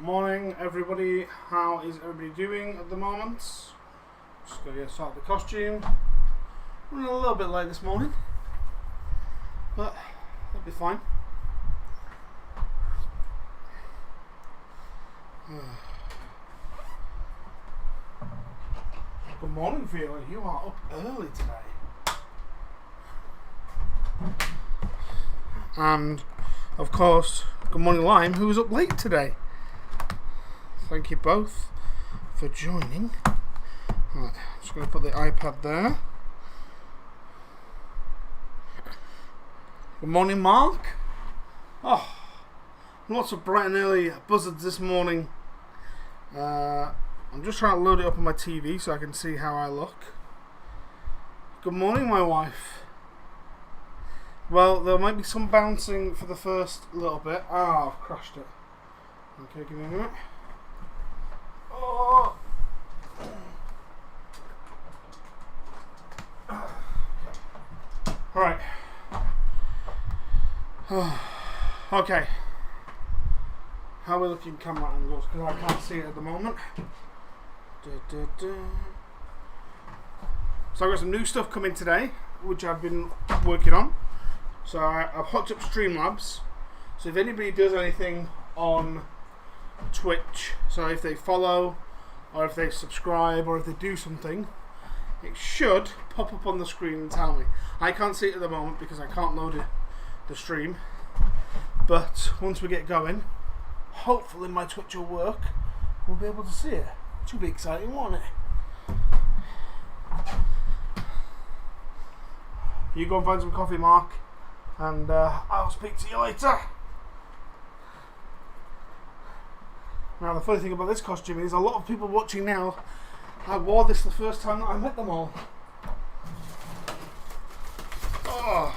Morning everybody, how is everybody doing at the moment? Just going to get started the costume. Running a little bit late this morning, but that'll be fine. Good morning Fiona, you are up early today. And of course, good morning Lime, who was up late today. Thank you both for joining. Right, just going to put the iPad there. Good morning, Mark. Oh, lots of bright and early buzzards this morning. I'm just trying to load it up on my TV so I can see how I look. Good morning, my wife. Well, there might be some bouncing for the first little bit. Ah, I've crashed it. Okay, give me a minute. Oh. Right. Okay. How are we looking camera angles? Because I can't see it at the moment. So I've got some new stuff coming today, which I've been working on. So I've hooked up Streamlabs. So if anybody does anything on Twitch, so if they follow or if they subscribe or if they do something, it should pop up on the screen and tell me. I can't see it at the moment because I can't load the stream, but once we get going, hopefully my Twitch will work. We'll be able to see it, which will be exciting, won't it? You go and find some coffee, Mark, and I'll speak to you later. Now the funny thing about this costume is a lot of people watching now, I wore this the first time that I met them all. Oh.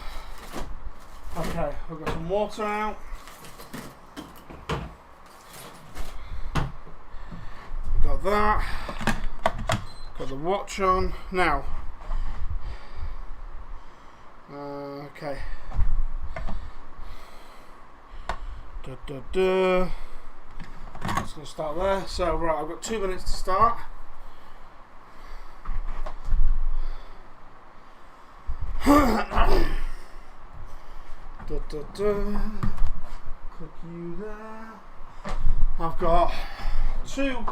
Okay, we've got some water out. We've got that. Got the watch on. Now. Okay. Just going to start there. So, right, I've got 2 minutes to start. Click you there. I've got 2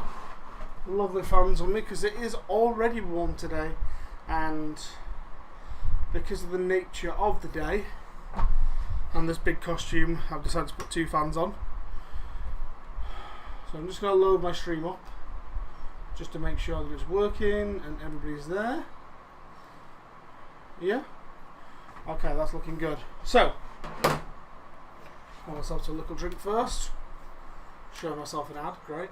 lovely fans on me because it is already warm today, and because of the nature of the day and this big costume, I've decided to put 2 fans on. So I'm just going to load my stream up just to make sure that it's working and everybody's there. Yeah? Okay, that's looking good. So, pour myself a little drink first. Show myself an ad, great.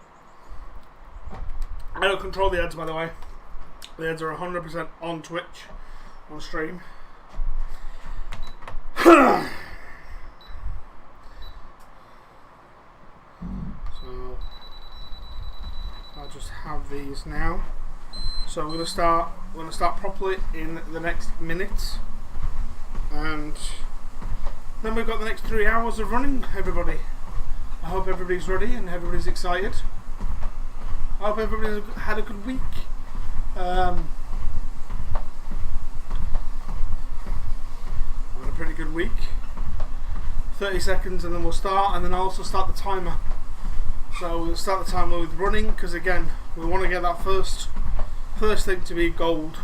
I don't control the ads, by the way. The ads are 100% on Twitch, on stream. So, I'll just have these now. So we're going to start properly in the next minute, and then we've got the next 3 hours of running. Everybody, I hope everybody's ready and everybody's excited. I hope everybody's had a good week. I've had a pretty good week. 30 seconds and then we'll start, and then I'll also start the timer. So we'll start the timer with running, because again, we want to get that first thing to be gold,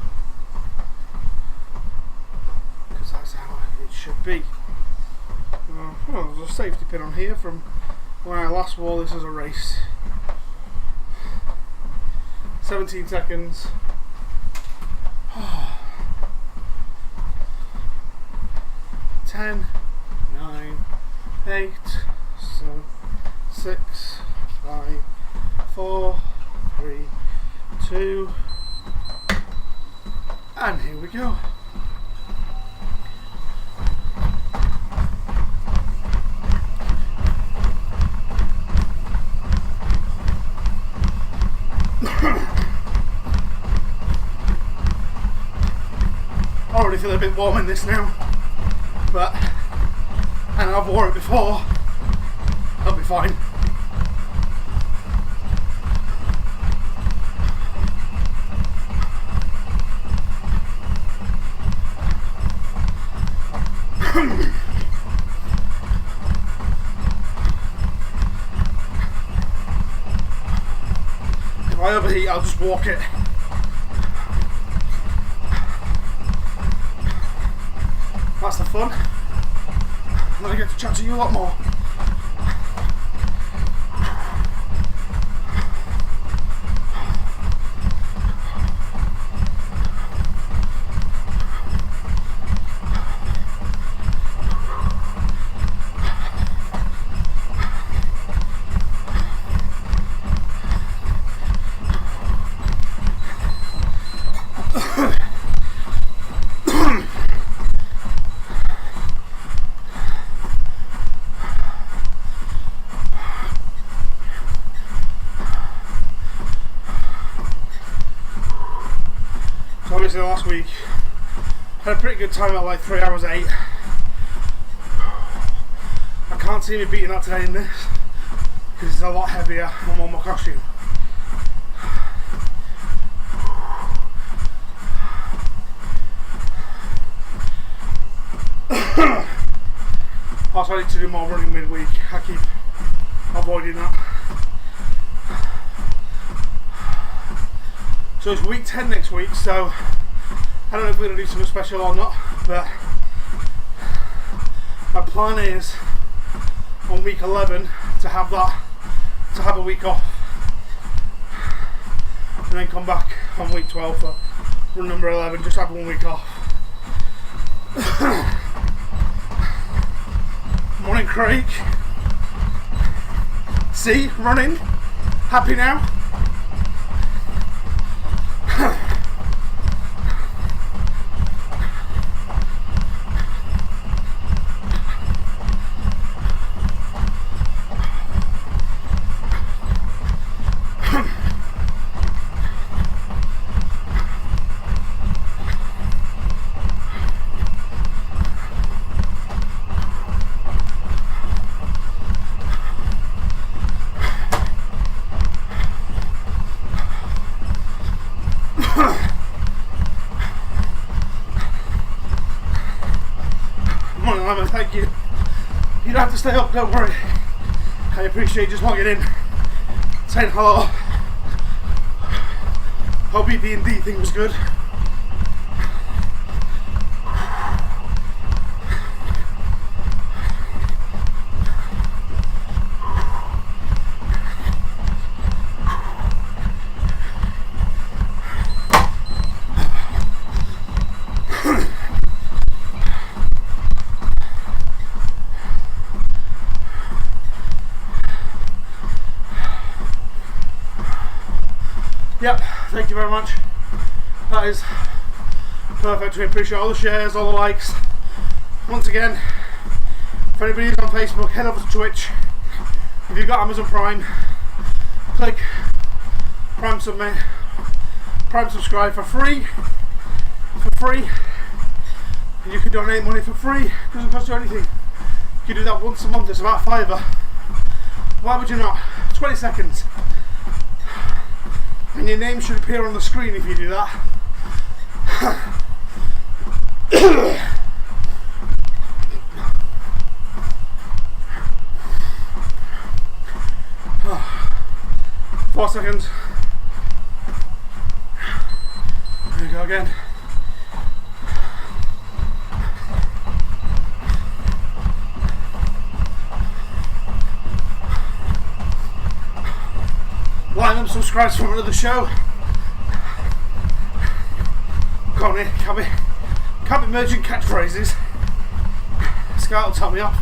because that's how it should be. Well, there's a safety pin on here from when I last wore this as a race. 17 seconds. 10, 9, 8, 7, 6, 5, 4, 3, 2, and here we go. Already feel a bit warm in this now, but and I've worn it before. I'll be fine. I overheat, I'll just walk it. That's the fun. And then I get to chat to you a lot more. Obviously last week had a pretty good time at like 3 hours 8. I can't see me beating that today in this because it's a lot heavier and more my costume. Also I need to do more running midweek. I keep avoiding that. So it's week 10 next week, so I don't know if we're going to do something special or not, but my plan is on week 11 to have a week off and then come back on week 12 for run number 11, just have 1 week off. Morning Craig. See, running, happy now. Thank you. You don't have to stay up, don't worry. I appreciate just logging in, saying hello. Hope your D&D thing was good. Yep, thank you very much. That is perfect. We appreciate all the shares, all the likes. Once again, if anybody's on Facebook, head over to Twitch. If you've got Amazon Prime, click Prime Submit, Prime Subscribe for free. And you can donate money for free. It doesn't cost you anything. You can do that once a month. It's about £5. Why would you not? 20 seconds. And your name should appear on the screen if you do that. 4 seconds. There we go again. Like and subscribe for another show. Go on here, can't be merging catchphrases. Scout will tell me off.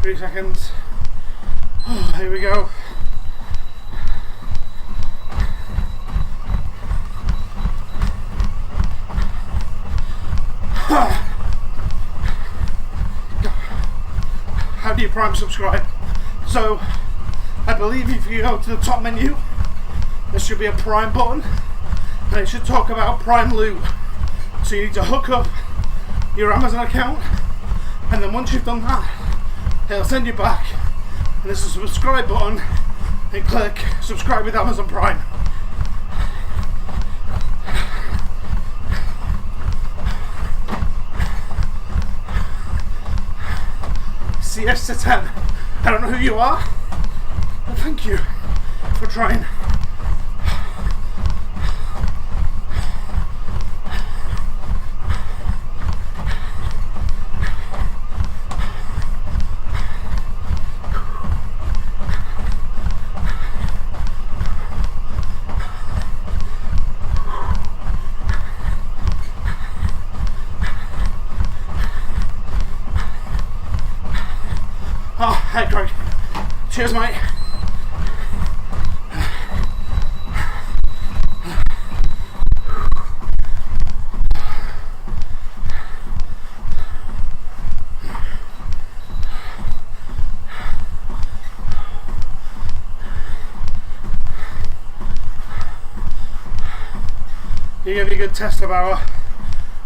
3 seconds. Oh, here we go. How do you prime subscribe? So I believe if you go to the top menu, there should be a prime button and it should talk about prime loot. So you need to hook up your Amazon account, and then once you've done that, it'll send you back and there's a subscribe button, and click subscribe with Amazon Prime. CS to 10. I don't know who you are, but thank you for trying. Oh, hey Craig. Cheers, mate. You give me a good test of our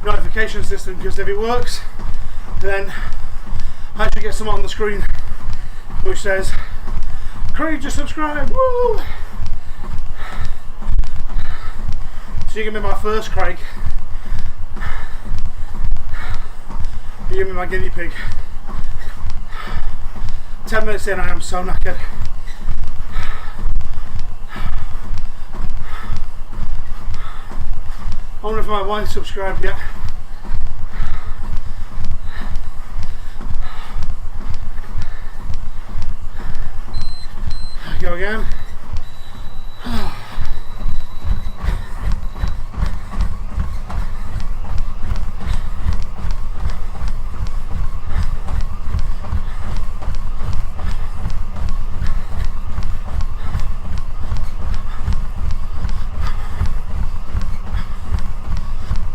notification system, because if it works, then I should get someone on the screen which says, Craig just subscribed, woo! So you give me my first Craig. You give me my guinea pig. 10 minutes in, I am so knackered. I wonder if my wife subscribed yet. Go again.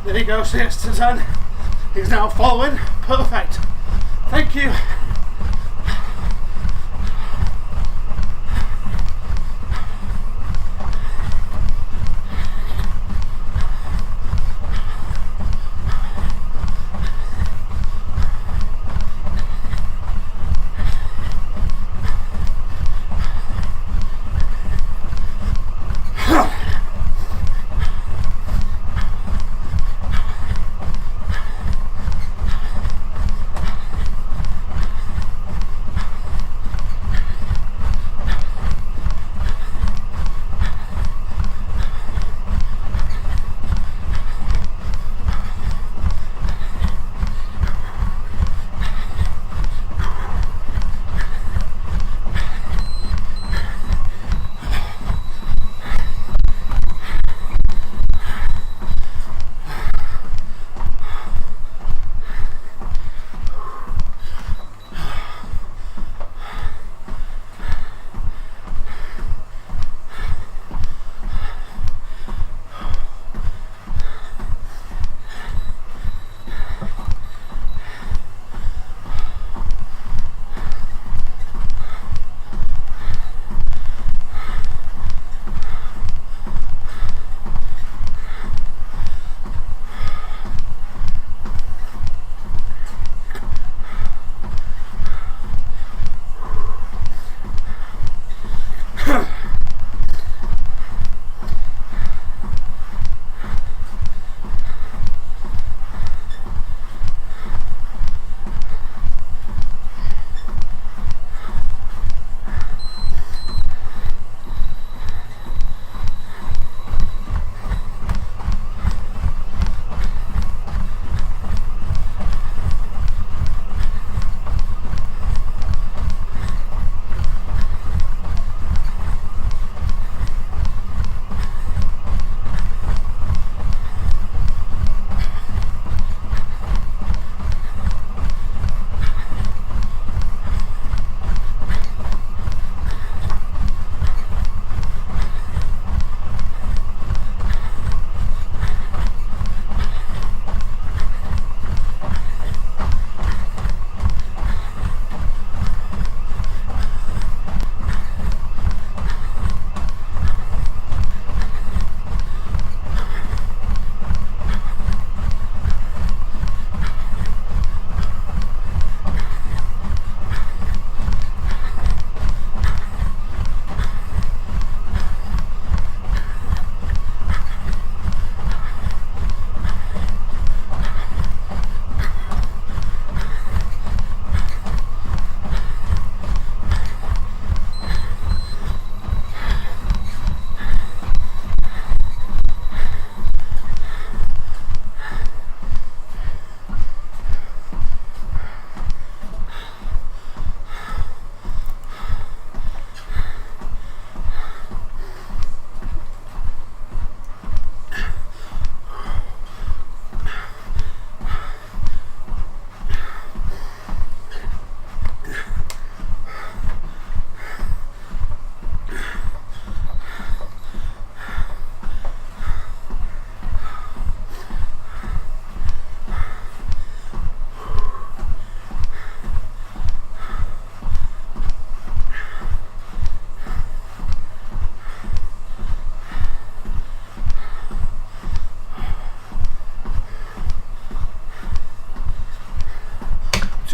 There you go, 6 to 10. He's now following. Perfect. Thank you.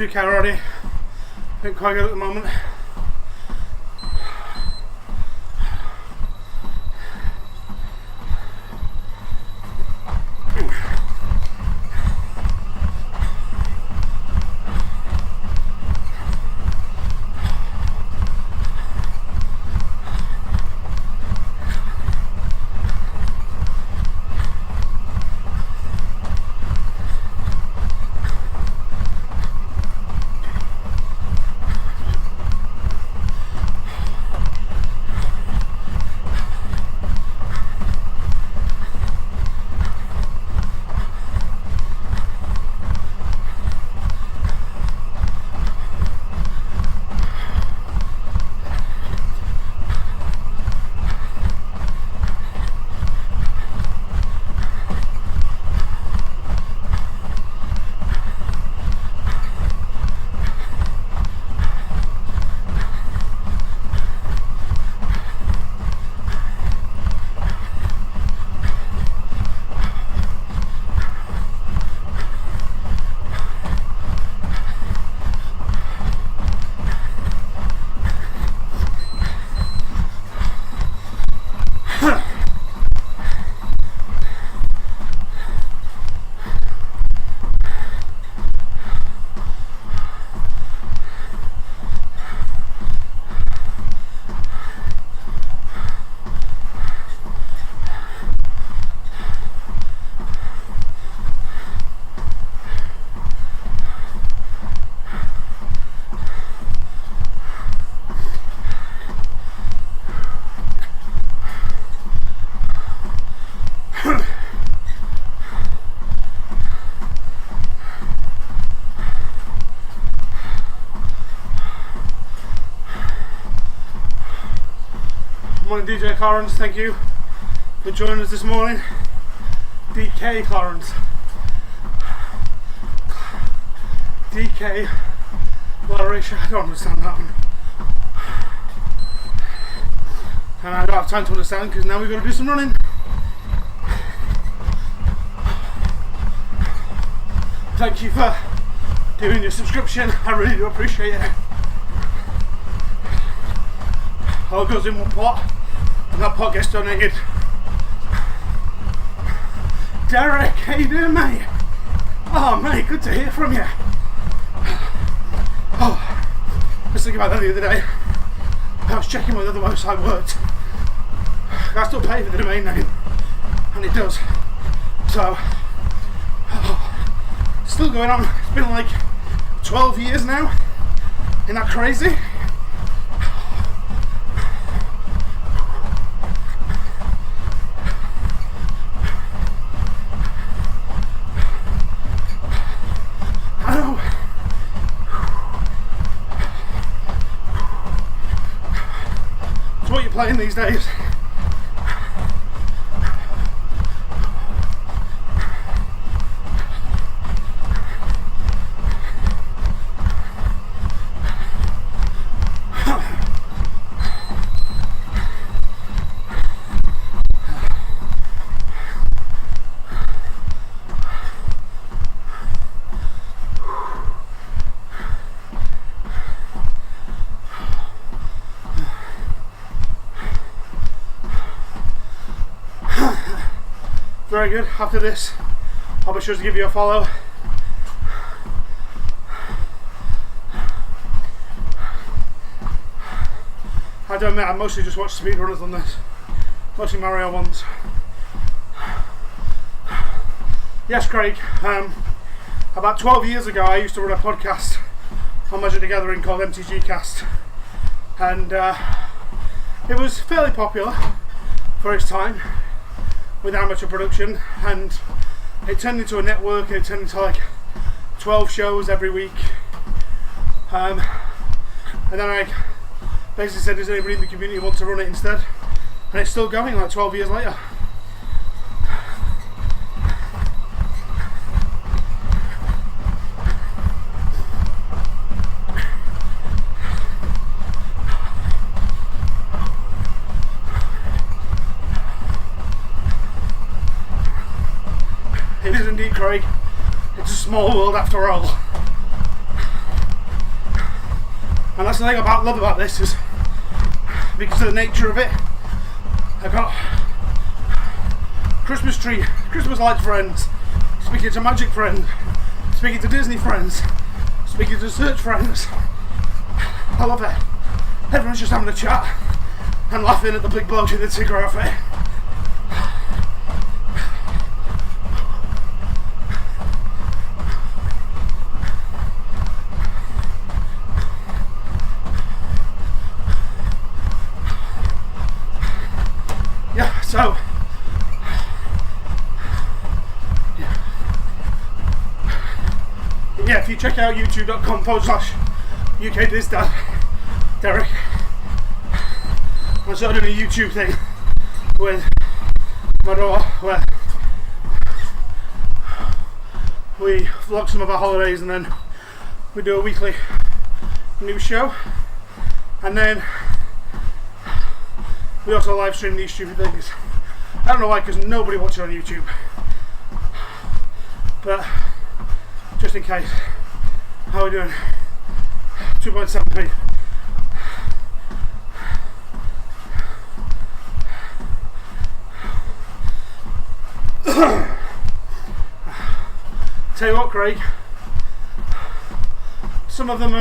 2k already. Ain't quite good at the moment. Morning DJ Clarence, thank you for joining us this morning. DK Clarence. DK Larisha, I don't understand that one. And I don't have time to understand because now we've got to do some running. Thank you for doing your subscription, I really do appreciate it. All goes in one pot, and that pot gets donated. Derek, how you doing, mate? Oh, mate, good to hear from you. Oh, I was thinking about that the other day. I was checking whether the website worked. I still pay for the domain name, and it does. So, still going on. It's been like 12 years now. Isn't that crazy? Playing these days. Very good. After this, I'll be sure to give you a follow. I don't admit, I mostly just watch speedrunners on this, mostly Mario ones. Yes, Craig. About 12 years ago, I used to run a podcast on Measure the Gathering called MTG Cast, and it was fairly popular for its time with amateur production, and it turned into a network, and it turned into like 12 shows every week. And then I basically said, does anybody in the community want to run it instead? And it's still going like 12 years later. It is indeed, Craig. It's a small world after all. And that's the thing I love about this, is because of the nature of it. I got Christmas tree, Christmas lights friends, speaking to magic friends, speaking to Disney friends, speaking to search friends. I love it. Everyone's just having a chat and laughing at the big bloke in the Tigger outfit. Yeah, so yeah, if you check out youtube.com/UKDizDad Derek, I started doing a YouTube thing with my daughter where we vlog some of our holidays and then we do a weekly news show, and then we also live stream these stupid things. I don't know why, because nobody watches on YouTube, but just in case. How are we doing? 2.7p. Tell you what, Craig, some of them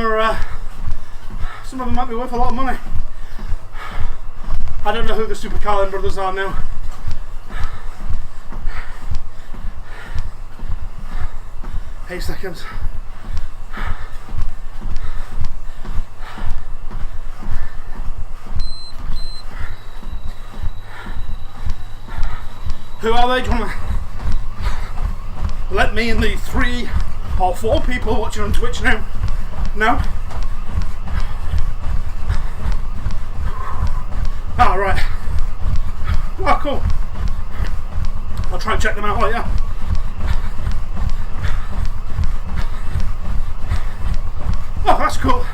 might be worth a lot of money. I don't know who the Super Carlin brothers are now. Eight seconds. Who are they? Do you want to let me and the 3 or 4 people watching on Twitch now? No? Ah, right. Oh, cool. I'll try and check them out later. Oh, that's cool.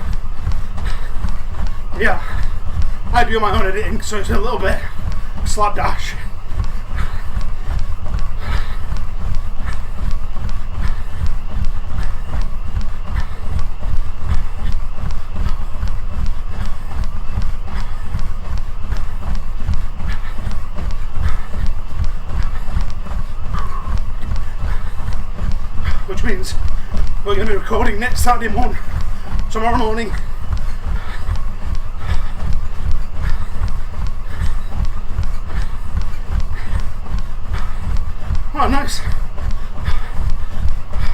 Yeah, I do my own editing, so it's a little bit slapdash. Which means we're going to be recording next Saturday morning, tomorrow morning. Oh, nice.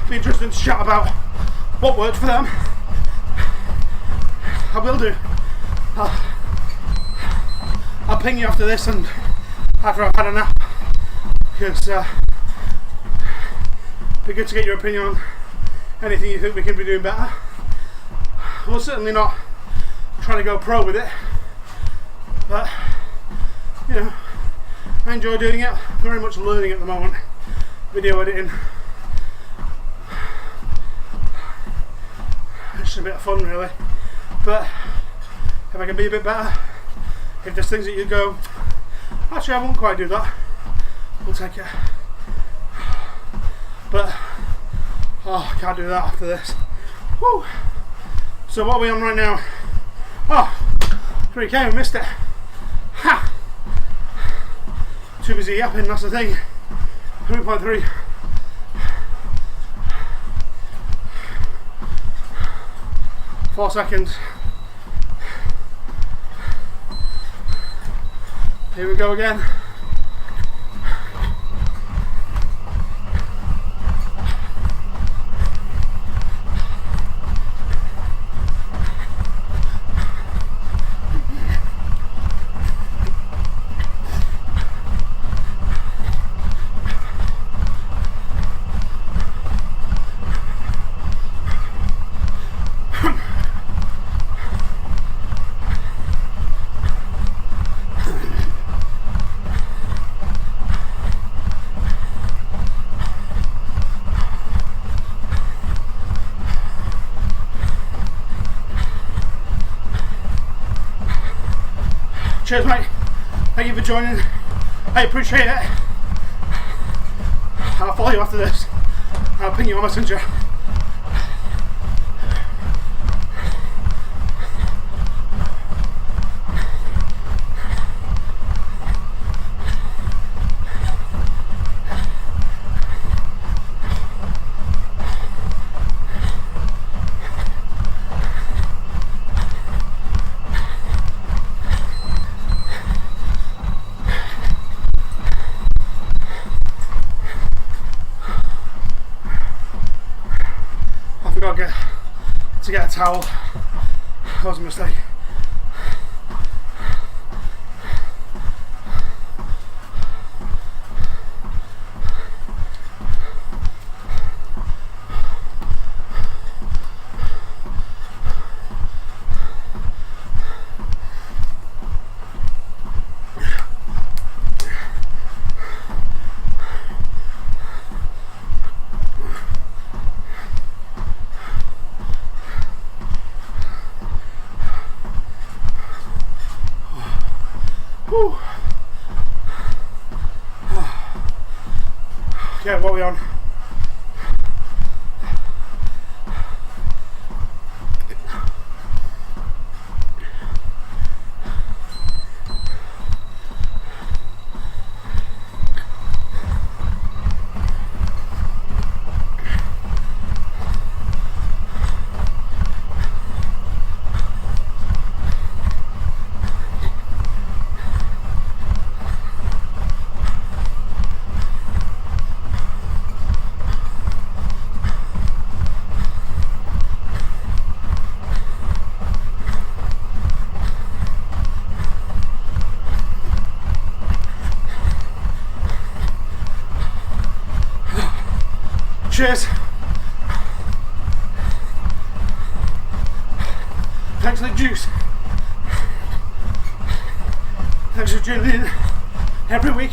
Be interesting to chat about what worked for them. I will do. I'll ping you after this and after I've had a nap, because it'd be good to get your opinion on anything you think we can be doing better. We're certainly not trying to go pro with it, but you know, I enjoy doing it. Very much learning at the moment, video editing. It's just a bit of fun really, but if I can be a bit better, if there's things that you go, actually I won't quite do that, we'll take it. But oh, I can't do that after this. Woo. So what are we on right now? Oh, 3k, we missed it. Ha! Too busy yapping, that's the thing. 3.3. Four seconds. Here we go again. Cheers, mate. Thank you for joining. I appreciate it. I'll follow you after this. I'll ping you on Messenger. forgot to get a towel. That was a mistake. Okay, what are we on? Cheers. Thanks for the juice. Thanks for tuning in every week.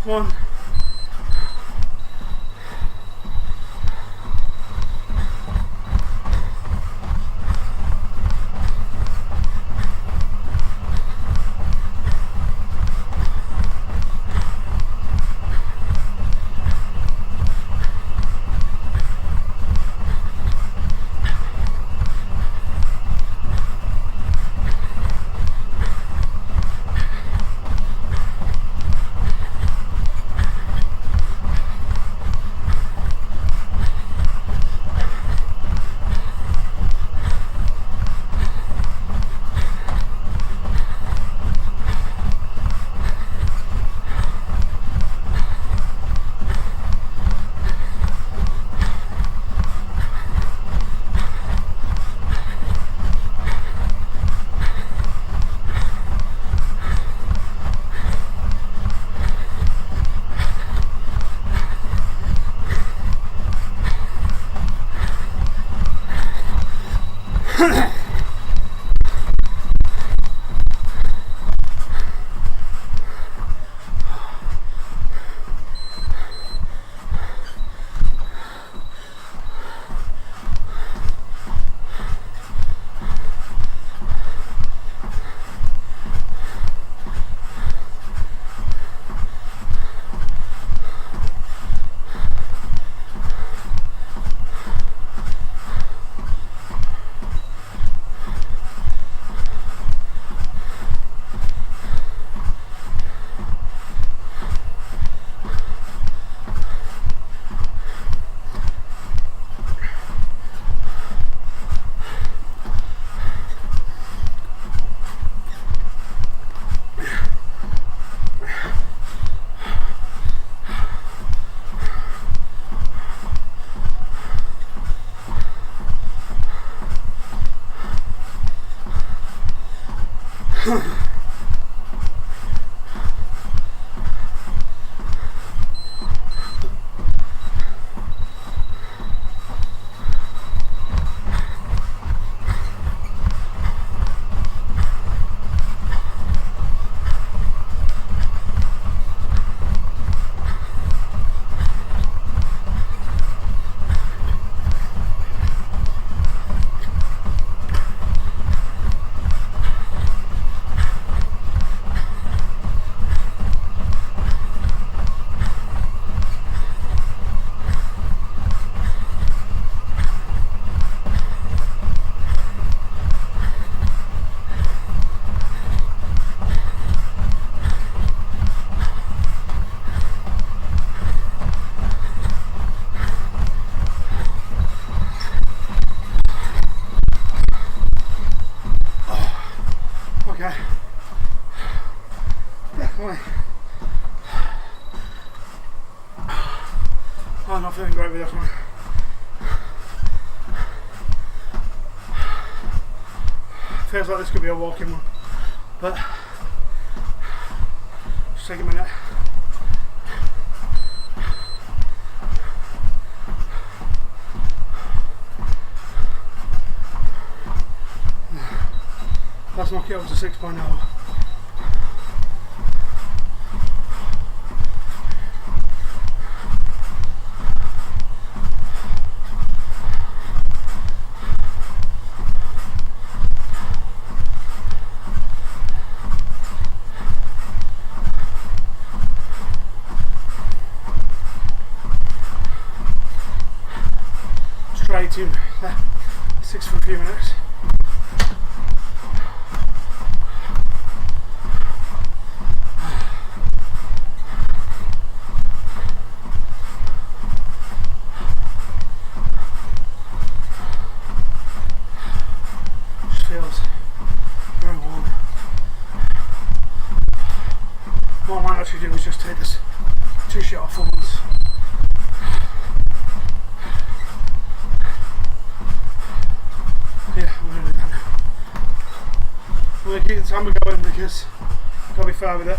One. I'm not feeling great with this one. Feels like this could be a walking one, but just take a minute. Let's knock it up to 6.0. Try to 6 for a few minutes. Just feels very warm. What I might actually do is just take this t-shirt off for once. Yeah, I'm going to do that now. I'm going to keep the timer going because I've got to be fair with it.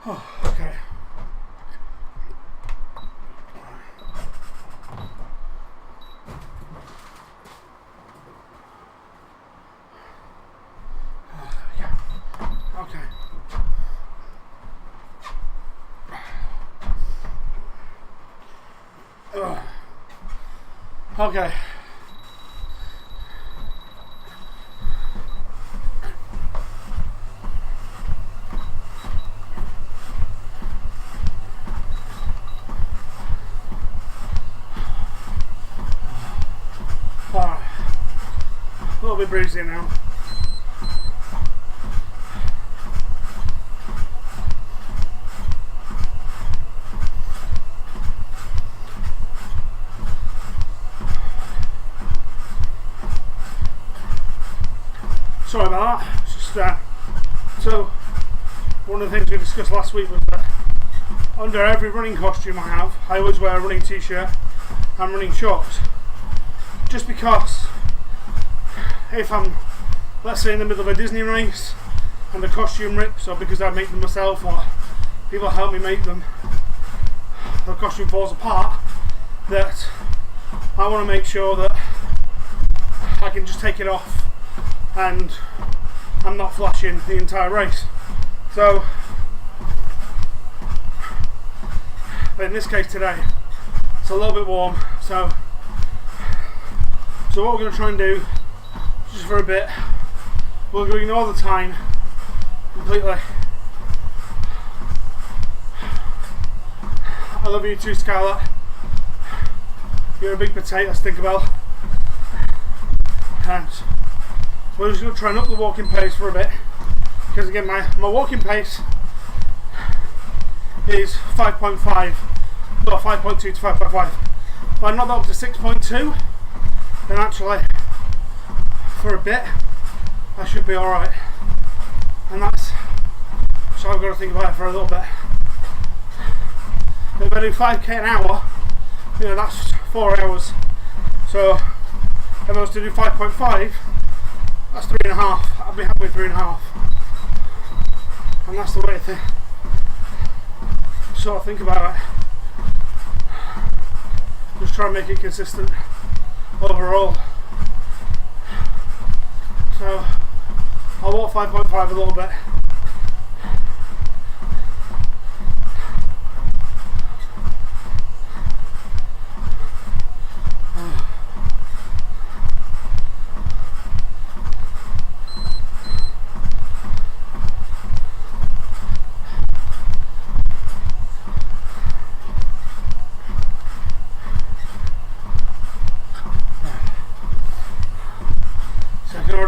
Oh, okay. Okay. Okay. Alright. A little bit breezy now. Sorry about that. It's just so one of the things we discussed last week was that under every running costume I have, I always wear a running t-shirt I'm running shorts. Just because if I'm, let's say, in the middle of a Disney race and the costume rips, or because I make them myself or people help me make them, the costume falls apart, that I want to make sure that I can just take it off and I'm not flashing the entire race. So, but in this case today, it's a little bit warm, so what we're going to try and do, just for a bit, we're going to ignore the time completely. I love you too, Scarlett. You're a big potato, Stinkerbell. And we're just going to try and up the walking pace for a bit, because again my walking pace is 5.5, or 5.2 to 5.5. If I knock that up to 6.2, then actually for a bit I should be alright. And that's, so I've got to think about it for a little bit. If I do 5k an hour, you know, that's 4 hours. So if I was to do 5.5, that's 3.5. I'd be happy with 3.5. And that's the way to sort of think about it. Just try and make it consistent overall. So I'll walk 5.5 a little bit.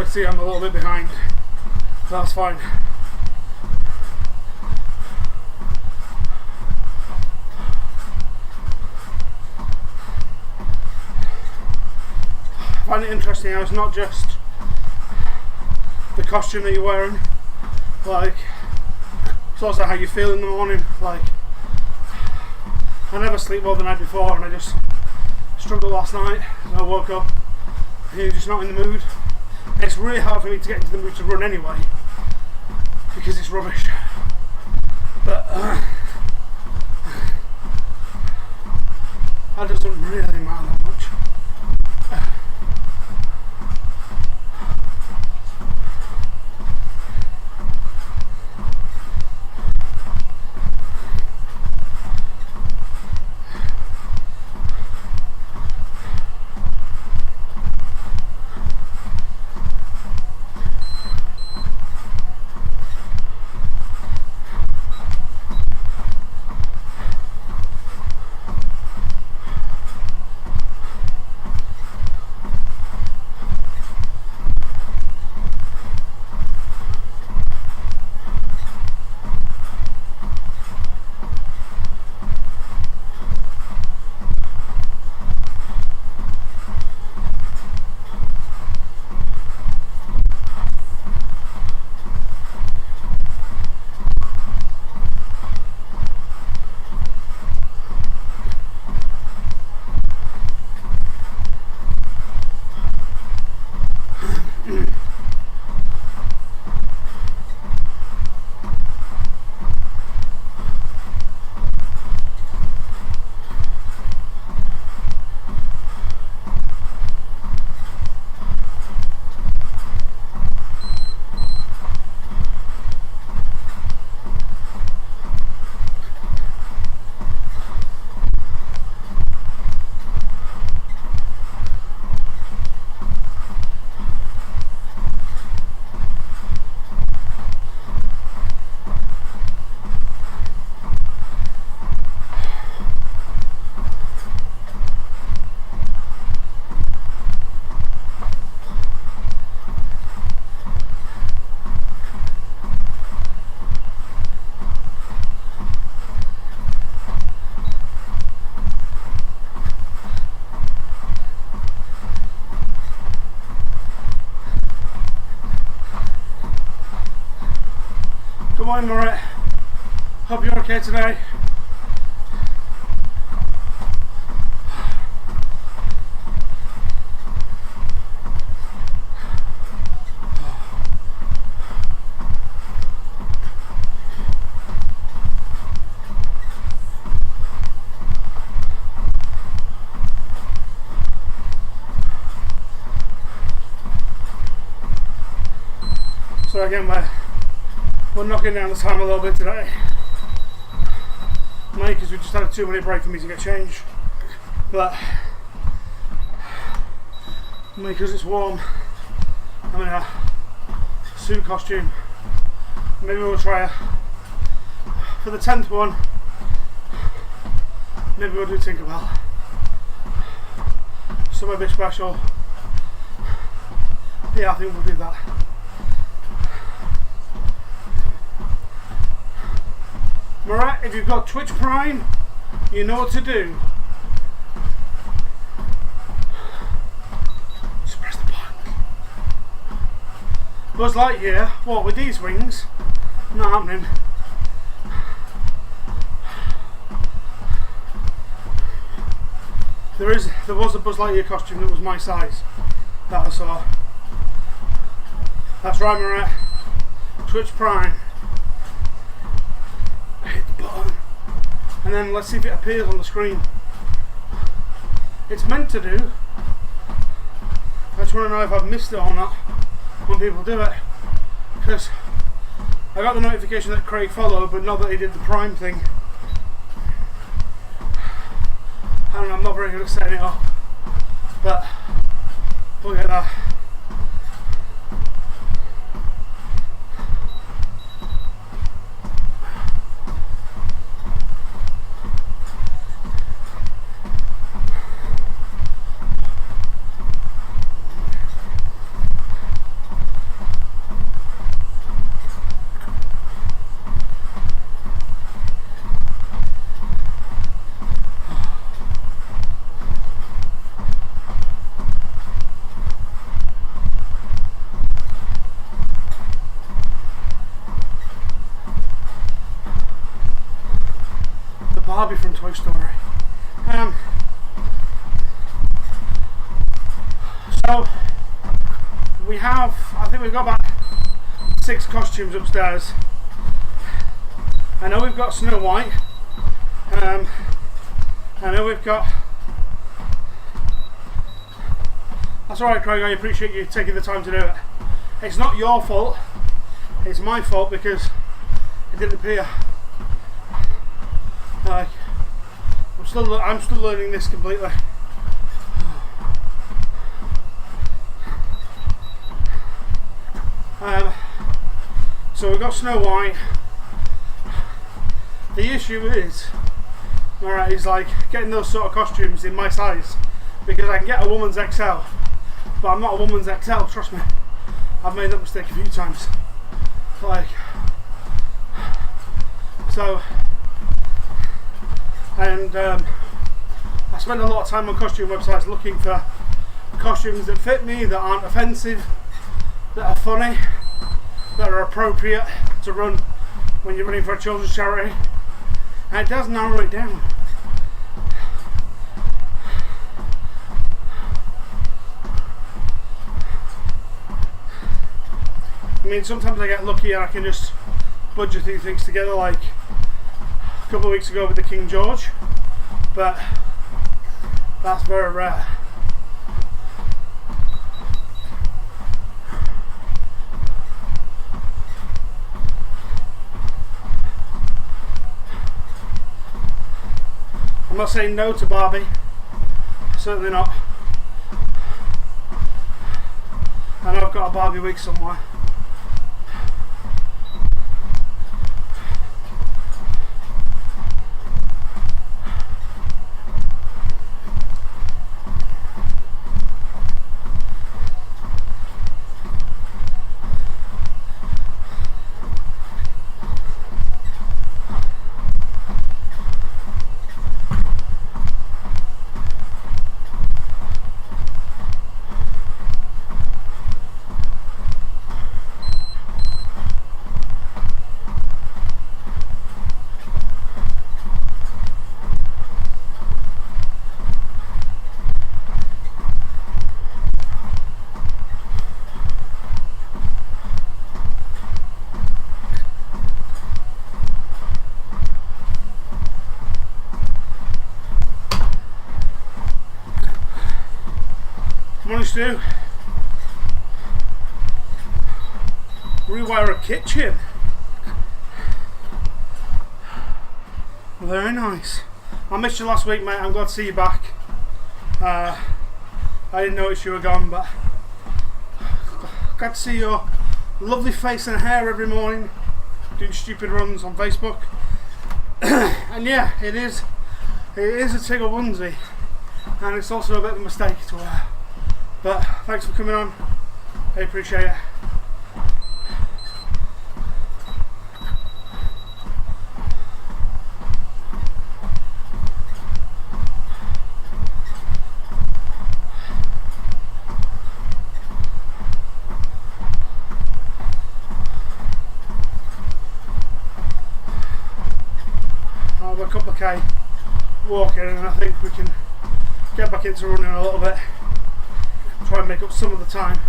See, I'm a little bit behind, so that's fine. I find it interesting how it's not just the costume that you're wearing, like it's also how you feel in the morning. Like, I never sleep well the night before, and I just struggled last night, and I woke up and you're just not in the mood. It's really hard for me to get into the mood to run anyway, because it's rubbish. But that doesn't really matter that much. Good morning, Moret. Hope you're okay today. So again, we're knocking down the time a little bit today. Mainly because we just had a 2-minute break for me to get changed. But mainly because it's warm, I'm in a suit costume. Maybe we'll try for the 10th one. Maybe we'll do Tinkerbell. Something a bit special. Yeah, I think we'll do that. Alright, if you've got Twitch Prime, you know what to do. Just press the button. Buzz Lightyear, what, with these wings? Not happening. There was a Buzz Lightyear costume that was my size that I saw. That's right, Marat. Twitch Prime. Hit the button. And then let's see if it appears on the screen. It's meant to do. I just want to know if I've missed it or not when people do it. Because I got the notification that Craig followed, but not that he did the Prime thing. And I'm not very good at setting it up. But we'll get that. Barbie from Toy Story. So we have, I think we've got about 6 costumes upstairs. I know we've got Snow White. I know we've got. That's alright, Craig. I appreciate you taking the time to do it. It's not your fault. It's my fault because it didn't appear. I'm still learning this completely. So we've got Snow White. The issue is, alright, is like getting those sort of costumes in my size, because I can get a woman's XL, but I'm not a woman's XL. Trust me, I've made that mistake a few times. Like, so. And I spend a lot of time on costume websites looking for costumes that fit me, that aren't offensive, that are funny, that are appropriate to run when you're running for a children's charity. And it does narrow it down. I mean, sometimes I get lucky and I can just budget these things together, like a couple of weeks ago with the King George, but that's very rare. I'm not saying no to Barbie, certainly not. I know I've got a Barbie wig somewhere. Morning, Stu. rewire a kitchen. Very nice. I missed you last week, mate. I'm glad to see you back. I didn't notice you were gone, but glad to see your lovely face and hair every morning doing stupid runs on Facebook. And yeah, it is a Tigger onesie, and it's also a bit of a mistake to wear. But thanks for coming on. I appreciate it. A couple of K walking, and I think we can get back into running a little bit, try and make up some of the time,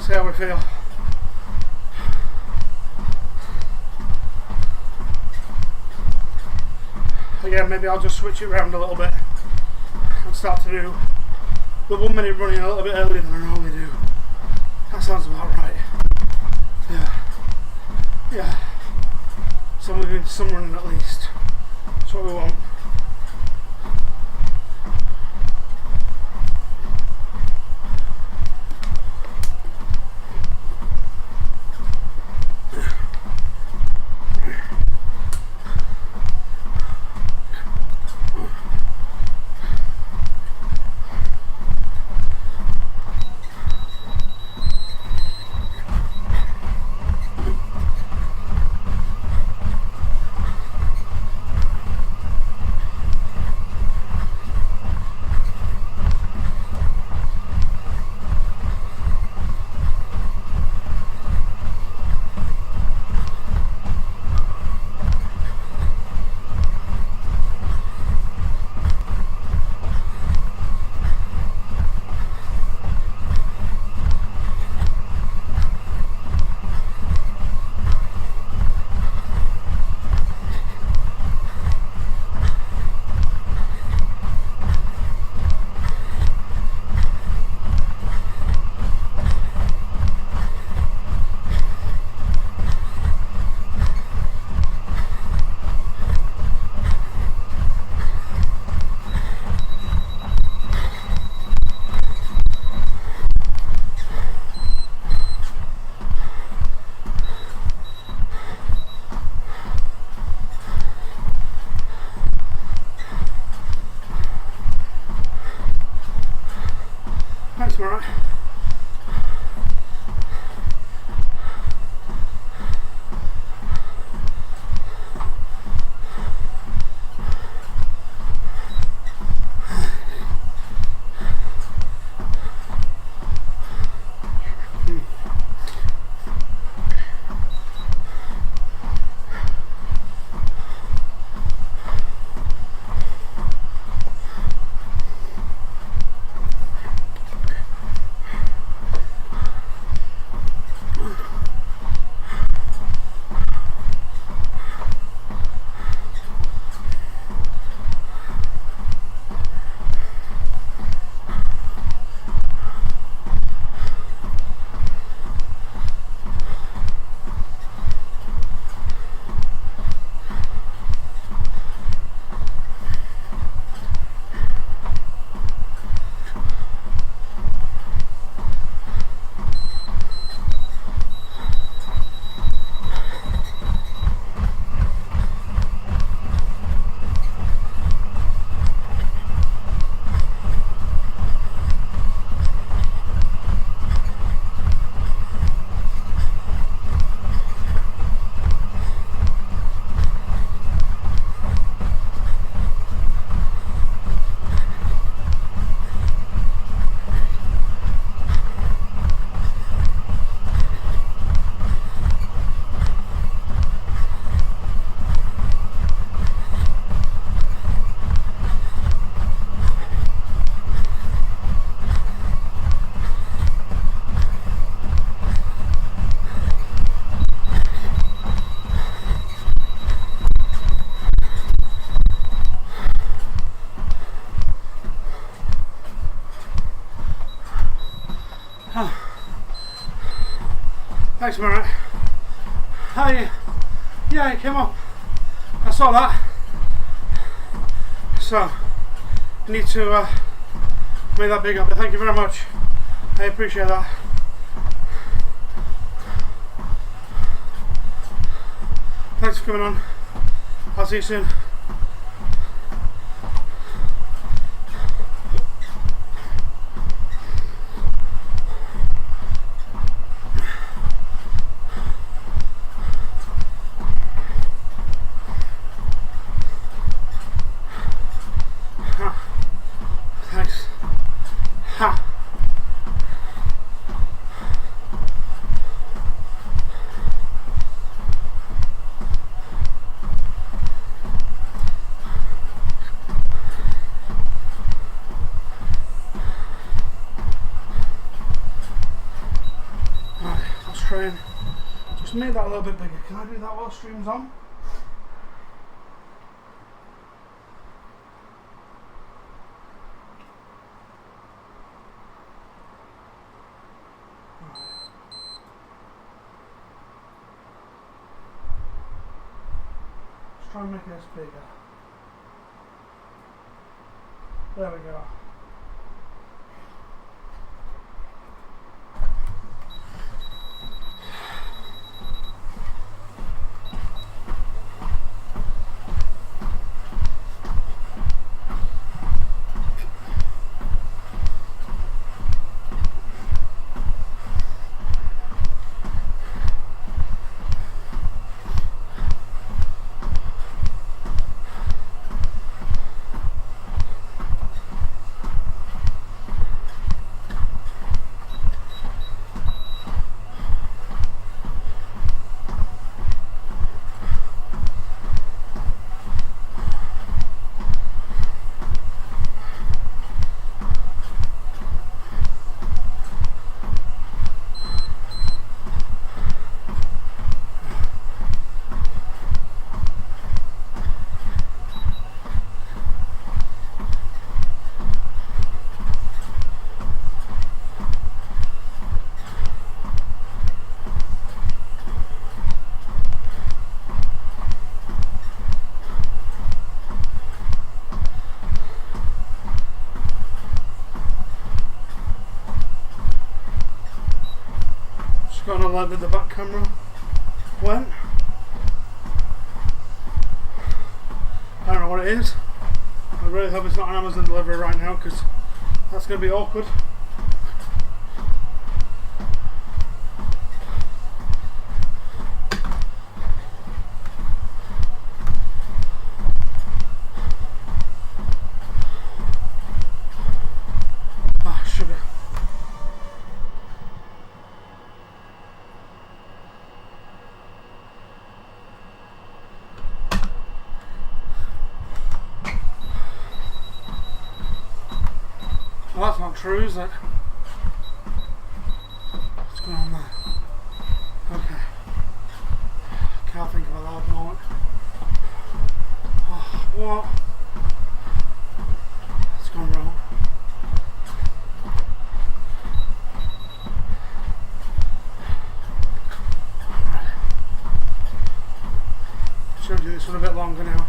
see how we feel. Again, maybe I'll just switch it around a little bit and start to do the 1 minute running a little bit earlier than I normally do. That sounds about right. Yeah. So we're doing some running at least. That's what we want. That's alright. Thanks, Merritt. Hey, yeah, it came up. I saw that. So, I need to make that bigger, but thank you very much. I appreciate that. Thanks for coming on. I'll see you soon. Thanks. Ha. Right, let's try and just make that a little bit bigger. Can I do that while stream's on? Try and make this bigger. There we go. Got to land in the back camera. Went. I don't know what it is. I really hope it's not an Amazon delivery right now because that's going to be awkward. Ah, sugar. Well, that's not true, is it? What's going on there? Okay. Can't think of a loud moment. Oh, what? What's gone wrong? Right. Should do this one a bit longer now.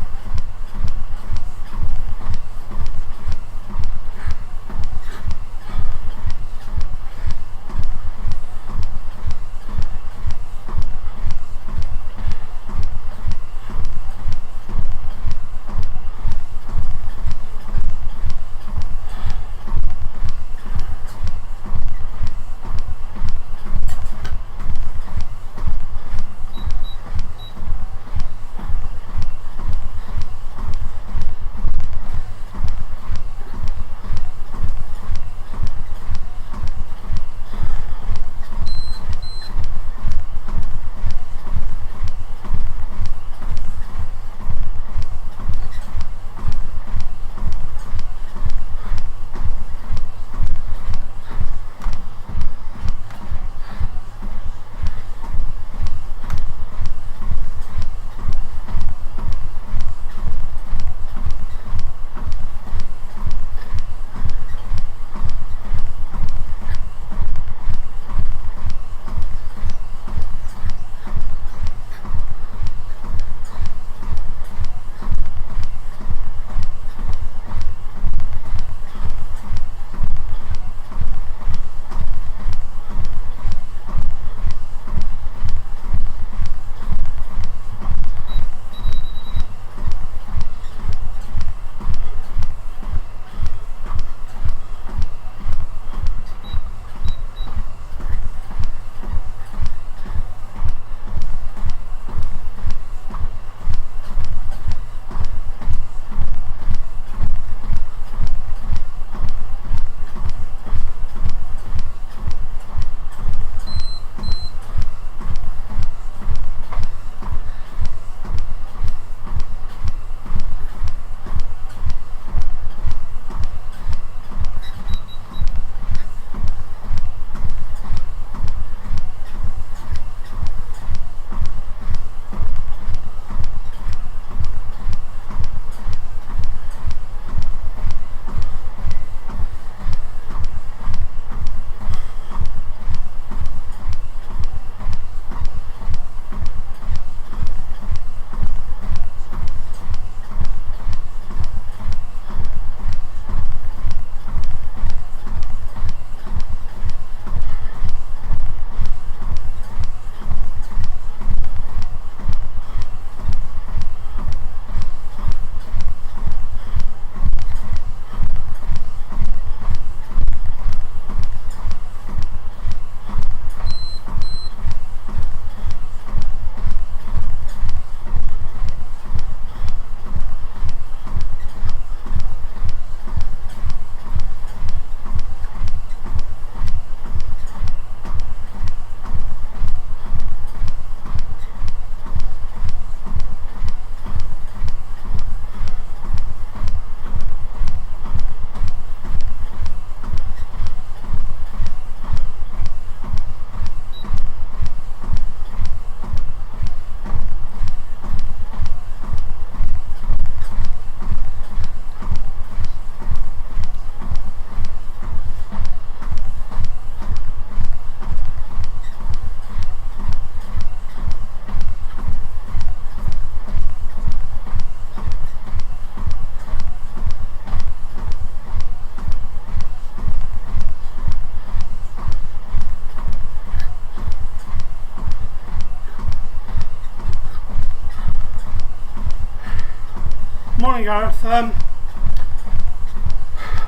Gareth.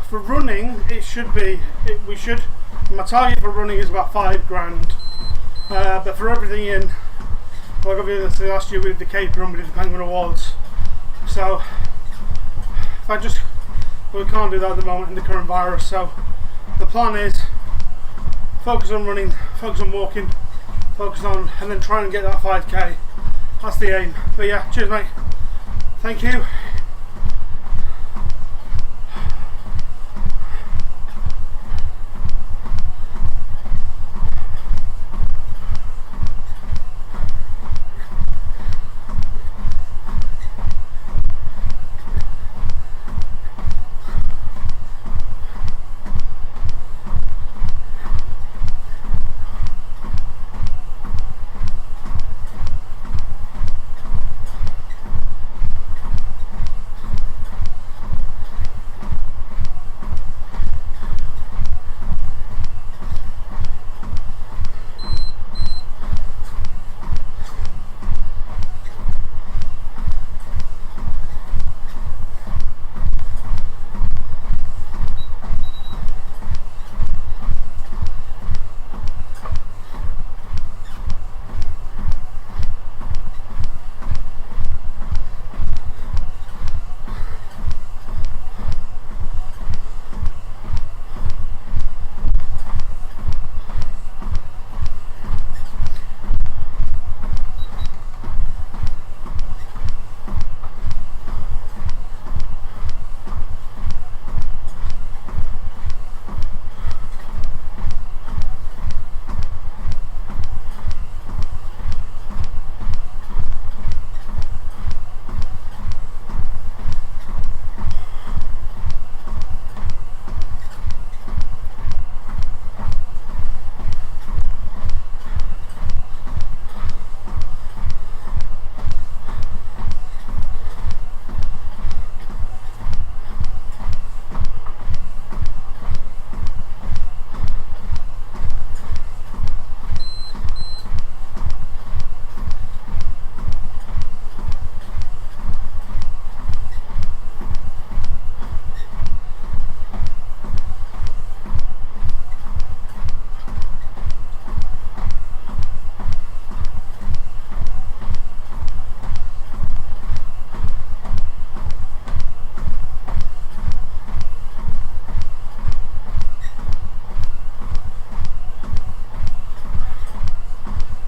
For running, my target for running is about $5,000. But for everything in, like obviously last year we did the Cape Run, we did the Penguin Awards. So we can't do that at the moment in the current virus. So the plan is focus on running, focus on walking, and then try and get that 5k. That's the aim. But yeah, cheers mate. Thank you.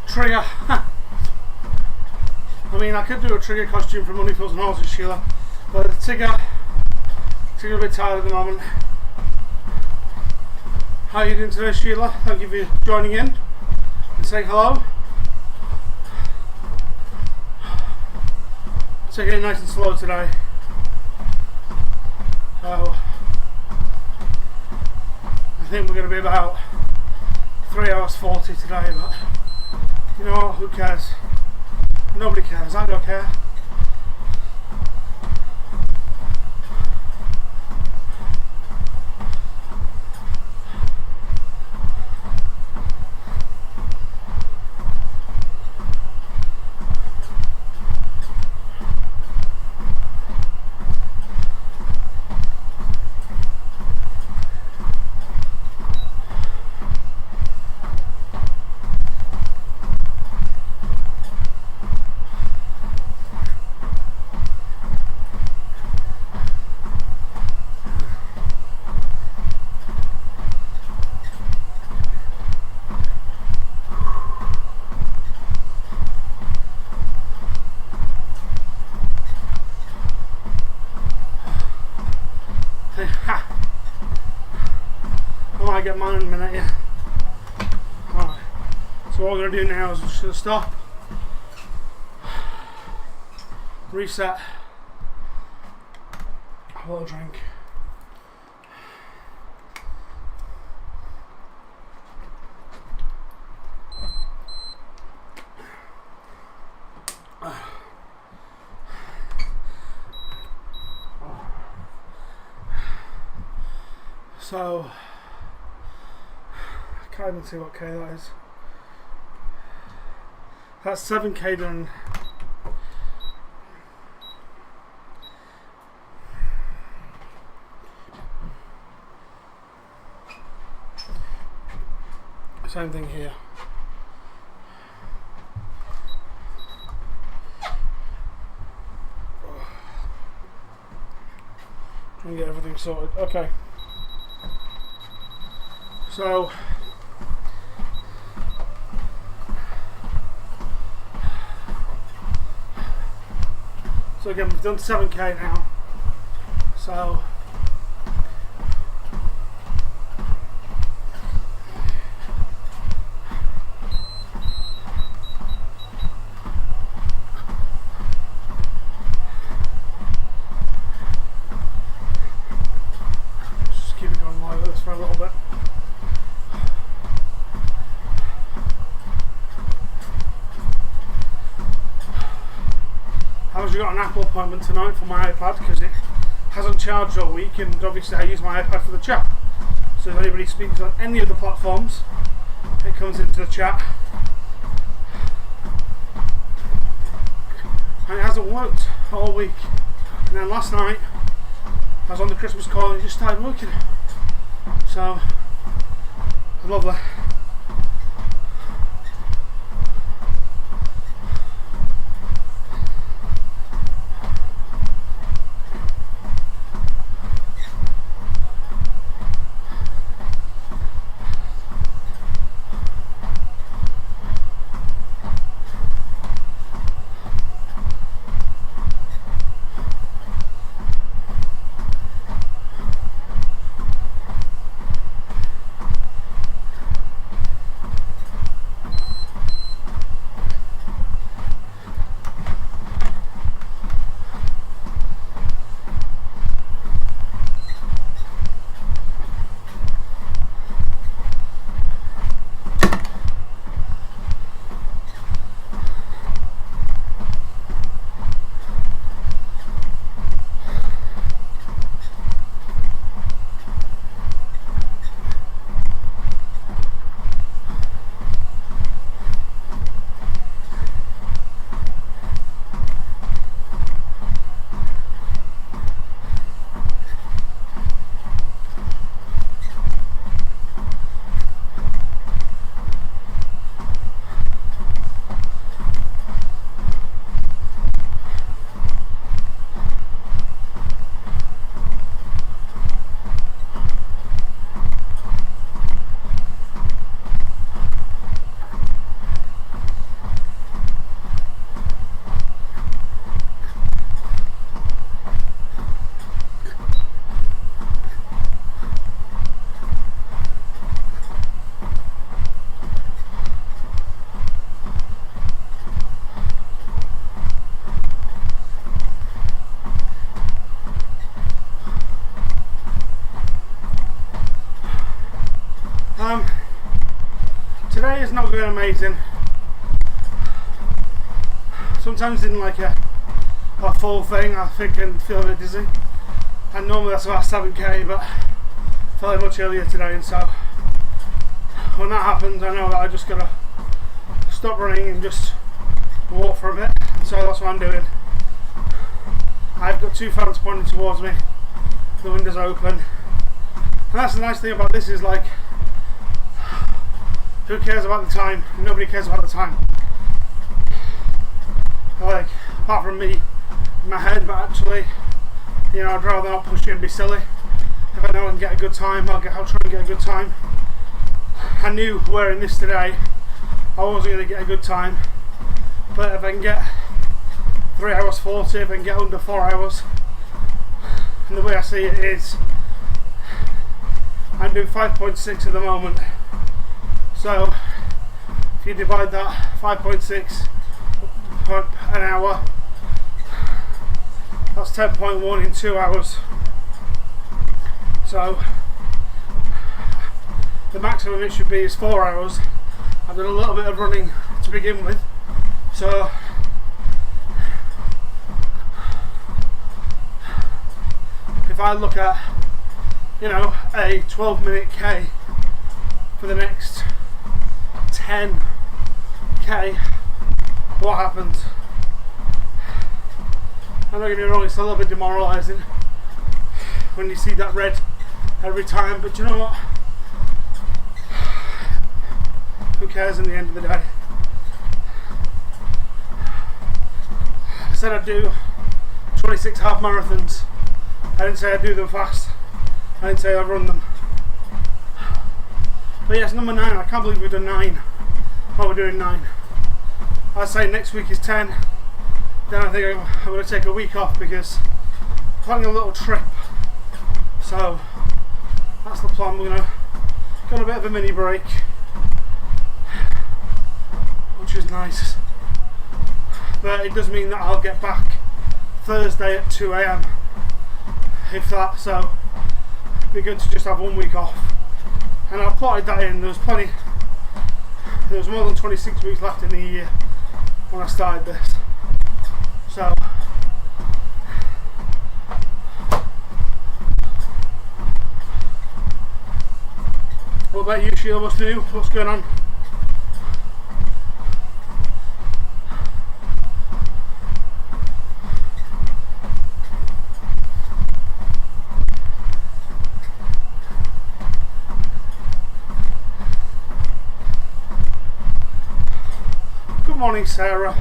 Trigger. I mean, I could do a Trigger costume from Money Fields and Horses, Sheila, but Tigger a bit tired at the moment. How are you doing today, Sheila? Thank you for joining in and saying hello. Taking it nice and slow today. So I think we're going to be about 3 hours 40 today, but you know what, who cares? Nobody cares, I don't care. I might get mine in a minute, yeah. Alright, so what we're going to do now is we're just going to stop, reset, have a little drink. So, I can't even see what K that is. That's 7k done. Same thing here. Try and get everything sorted. Okay. So again, we've done 7k now. So just keep it going like this for a little bit. I've got an Apple appointment tonight for my iPad because it hasn't charged all week, and obviously I use my iPad for the chat. So if anybody speaks on any of the platforms, it comes into the chat. And it hasn't worked all week. And then last night I was on the Christmas call and it just started working. So lovely. Today is not going amazing. Sometimes in like a full thing I think and feel a bit dizzy, and normally that's about 7k, but I felt it much earlier today, and so when that happens I know that I just gotta stop running and just walk for a bit, and so that's what I'm doing. I've got two fans pointing towards me, the window's open, and that's the nice thing about this is like, who cares about the time? Nobody cares about the time. Like, apart from me in my head, but actually, you know, I'd rather not push it and be silly. If I know I can get a good time, I'll try and get a good time. I knew wearing this today, I wasn't going to get a good time, but if I can get 3 hours 40, if I can get under 4 hours, and the way I see it is, I'm doing 5.6 at the moment. So if you divide that 5.6 an hour, that's 10.1 in 2 hours. So the maximum it should be is 4 hours. I've done a little bit of running to begin with, so if I look at, you know, a 12-minute K for the next 10k, what happens? I'm not going to be wrong, it's a little bit demoralising when you see that red every time, but you know what? cares in the end of the day? I said I'd do 26 half marathons. I didn't say I'd do them fast. I didn't say I'd run them. But yes, number 9. I can't believe we've done 9. Oh, we're doing 9. I'd say next week is 10. Then I think I'm going to take a week off because I'm planning a little trip. So that's the plan. We're going to go on a bit of a mini break, which is nice. But it does mean that I'll get back Thursday at 2 AM, if that. So it'd be good to just have 1 week off. And I plotted that in. There was more than 26 weeks left in the year when I started this. So what about you, Sheila? What's new? What's going on? Good morning, Sarah.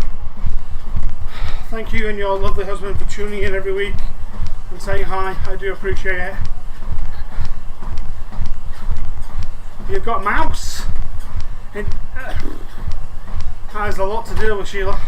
Thank you and your lovely husband for tuning in every week and saying hi. I do appreciate it. You've got a mouse. There's a lot to deal with, Sheila.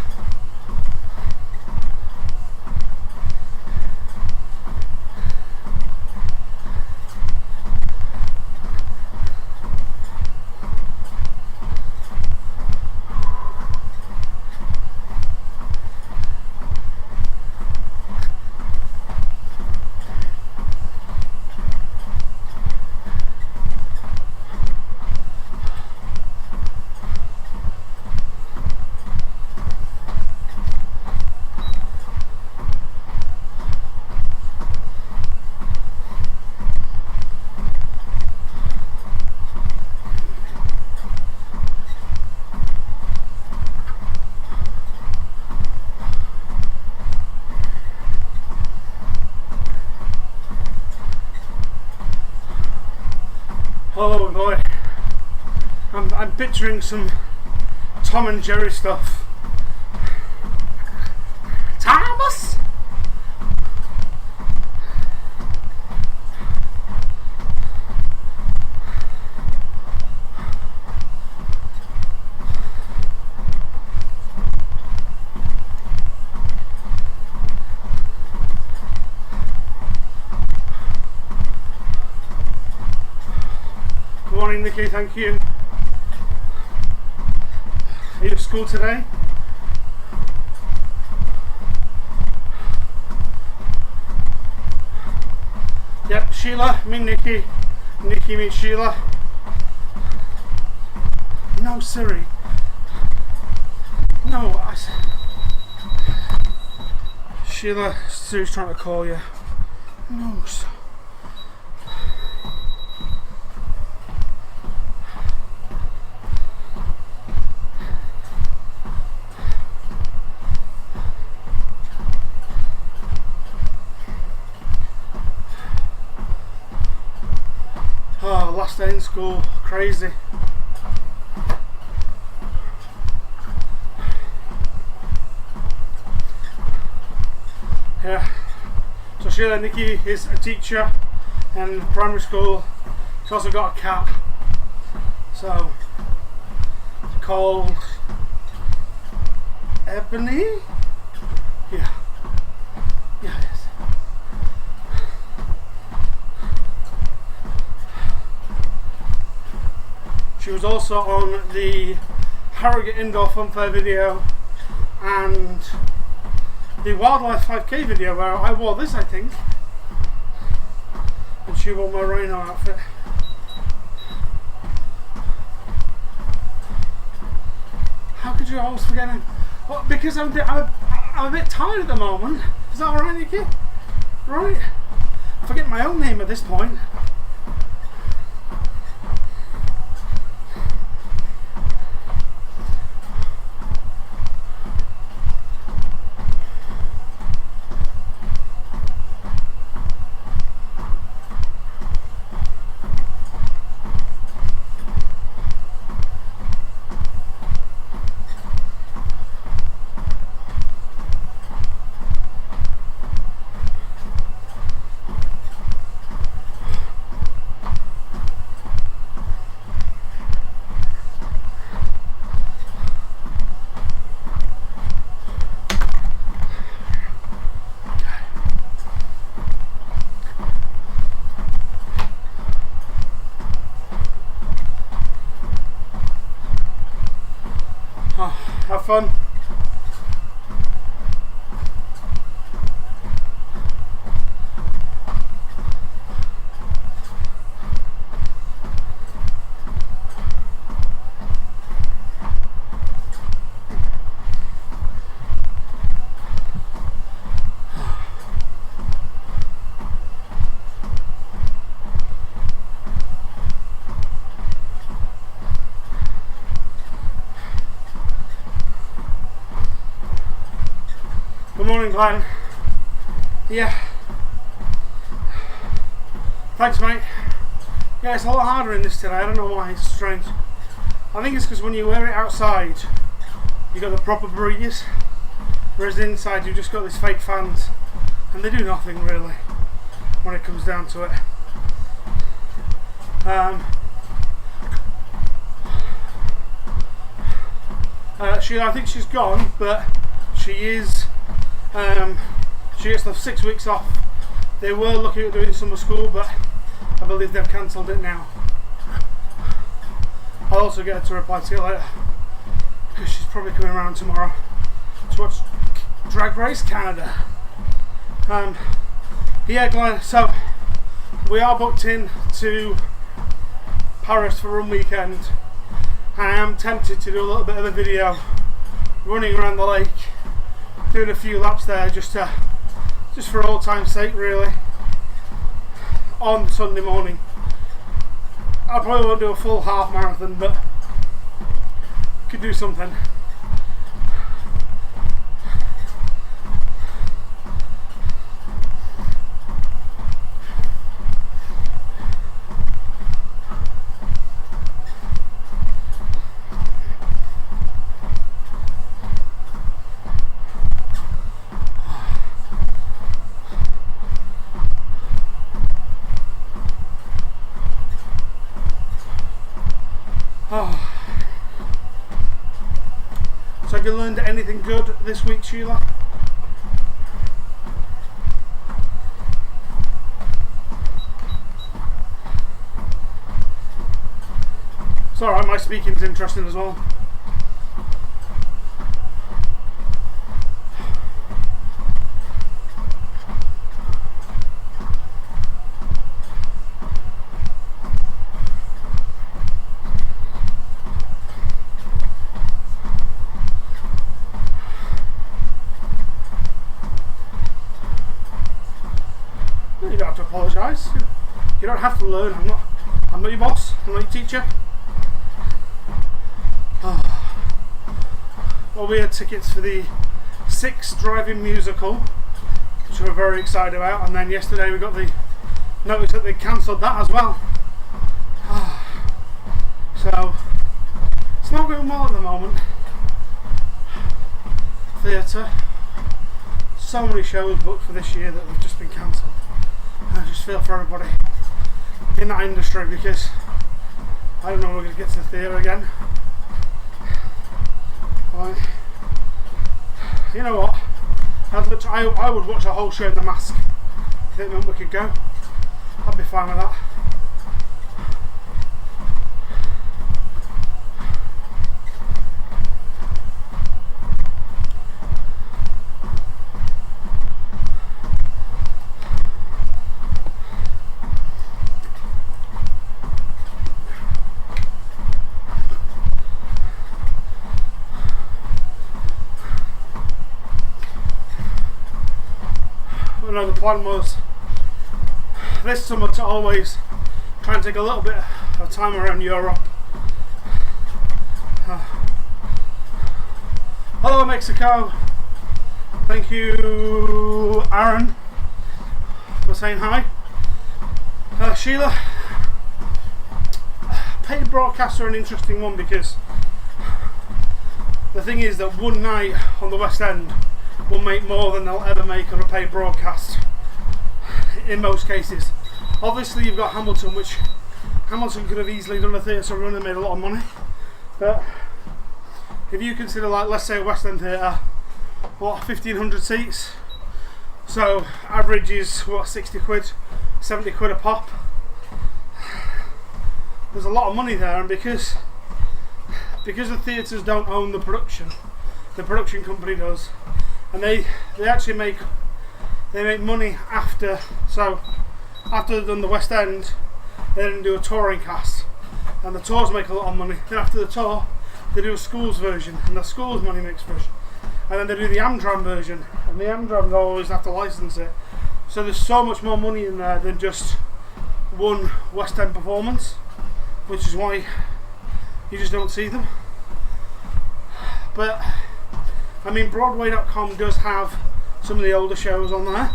Oh boy, I'm picturing some Tom and Jerry stuff. Thomas! Good morning, Nikki, thank you. Are you at school today? Yep, Sheila, me Nikki. Nikki meets Sheila. No, Siri. No, Sheila, Siri's trying to call you. No, oh, last day in school, crazy. Yeah, so Sheila, Nikki is a teacher in primary school. She's also got a cat, so it's called Ebony. Yeah, yeah, it is. She was also on the Harrogate Indoor Fun Fair video and the Wildlife 5K video where I wore this, I think, and she wore my rhino outfit. How could you always forget him? Well, because I'm a bit tired at the moment. Is that alright, Nikki? Right? I forget my own name at this point. fun. Good morning, Glenn. Yeah. Thanks, mate. Yeah, it's a lot harder in this today. I don't know why. It's strange. I think it's because when you wear it outside, you got the proper breeze, whereas inside you've just got these fake fans, and they do nothing really when it comes down to it. I think she's gone, but she is. She gets the 6 weeks off. They were looking at doing summer school, but I believe they've cancelled it now. I'll also get her to reply to you later, because she's probably coming around tomorrow to watch Drag Race Canada. Yeah, Glenn, so we are booked in to Paris for Run Weekend. I am tempted to do a little bit of a video running around the lake, doing a few laps there, just for old time's sake, really, on Sunday morning. I probably won't do a full half marathon, but could do something. So have you learned anything good this week, Sheila? It's alright, my speaking's interesting as well. You don't have to apologise. You don't have to learn. I'm not your boss. I'm not your teacher. Well, we had tickets for the 6 driving musical, which we were very excited about, and then yesterday we got the notice that they cancelled that as well. So it's not going well at the moment. Theatre. So many shows booked for this year that have just been cancelled. I just feel for everybody in that industry, because I don't know when we're going to get to the theatre again. Right. You know what? I would watch a whole show in The Mask if it meant we could go. I'd be fine with that. No, the plan was this summer to always try and take a little bit of time around Europe. Hello, Mexico. Thank you, Aaron, for saying hi. Sheila, paid broadcasts are an interesting one, because the thing is that one night on the West End will make more than they'll ever make on a paid broadcast in most cases. Obviously you've got Hamilton, which Hamilton could have easily done a theatre run and made a lot of money, but if you consider, like, let's say a West End theatre, what, 1,500 seats, so average is what, 60 quid, 70 quid a pop. There's a lot of money there, and because the theatres don't own the production, the production company does, and they actually make money after. So after they've done the West End, they then do a touring cast, and the tours make a lot of money. Then after the tour, they do a schools version, and the schools money makes version, and then they do the Amdram version, and the Amdram always have to license it. So there's so much more money in there than just one West End performance, which is why you just don't see them. But I mean, Broadway.com does have some of the older shows on there,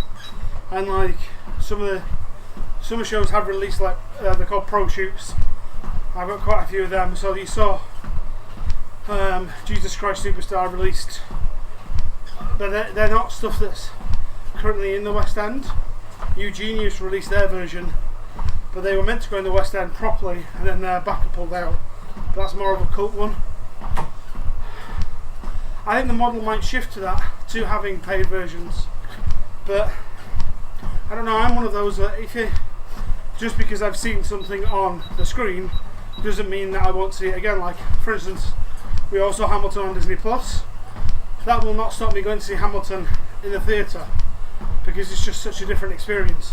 and like some of the shows have released, like they're called pro shoots. I've got quite a few of them. So you saw Jesus Christ Superstar released, but they're not stuff that's currently in the West End. Eugenius released their version, but they were meant to go in the West End properly, and then their backer pulled out. But that's more of a cult one. I think the model might shift to that, to having paid versions, but I don't know. I'm one of those that just because I've seen something on the screen doesn't mean that I won't see it again. Like, for instance, we also saw Hamilton on Disney Plus. That will not stop me going to see Hamilton in the theatre, because it's just such a different experience.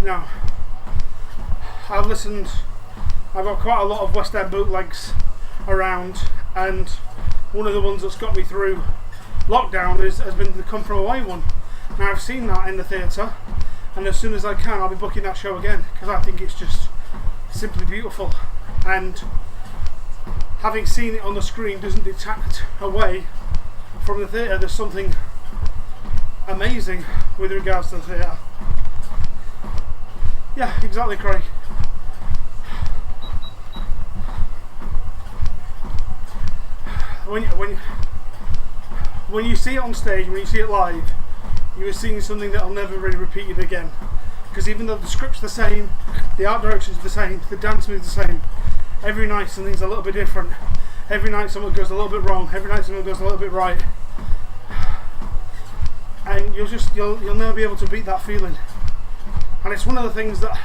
Now, I've got quite a lot of West End bootlegs around, and one of the ones that's got me through lockdown has been the Come From Away one. Now, I've seen that in the theatre, and as soon as I can, I'll be booking that show again, because I think it's just simply beautiful. And having seen it on the screen doesn't detract away from the theatre. There's something amazing with regards to the theatre. Yeah, exactly, Craig. When you see it on stage, when you see it live, you are seeing something that will never really repeat it again. Because even though the script's the same, the art direction's the same, the dance moves the same, every night something's a little bit different. Every night something goes a little bit wrong. Every night something goes a little bit right. And you'll never be able to beat that feeling. And it's one of the things that,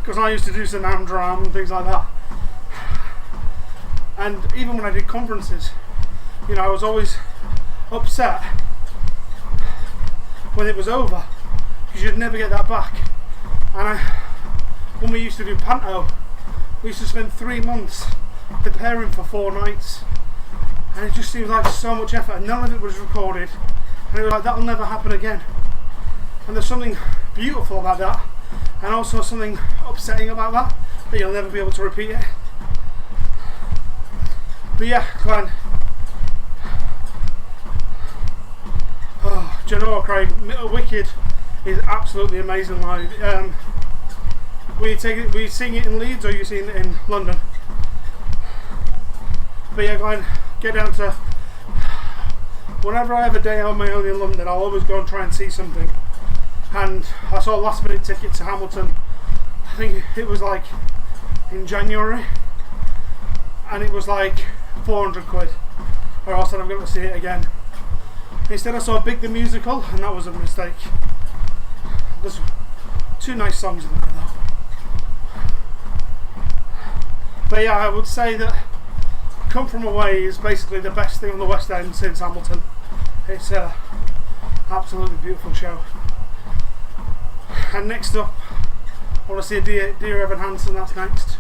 because I used to do some Amdram and things like that, and even when I did conferences, I was always upset when it was over, because you'd never get that back. And when we used to do Panto, we used to spend 3 months preparing for 4 nights, and it just seems like so much effort, and none of it was recorded, and it was like, that'll never happen again. And there's something beautiful about that, and also something upsetting about that you'll never be able to repeat it. But yeah, Glenn, do you know what, Craig? Wicked is absolutely amazing live. Were you seeing it in Leeds, or are you seeing it in London? But yeah, Glenn, get down to, whenever I have a day on my own in London, I'll always go and try and see something. And I saw a last minute ticket to Hamilton, I think it was like in January, and it was like 400 quid, or else I'm going to see it again. Instead I saw Big the Musical, and that was a mistake. There's 2 nice songs in there though. But yeah, I would say that Come From Away is basically the best thing on the West End since Hamilton. It's a absolutely beautiful show. And next up, I want to see Dear Evan Hansen. That's next.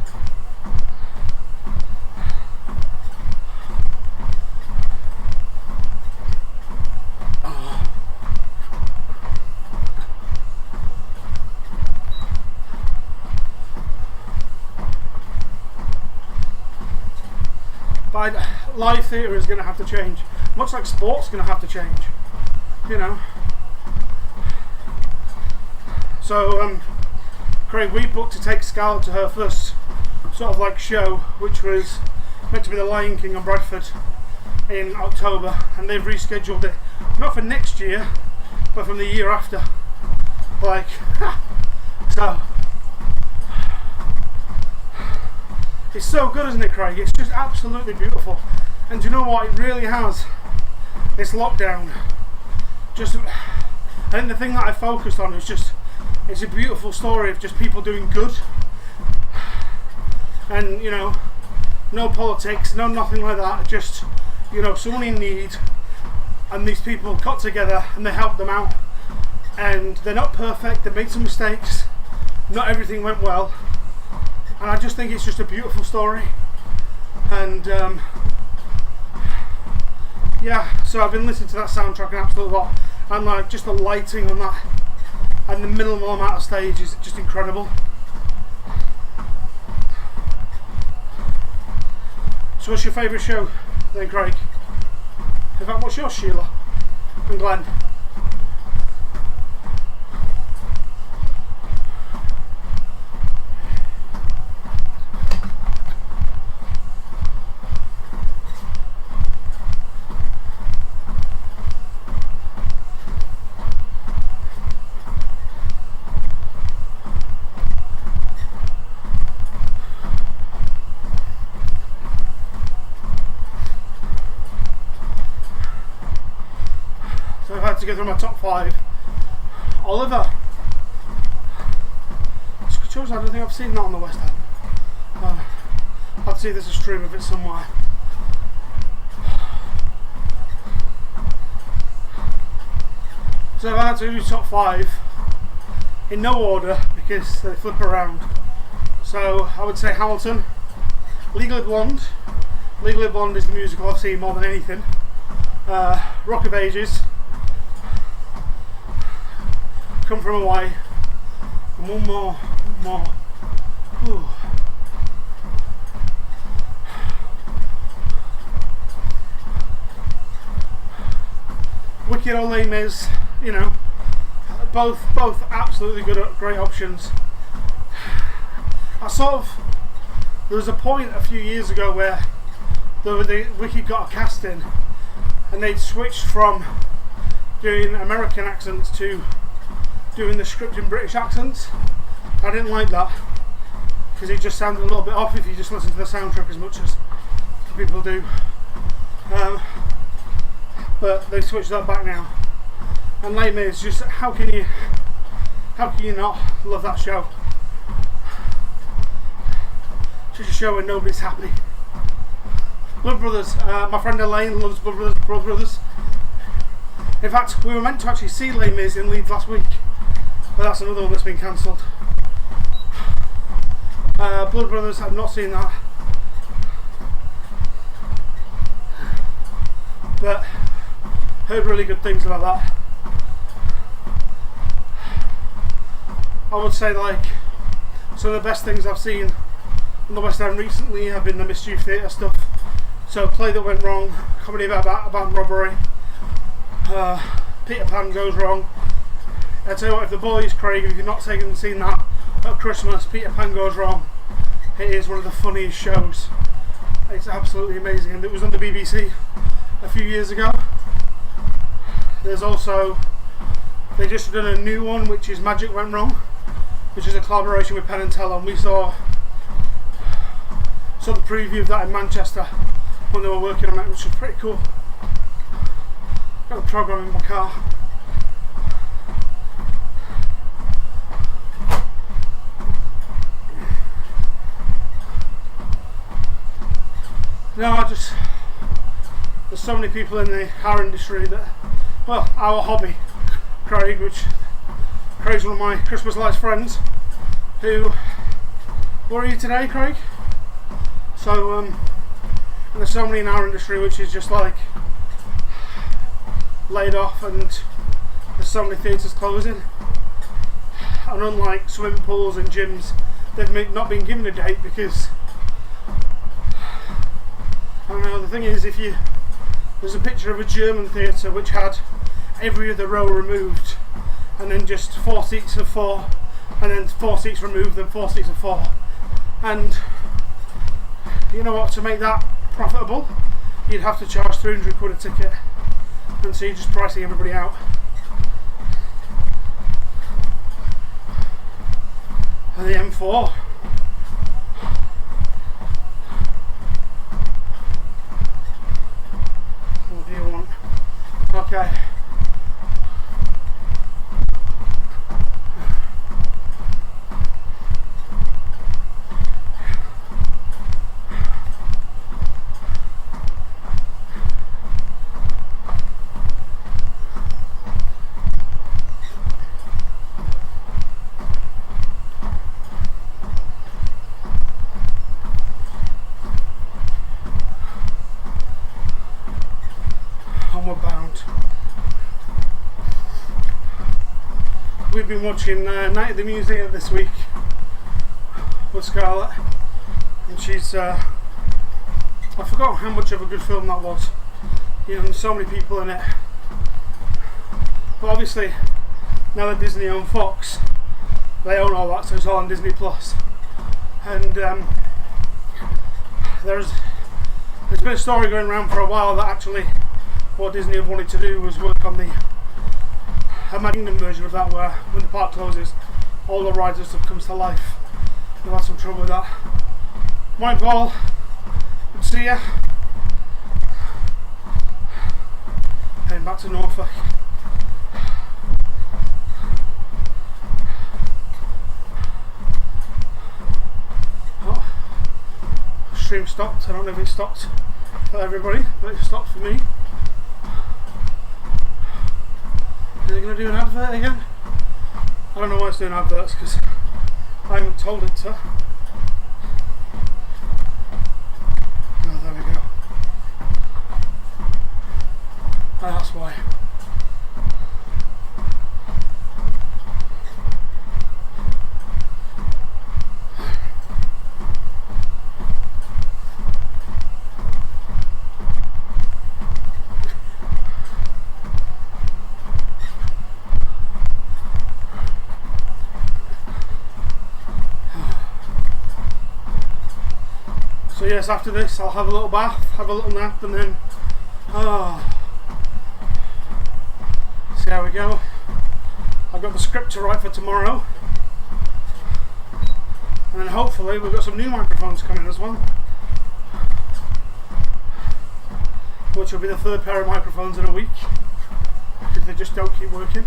But live theatre is going to have to change, much like sport's going to have to change, So, Craig, we booked to take Scarlett to her first sort of like show, which was meant to be the Lion King on Bradford in October, and they've rescheduled it, not for next year, but from the year after. Like, so. It's so good, isn't it, Craig? It's just absolutely beautiful. And do you know what? It really has. This lockdown. I think the thing that I focused on is just, it's a beautiful story of just people doing good. And, no politics, no nothing like that. Just you know, someone in need, and these people got together and they helped them out. And they're not perfect, they made some mistakes, not everything went well, and I just think it's just a beautiful story. And yeah, so I've been listening to that soundtrack an absolute lot, and like just the lighting on that and the minimal amount of stage is just incredible. So what's your favourite show then, Craig? In fact, what's yours, Sheila and Glenn? So I've had to go through my top 5. Oliver. I don't think I've seen that on the West End. I'd see there's a stream of it somewhere. So I've had to do top 5 in no order because they flip around. So I would say Hamilton, Legally Blonde. Legally Blonde is the musical I've seen more than anything. Rock of Ages, Come From Away, and one more. Ooh. Wicked or Les Mis, you know, both absolutely good, great options. There was a point a few years ago where the Wicked got a casting, and they'd switched from doing American accents to doing the script in British accents. I didn't like that because it just sounded a little bit off if you just listen to the soundtrack as much as people do. But they switched that back now. And Les Mis, just how can you not love that show? It's just a show where nobody's happy. Blood Brothers, my friend Elaine loves Blood Brothers. In fact, we were meant to actually see Les Mis in Leeds last week, but that's another one that's been cancelled. Blood Brothers, I've not seen that, but heard really good things about that. I would say like some of the best things I've seen on the West End recently have been the Mischief Theatre stuff. So Play That Went Wrong, comedy about robbery, Peter Pan Goes Wrong. I tell you what, if the boys, Craig, if you've not taken and seen that at Christmas, Peter Pan Goes Wrong, it is one of the funniest shows. It's absolutely amazing, and it was on the BBC a few years ago. There's also, they just done a new one which is Magic Went Wrong, which is a collaboration with Penn and Teller, and we saw the preview of that in Manchester when they were working on it, which was pretty cool. Got the programme in my car. No, there's so many people in our industry that, well, our hobby, Craig, which Craig's one of my Christmas lights friends, who, where are you today, Craig? So, and there's so many in our industry which is just like laid off, and there's so many theatres closing, and unlike swimming pools and gyms, they've not been given a date because, I don't know, the thing is, there's a picture of a German theatre which had every other row removed, and then just 4 seats of 4, and then 4 seats removed, then 4 seats of 4, and you know what, to make that profitable, you'd have to charge 300 quid a ticket, and so you're just pricing everybody out. And the M4, what do you want? Okay. we've been watching Night at the Museum this week with Scarlett, and she's I forgot how much of a good film that was. You know, there's so many people in it, but obviously now that Disney own Fox, they own all that, so it's all on Disney Plus. And there's been a story going around for a while that actually what Disney have wanted to do was work on the Magic Kingdom version of that, where when the park closes, all the rides and stuff comes to life. They've had some trouble with that. Morning, Paul. Good to see you. Heading back to Norfolk. Oh, stream stopped. I don't know if it stopped for everybody, but it stopped for me. Are they going to do an advert again? I don't know why it's doing adverts, because I haven't told it to. Oh, there we go. Oh, that's why. So yes, after this I'll have a little bath, have a little nap, and then see how we go. I've got the script to write for tomorrow, and then hopefully we've got some new microphones coming as well, which will be the third pair of microphones in a week if they just don't keep working,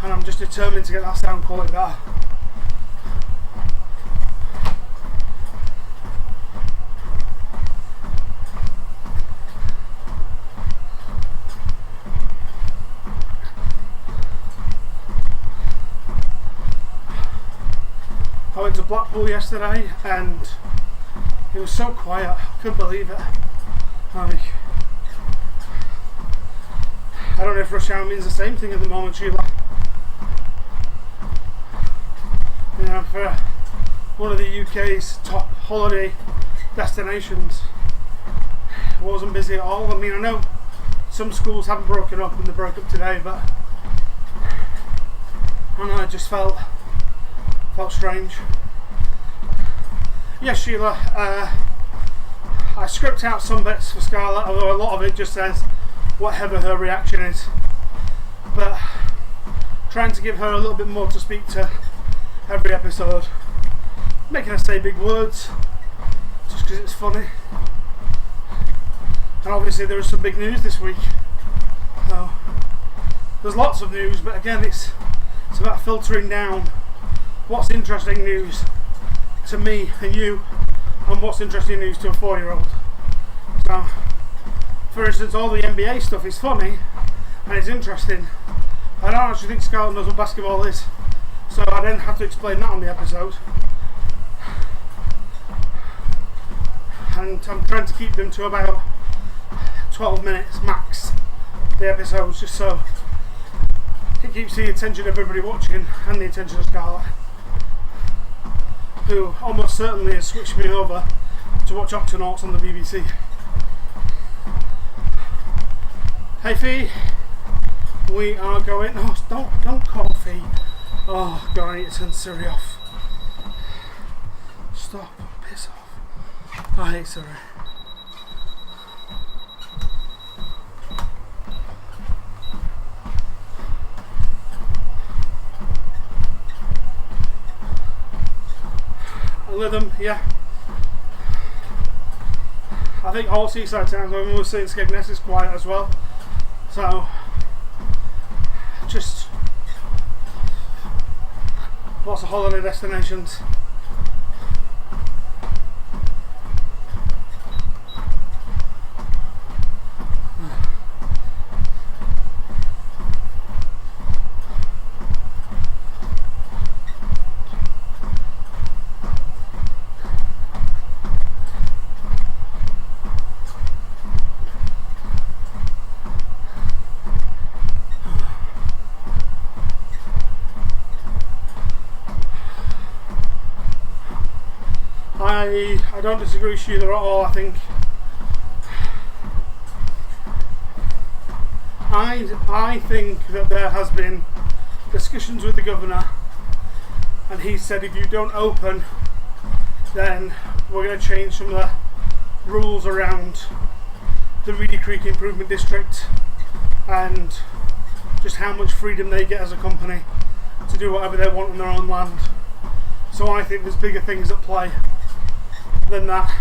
and I'm just determined to get that sound quality better. I went to Blackpool yesterday and it was so quiet, I couldn't believe it. I don't know if rush hour means the same thing at the moment, Sheila. You know, for one of the UK's top holiday destinations, it wasn't busy at all. I mean, I know some schools haven't broken up and they broke up today, but I don't know, it just felt strange. Yes, Sheila, I script out some bits for Scarlett, although a lot of it just says whatever her reaction is, but trying to give her a little bit more to speak to every episode, making her say big words just because it's funny. And obviously there is some big news this week. There's lots of news, but again it's about filtering down what's interesting news to me and you, and what's interesting news to a 4-year-old. So, for instance, all the NBA stuff is funny and it's interesting. I don't actually think Scarlett knows what basketball is, so I then have to explain that on the episode. And I'm trying to keep them to about 12 minutes max, the episodes, just so it keeps the attention of everybody watching and the attention of Scarlett, who almost certainly has switched me over to watch Octonauts on the BBC. Hey Fee, we are going. Oh, don't call Fee. Oh God, I need to turn Siri off. Stop, piss off. I hate Siri. Rhythm, yeah. I think all seaside towns, when we were seeing Skegness, is quiet as well. So, just lots of holiday destinations. I don't disagree with you there at all. I think that there has been discussions with the governor, and he said if you don't open, then we're going to change some of the rules around the Reedy Creek Improvement District and just how much freedom they get as a company to do whatever they want on their own land. So I think there's bigger things at play than that.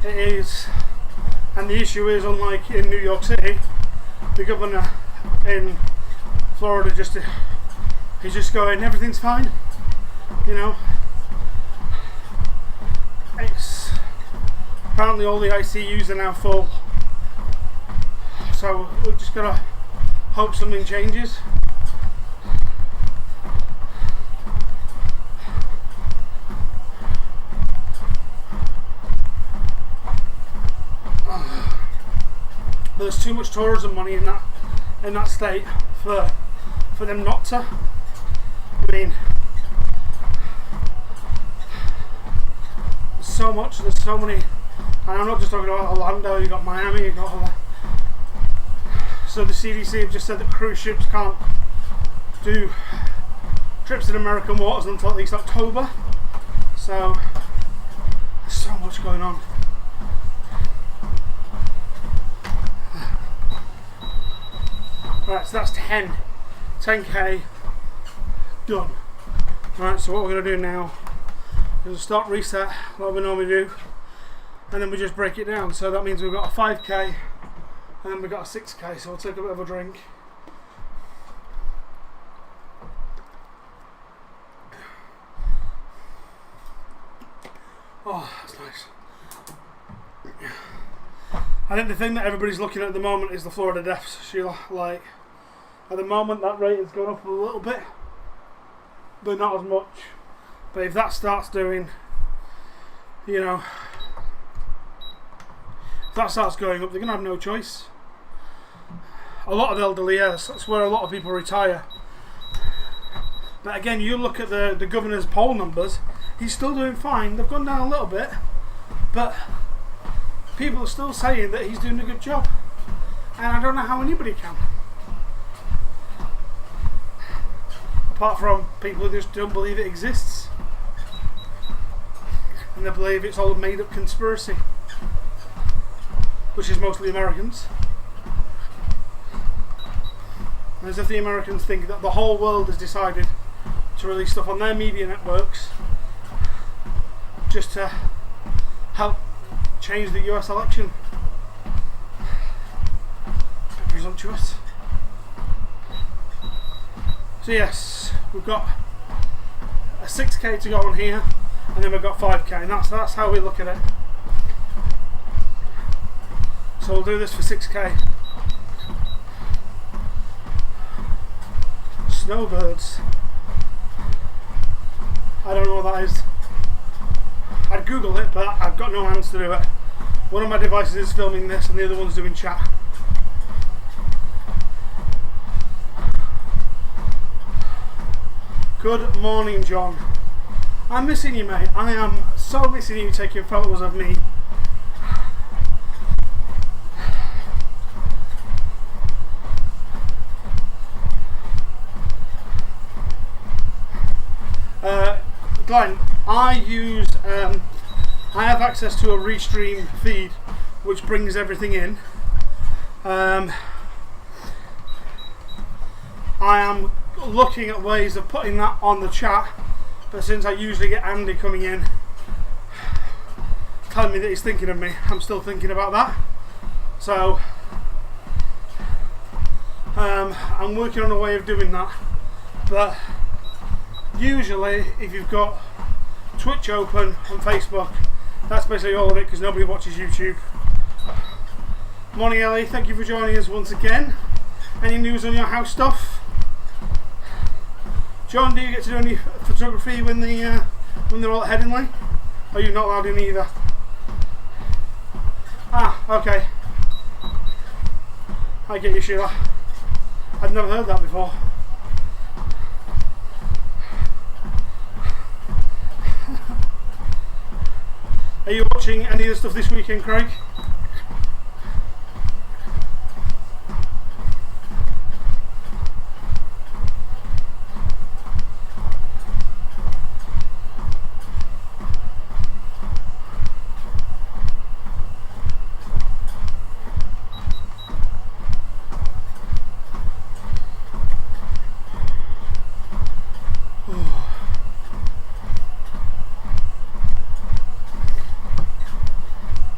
It is, and the issue is, unlike in New York City, the governor in Florida he's just going, everything's fine, you know. It's apparently all the ICUs are now full, so we're just gotta hope something changes. There's too much tourism money in that state for them not to. I mean, there's so many, and I'm not just talking about Orlando, you've got Miami, you've got all that. So the CDC have just said that cruise ships can't do trips in American waters until at least October. So there's so much going on. Right, so that's 10k done. Right, so what we're going to do now is start reset like we normally do, and then we just break it down. So that means we've got a 5k and then we've got a 6k, so we'll take a bit of a drink. Oh, that's nice. I think the thing that everybody's looking at the moment is the Florida deaths, Sheila. Like, at the moment that rate has gone up a little bit, but not as much. But if that starts doing, you know, if that starts going up, they're going to have no choice. A lot of elderly, yes, that's where a lot of people retire. But again, you look at the governor's poll numbers, he's still doing fine. They've gone down a little bit, but people are still saying that he's doing a good job. And I don't know how anybody can. Apart from people who just don't believe it exists. And they believe it's all a made up conspiracy. Which is mostly Americans. As if the Americans think that the whole world has decided to release stuff on their media networks just to help change the US election. A bit presumptuous. So yes, we've got a 6k to go on here, and then we've got 5k, and that's how we look at it. So we'll do this for 6k. Snowbirds. I don't know what that is. I'd Google it, but I've got no hands to do it. One of my devices is filming this and the other one's doing chat. Good morning, John. I'm missing you, mate. I am so missing you taking photos of me. Glenn, I have access to a restream feed which brings everything in. I am looking at ways of putting that on the chat, but since I usually get Andy coming in telling me that he's thinking of me, I'm still thinking about that. So I'm working on a way of doing that, but usually if you've got Twitch open on Facebook, that's basically all of it, because nobody watches YouTube. Morning, Ellie, thank you for joining us once again. Any news on your house stuff? John, do you get to do any photography when they're all at Headingley? Are you not allowed in either? Ah, okay. I get you, Sheila. I've never heard that before. watching any of the stuff this weekend, Craig?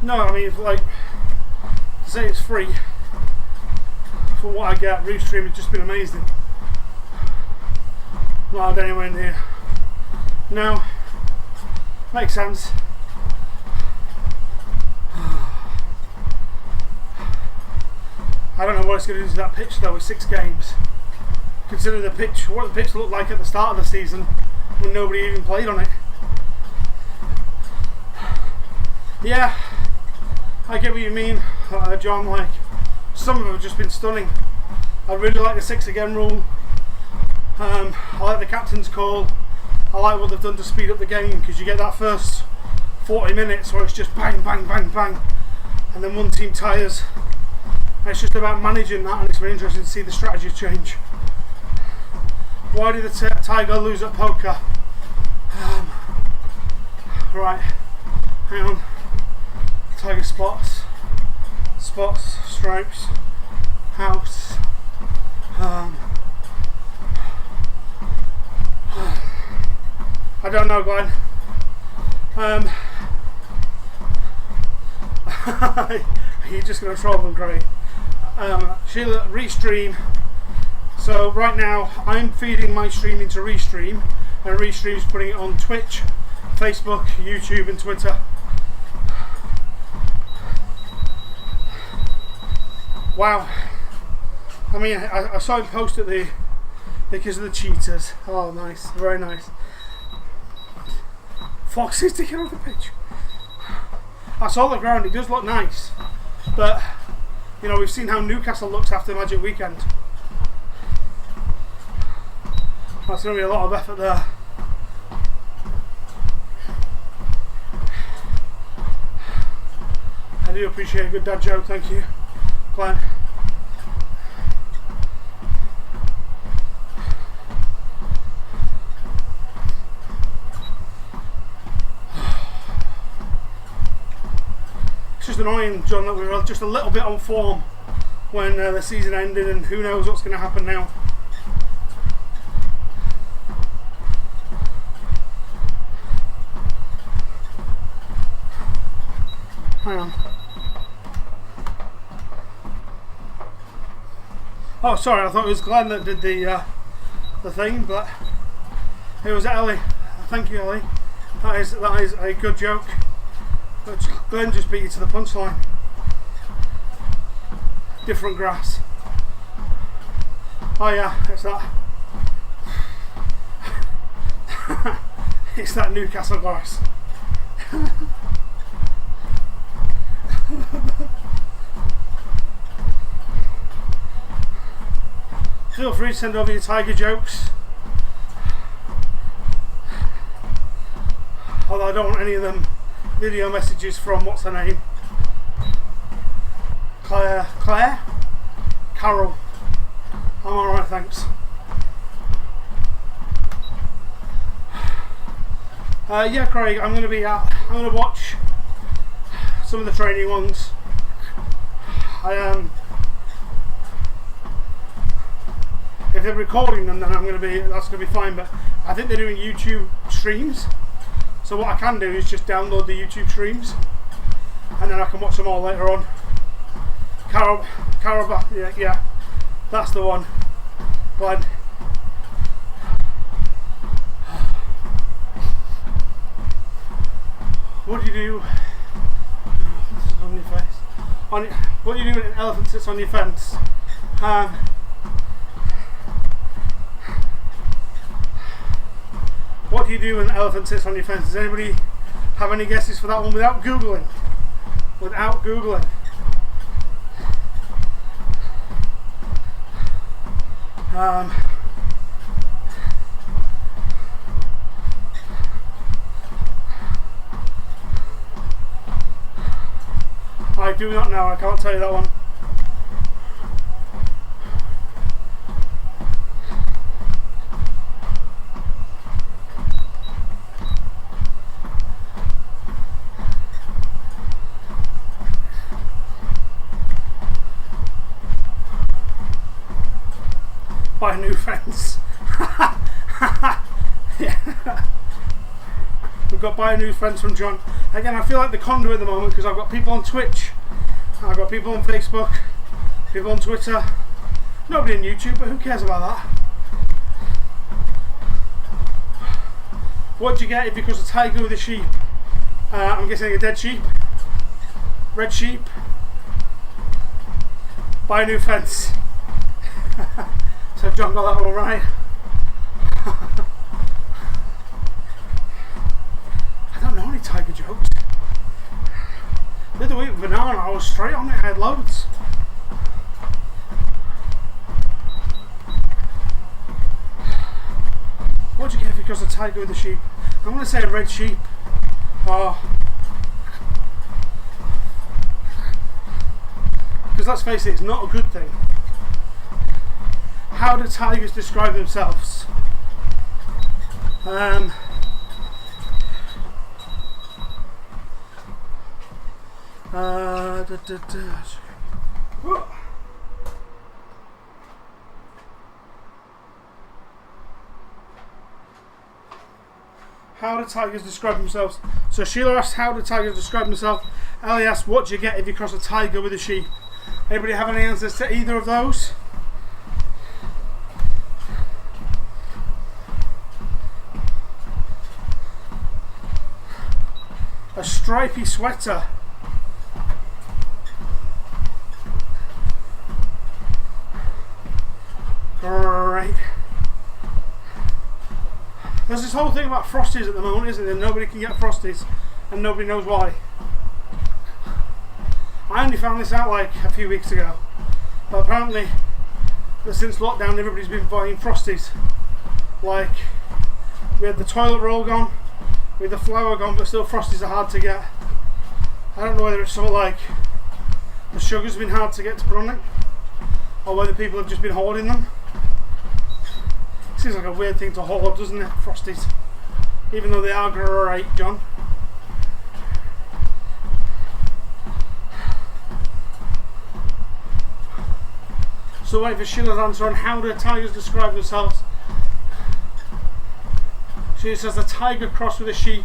No, I mean, like, to say it's free, for what I get, Restream has just been amazing. Not had anywhere near. No, makes sense. I don't know what it's going to do to that pitch though with 6 games. Consider the pitch, what the pitch looked like at the start of the season when nobody even played on it. Yeah, I get what you mean, John. Like, some of them have just been stunning. I really like the 6 again rule. I like the captain's call. I like what they've done to speed up the game, because you get that first 40 minutes where it's just bang, bang, bang, bang, and then one team tires. And it's just about managing that, and it's been interesting to see the strategy change. Why did the Tiger lose at poker? Right, hang on. Tiger spots, stripes, house. I don't know, Glenn. You're just going to troll them, Craig. Sheila, Restream. So right now I'm feeding my stream into Restream, and Restream's putting it on Twitch, Facebook, YouTube and Twitter. Wow. I mean, I saw him post at the because of the cheaters. Oh, nice, very nice. Fox is taking off the pitch. I saw the ground. It does look nice, but you know, we've seen how Newcastle looks after Magic Weekend. That's going to be a lot of effort there. I do appreciate a good dad joke. Thank you, Glenn. It's just annoying, John, that we were just a little bit on form when the season ended, and who knows what's going to happen now. Hang on. Oh, sorry, I thought it was Glenn that did the thing, but it was Ellie. Thank you, Ellie. That is a good joke. But Glenn just beat you to the punchline. Different grass. Oh yeah, it's that. It's that Newcastle grass. Feel free to send over your Tiger jokes. Although I don't want any of them video messages from, what's her name? Claire? Carol. I'm alright, thanks. Yeah, Craig, I'm going to watch some of the training ones. If they're recording them, then that's going to be fine. But I think they're doing YouTube streams. So what I can do is just download the YouTube streams, and then I can watch them all later on. Carol, yeah, that's the one. Glenn. What do you do? This is on your face. What do you do when an elephant sits on your fence? What do you do when an elephant sits on your fence? Does anybody have any guesses for that one without Googling? Without Googling. do not know. I can't tell you that one. Buy new fence. Yeah. We've got buy a new fence from John. Again, I feel like the conduit at the moment because I've got people on Twitch, I've got people on Facebook, people on Twitter, nobody on YouTube, but who cares about that? What do you get if you cross a tiger with a sheep? I'm guessing a dead sheep, red sheep. Buy a new fence. So John got that all right. I don't know any tiger jokes. The other week with banana, I was straight on it. I had loads. What do you get if you cross a tiger with a sheep? I'm going to say a red sheep. Oh. Because let's face it, it's not a good thing. How do tigers describe themselves? How do tigers describe themselves? So Sheila asked, how do tigers describe themselves? Ellie asked, what do you get if you cross a tiger with a sheep? Anybody have any answers to either of those? A stripy sweater. Great. There's this whole thing about Frosties at the moment, isn't there? Nobody can get Frosties and nobody knows why. I only found this out like a few weeks ago, but apparently since lockdown everybody's been buying Frosties. Like, we had the toilet roll gone, with the flour gone, but still Frosties are hard to get. I don't know whether it's sort of like the sugar's been hard to get to put on it, or whether people have just been hoarding them. Seems like a weird thing to hoard, doesn't it? Frosties, even though they are great, John. So wait for Sheila's answer on how do tigers describe themselves. She says a tiger crossed with a sheep,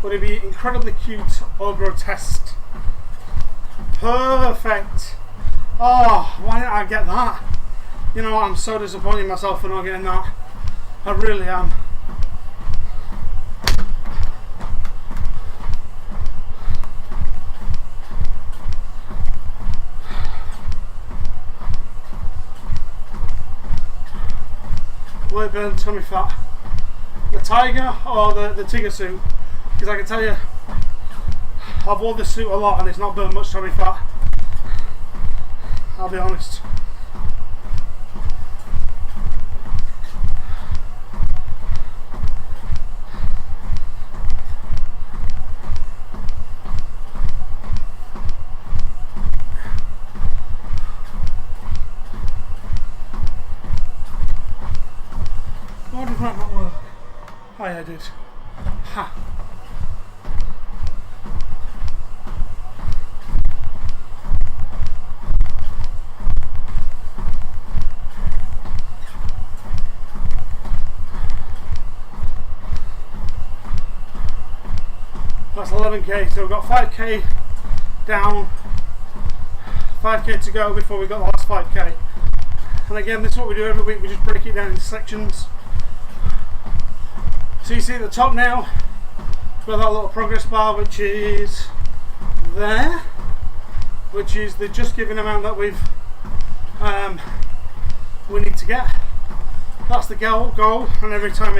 would it be incredibly cute or grotesque? Perfect. Oh, why didn't I get that? You know what, I'm so disappointed in myself for not getting that. I really am. Will it burn tummy fat? The tiger or the Tigger suit? Because I can tell you, I've worn this suit a lot and it's not burned much tummy fat. I'll be honest. Why did that not work? Oh yeah, I did. Ha! That's 11k, so we've got 5k down, 5k to go before we got the last 5k. And again, this is what we do every week, we just break it down into sections. So you see at the top now, we've got that little progress bar which is there, which is the just given amount that we need to get. That's the goal, and every time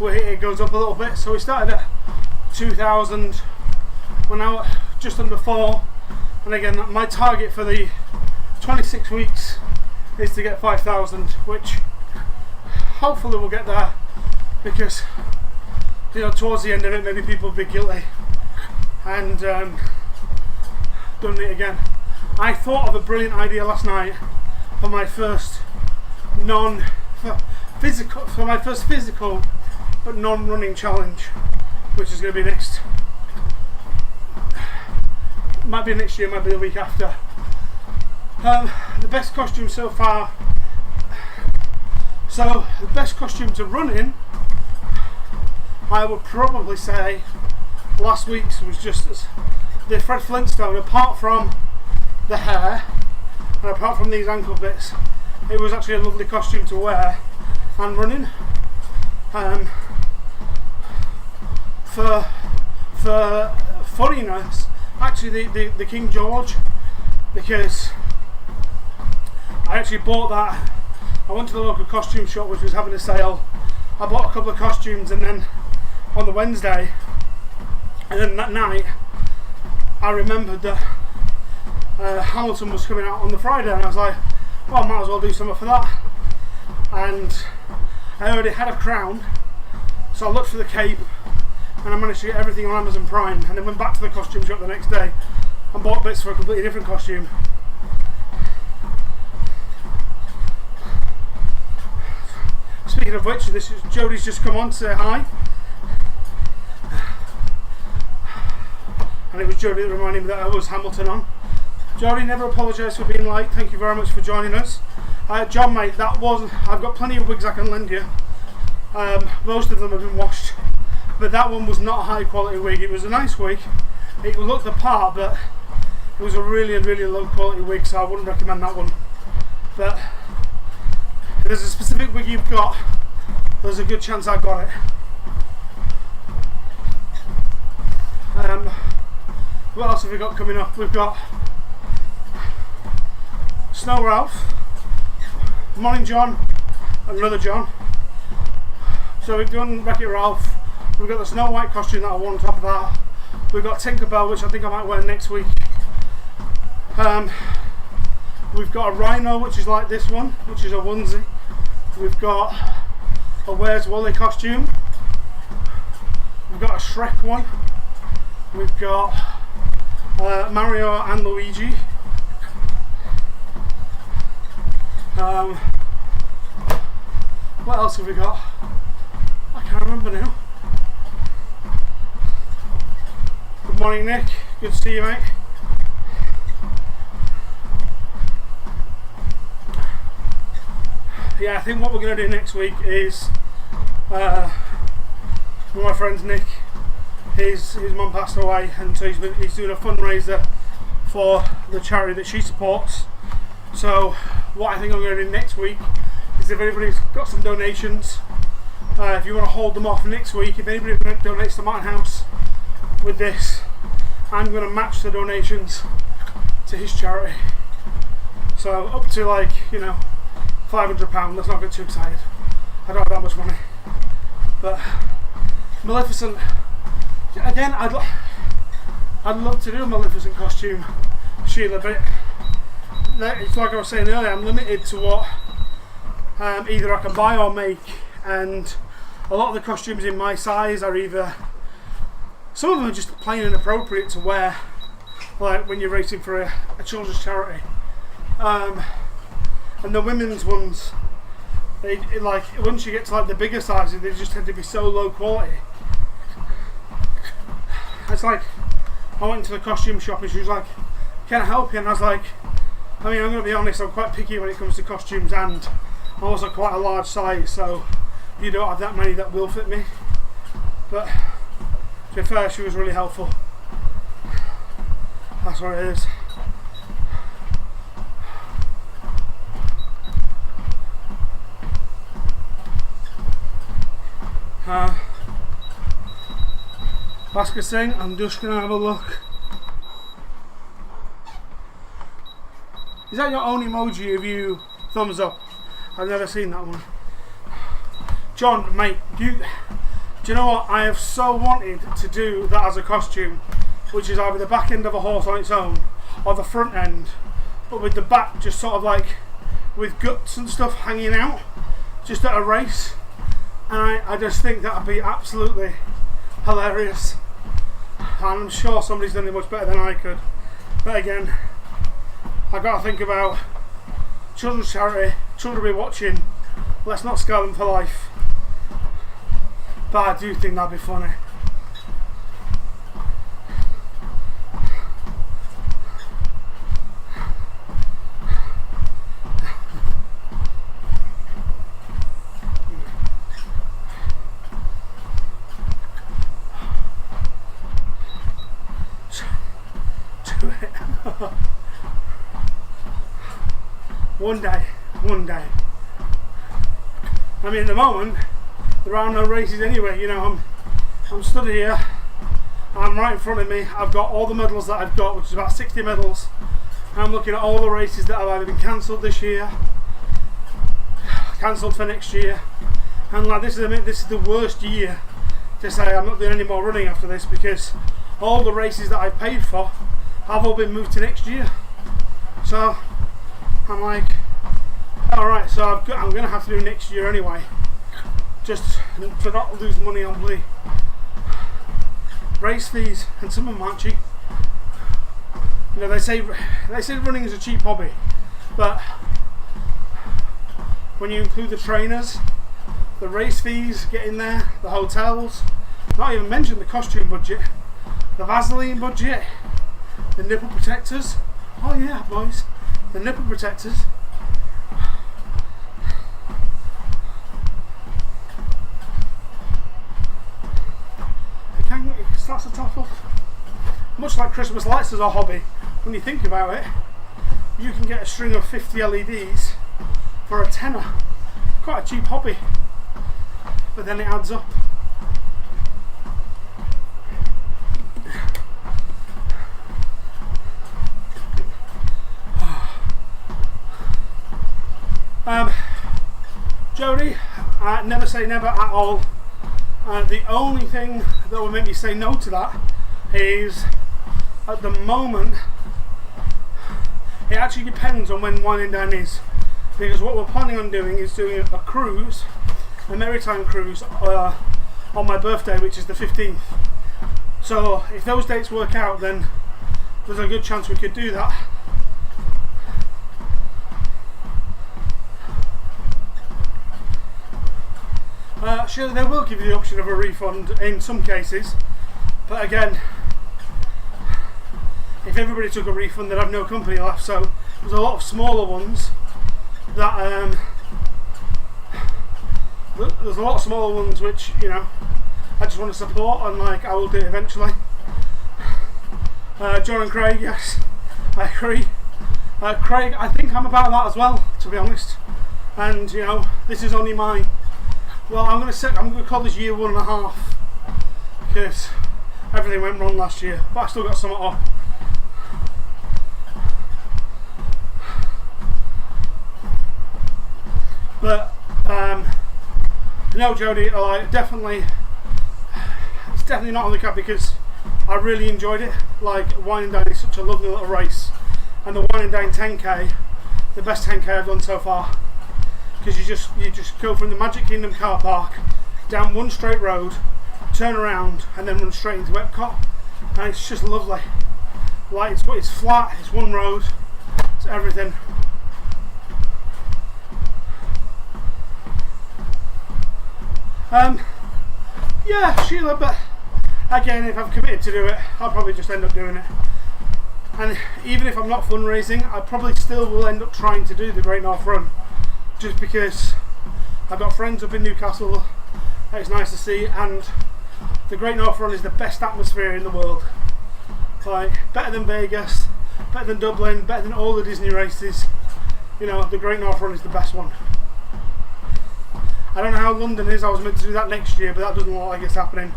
we hit it goes up a little bit. So we started at 2,000, we're now at just under 4, and again my target for the 26 weeks is to get 5,000, which hopefully we'll get there, because towards the end of it maybe people will be guilty and don't done it again. I thought of a brilliant idea last night for my first physical but non-running challenge, which is going to be might be next year, might be the week after. The best costume so far. So the best costume to run in, I would probably say last week's was just the Fred Flintstone. Apart from the hair and apart from these ankle bits, it was actually a lovely costume to wear and running. For funniness, actually the King George, because I actually bought that. I went to the local costume shop which was having a sale. I bought a couple of costumes, and then on the Wednesday, and then that night I remembered that Hamilton was coming out on the Friday, and I was like, well, I might as well do something for that. And I already had a crown, so I looked for the cape, and I managed to get everything on Amazon Prime, and then went back to the costume shop the next day and bought bits for a completely different costume. Speaking of which, Jodie's just come on to say hi. And it was Jodie that reminded me that I was Hamilton on. Jodie, never apologise for being late. Thank you very much for joining us. John, mate, I've got plenty of wigs I can lend you. Most of them have been washed, but that one was not a high quality wig. It was a nice wig. It looked the part, but it was a really, really low quality wig, so I wouldn't recommend that one. But if there's a specific wig you've got, there's a good chance I got it. What else have we got coming up? We've got Snow Ralph, Morning John, and another John. So we've done Wreck-It Ralph. We've got the Snow White costume that I wore on top of that. We've got Tinkerbell, which I think I might wear next week. We've got a Rhino, which is like this one, which is a onesie. We've got a Where's Wally costume. We've got a Shrek one. We've got Mario and Luigi. What else have we got? I can't remember now. Good morning, Nick. Good to see you, mate. Yeah, I think what we're going to do next week is one of my friends, Nick, his mum passed away, and so he's doing a fundraiser for the charity that she supports. So what I think I'm going to do next week is, if anybody's got some donations, if you want to hold them off next week, if anybody donates to Martin House with this, I'm going to match the donations to his charity. So up to, like, you know, £500. Let's not get too excited. I don't have that much money. But Maleficent, again, I'd love to do a Maleficent costume, Sheila, but it's like I was saying earlier, I'm limited to what either I can buy or make, and a lot of the costumes in my size are either, some of them are just plain inappropriate to wear, like when you're racing for a children's charity. And the women's ones, like once you get to like the bigger sizes, they just tend to be so low quality. It's like, I went to the costume shop and she was like, can I help you? And I was like, I mean, I'm going to be honest, I'm quite picky when it comes to costumes, and I'm also quite a large size, so you don't have that many that will fit me. But to be fair, she was really helpful. That's what it is. Basket saying, I'm just going to have a look. Is that your own emoji of you thumbs up? I've never seen that one. John, mate, do you know what? I have so wanted to do that as a costume, which is either the back end of a horse on its own or the front end, but with the back just sort of like with guts and stuff hanging out, just at a race. And I just think that would be absolutely hilarious. And I'm sure somebody's done it much better than I could. But again, I got to think about children's charity, children will be watching, let's not scar them for life. But I do think that'd be funny. One day. I mean, at the moment, there are no races anyway. You know, I'm stood here, I'm right in front of me, I've got all the medals that I've got, which is about 60 medals. I'm looking at all the races that have either been cancelled this year, cancelled for next year, and like this is the worst year to say I'm not doing any more running after this, because all the races that I've paid for have all been moved to next year. So I'm like, alright, so I'm going to have to do next year anyway, just to not lose money on the race fees, and some of them aren't cheap. You know, they say running is a cheap hobby, but when you include the trainers, the race fees, getting there, the hotels, not even mention the costume budget, the Vaseline budget, the nipple protectors. Oh yeah, boys, the nipple protectors. That's a top up. Much like Christmas lights as a hobby, when you think about it, you can get a string of 50 LEDs for a tenner. Quite a cheap hobby, but then it adds up. Jody, never say never at all. The only thing that will make me say no to that is, at the moment, it actually depends on when winding down is, because what we're planning on doing is doing a cruise, a maritime cruise, on my birthday, which is the 15th. So if those dates work out, then there's a good chance we could do that. Sure, they will give you the option of a refund in some cases, but again, if everybody took a refund, they'd have no company left. So there's a lot of smaller ones that there's a lot of smaller ones which, you know, I just want to support, and like I will do it eventually. John and Craig, yes, I agree. Craig, I think I'm about that as well, to be honest. And you know, this is only my, well, I'm going to call this year 1.5, because everything went wrong last year, but I still got something off. But no, Jody, it's definitely not on the card, because I really enjoyed it. Like, winding down is such a lovely little race, and the winding down 10k, the best 10k I've done so far. Because you just go from the Magic Kingdom car park down one straight road, turn around, and then run straight into Epcot, and it's just lovely. Like, it's flat, it's one road, it's everything. Yeah, Sheila, but again, if I'm committed to do it, I'll probably just end up doing it. And even if I'm not fundraising, I probably still will end up trying to do the Great North Run. Just because I've got friends up in Newcastle, it's nice to see, and the Great North Run is the best atmosphere in the world. Like, better than Vegas, better than Dublin, better than all the Disney races. You know, the Great North Run is the best one. I don't know how London is. I was meant to do that next year, but that doesn't look like it's happening.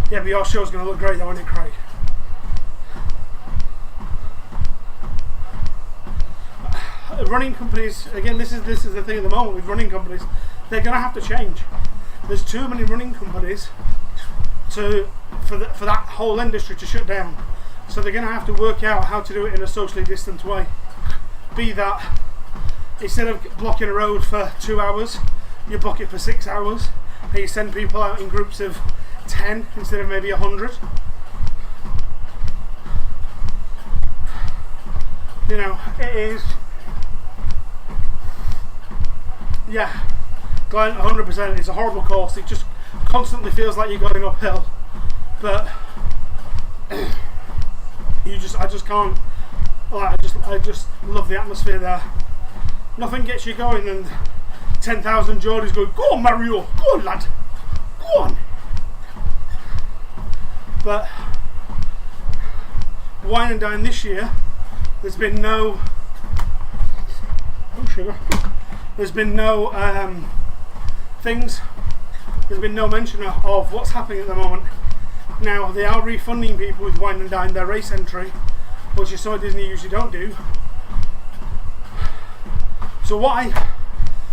Yeah, but your show's going to look great though, isn't it, Craig? Running companies, again, this is the thing at the moment with running companies, they're going to have to change. There's too many running companies for that whole industry to shut down. So they're going to have to work out how to do it in a socially distant way. Be that, instead of blocking a road for 2 hours, you book it for 6 hours and you send people out in groups of 10 instead of maybe 100. You know, it is, yeah, going 100%. It's a horrible course. It just constantly feels like you're going uphill, but I just can't. Like, I just love the atmosphere there. Nothing gets you going, and 10,000 Geordies go, "Go on, Mario, go on, lad, go on." But Wine and Dine this year, there's been no. Oh, sugar. There's been no things. There's been no mention of what's happening at the moment. Now they are refunding people with Wine and Dine their race entry, which is something Disney usually don't do. So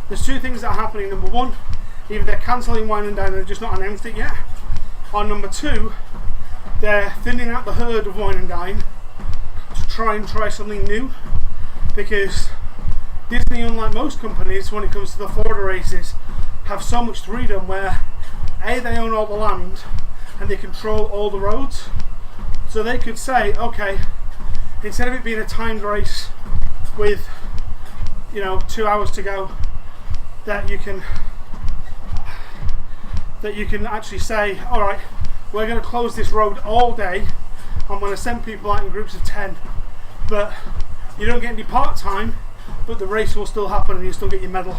there's two things that are happening. Number one, either they're cancelling Wine and Dine and they've just not announced it yet, or number two, they're thinning out the herd of Wine and Dine to try something new, because Disney, unlike most companies when it comes to the Florida races, have so much freedom where A, they own all the land and they control all the roads. So they could say, okay, instead of it being a timed race with, 2 hours to go, that you can actually say, all right, we're going to close this road all day. I'm going to send people out in groups of 10, but you don't get any part time, but the race will still happen and you still get your medal,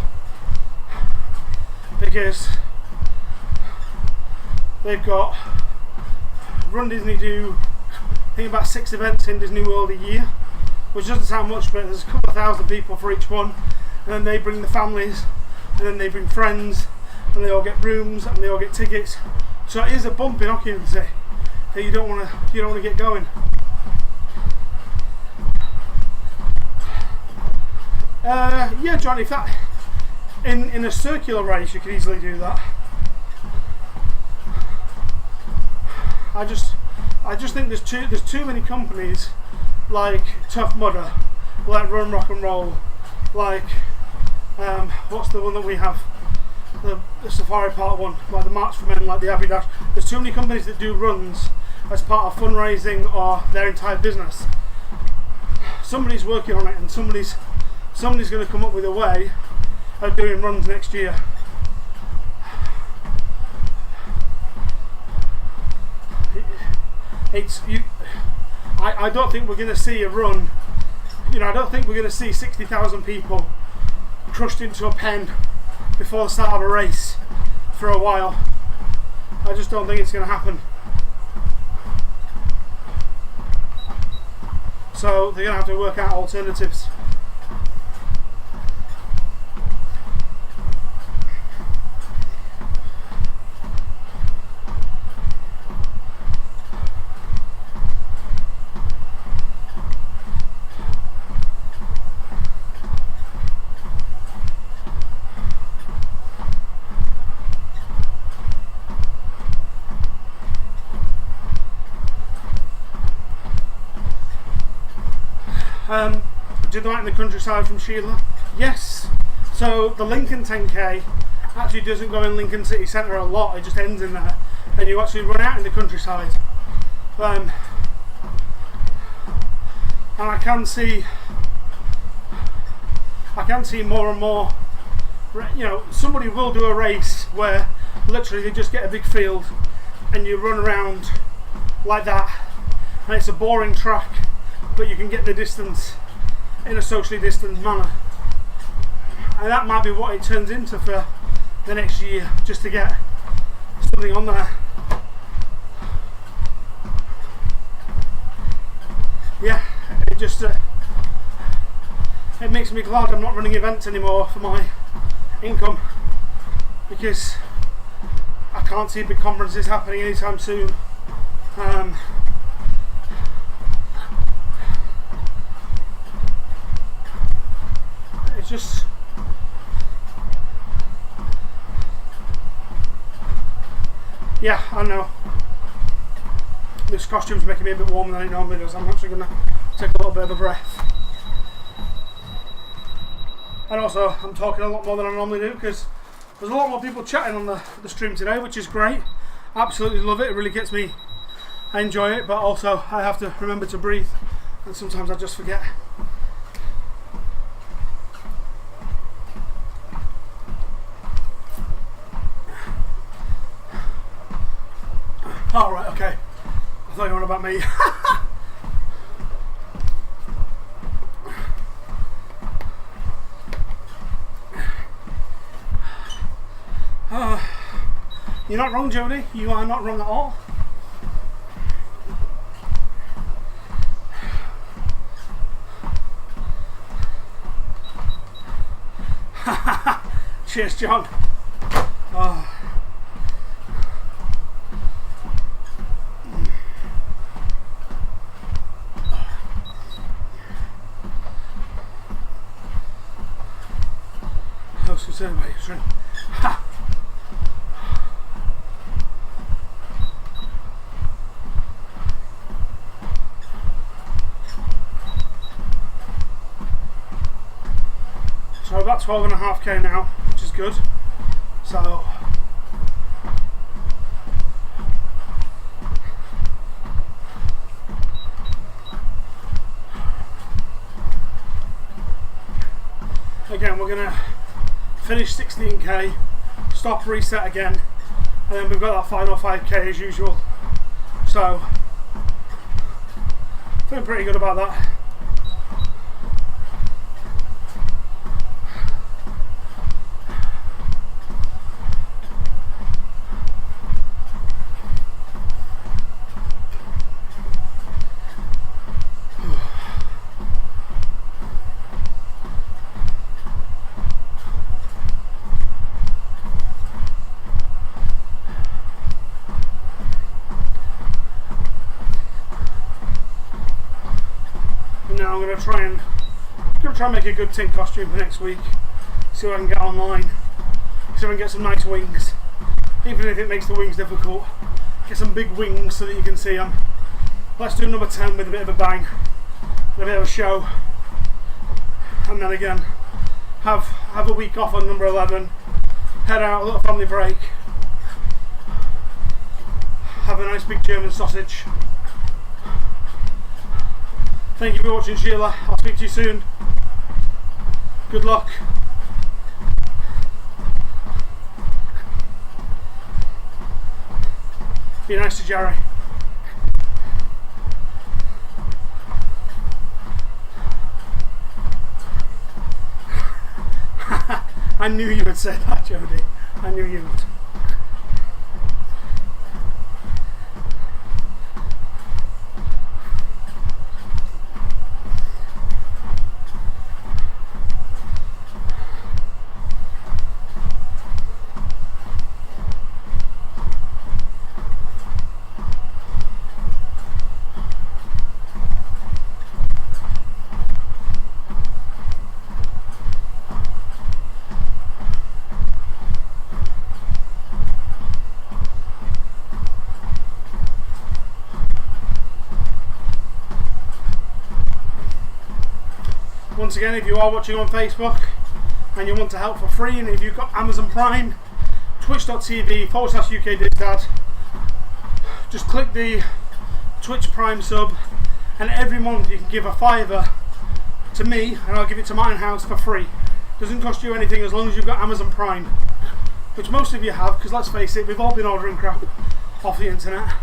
because they've got Run Disney do, I think, about 6 events in Disney World a year, which doesn't sound much, but there's a couple of thousand people for each one, and then they bring the families, and then they bring friends, and they all get rooms and they all get tickets. So it is a bump in occupancy that you don't want to get going. Yeah, John, if that in a circular race you could easily do that. I just think there's too many companies like Tough Mudder, like Run Rock and Roll, like what's the one that we have, the Safari Park one, like the March for Men, like the Abbey Dash. There's too many companies that do runs as part of fundraising or their entire business. Somebody's working on it, and somebody's going to come up with a way of doing runs next year. I don't think we're going to see a run. I don't think we're going to see 60,000 people crushed into a pen before the start of a race for a while. I just don't think it's going to happen. So they're going to have to work out alternatives. Did the Night in the Countryside from Sheila? Yes. So the Lincoln 10K actually doesn't go in Lincoln City Centre a lot, it just ends in there, and you actually run out in the countryside. And I can see more and more, somebody will do a race where literally they just get a big field and you run around like that, and it's a boring track, but you can get the distance in a socially distanced manner, and that might be what it turns into for the next year, just to get something on there. Yeah, it just it makes me glad I'm not running events anymore for my income, because I can't see big conferences happening anytime soon. It's just yeah, I know this costume's making me a bit warmer than it normally does. I'm actually going to take a little bit of a breath, and also I'm talking a lot more than I normally do because There's a lot more people chatting on the stream today, which is great. Absolutely love it. It really gets me. I enjoy it, but also I have to remember to breathe, and sometimes I just forget. Oh, right, okay. I thought you were on about me. You're not wrong, Jody. You are not wrong at all. Cheers, John. Oh. I was concerned about your drink. Ha! So about 12.5k now, which is good. So again, we're gonna finish 16k, stop, reset again, and then we've got that final 5k as usual. So feeling pretty good about that. Now I'm going to try and make a good tin costume for next week. See what I can get online. See if I can get some nice wings, even if it makes the wings difficult. Get some big wings so that you can see them. Let's do number 10 with a bit of a bang, and a bit of a show, and then again have a week off on number 11. Head out, a little family break. Have a nice big German sausage. Thank you for watching, Sheila. I'll speak to you soon. Good luck. Be nice to Jerry. I knew you would say that, Jody. I knew you would. Once again, if you are watching on Facebook and you want to help for free, and if you've got Amazon Prime, twitch.tv/UKDizDad, just click the Twitch Prime sub, and every month you can give a £5 to me and I'll give it to Mine House for free. Doesn't cost you anything as long as you've got Amazon Prime, which most of you have, because let's face it, we've all been ordering crap off the internet.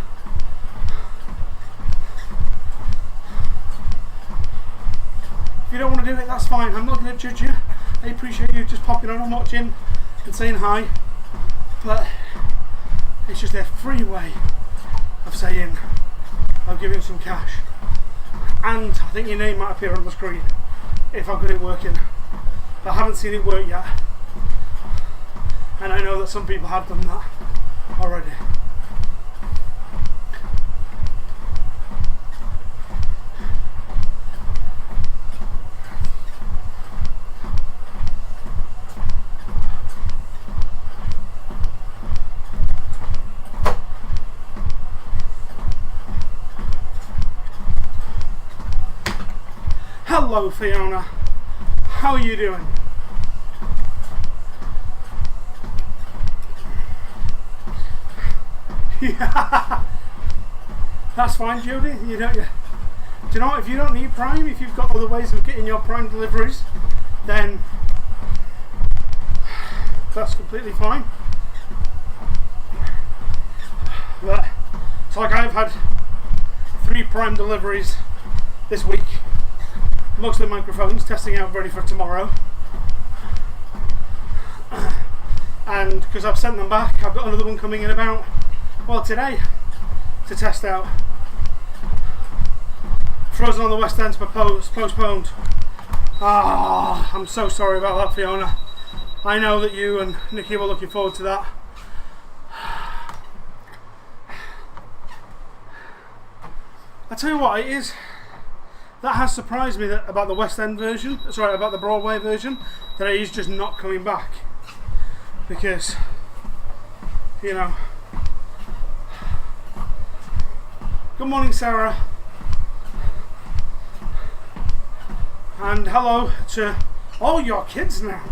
If you don't want to do it, that's fine. I'm not going to judge you. I appreciate you just popping on and watching and saying hi, but it's just a free way of saying I'll give you some cash, and I think your name might appear on the screen if I've got it working. But I haven't seen it work yet, and I know that some people have done that already. Hello Fiona, how are you doing? That's fine, Judy. Do you know what? If you don't need Prime, if you've got other ways of getting your Prime deliveries, then that's completely fine. But it's like I've had 3 Prime deliveries this week, mostly microphones, testing out ready for tomorrow. And because I've sent them back, I've got another one coming in about, well, today to test out. Frozen on the West End's postponed. Ah, I'm so sorry about that, Fiona. I know that you and Nikki were looking forward to that. I tell you what, it is. That has surprised me that about the West End version. Sorry, about the Broadway version. That it is just not coming back. Because, you know. Good morning, Sarah. And hello to all your kids now.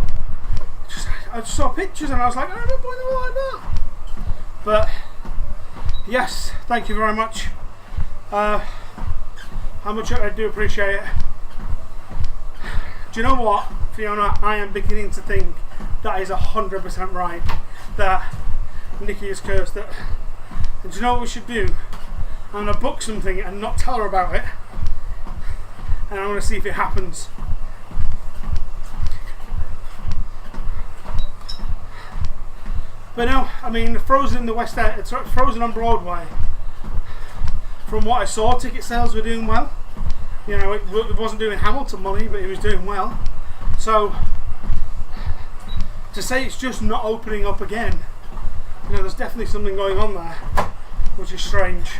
I just saw pictures and I was like, I don't point them like that. But yes, thank you very much. How much I do appreciate it. Do you know what, Fiona? I am beginning to think that is 100% right. That Nikki is cursed. That. And do you know what we should do? I'm gonna book something and not tell her about it. And I'm gonna see if it happens. But no, I mean, Frozen in the West End, it's Frozen on Broadway. From what I saw, ticket sales were doing well. You know, it wasn't doing Hamilton money, but it was doing well. So, to say it's just not opening up again, you know, there's definitely something going on there, which is strange.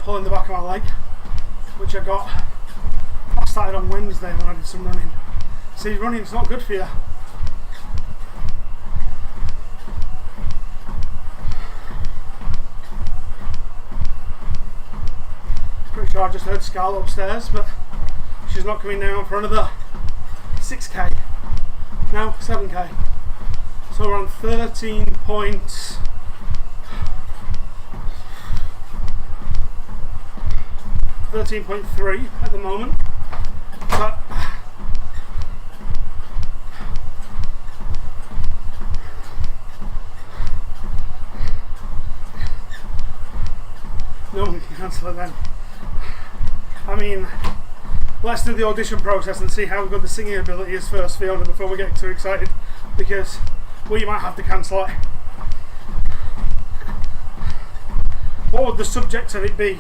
In the back of my leg, which I started on Wednesday when I did some running. See, running's not good for you. Pretty sure I just heard Scarlett upstairs, but she's not coming down for another 6k. No, 7k. So we're on 13.3 at the moment, but no one can cancel it then. I mean, let's do the audition process and see how good the singing ability is first, Fiona, before we get too excited, because we might have to cancel it. What would the subject of it be?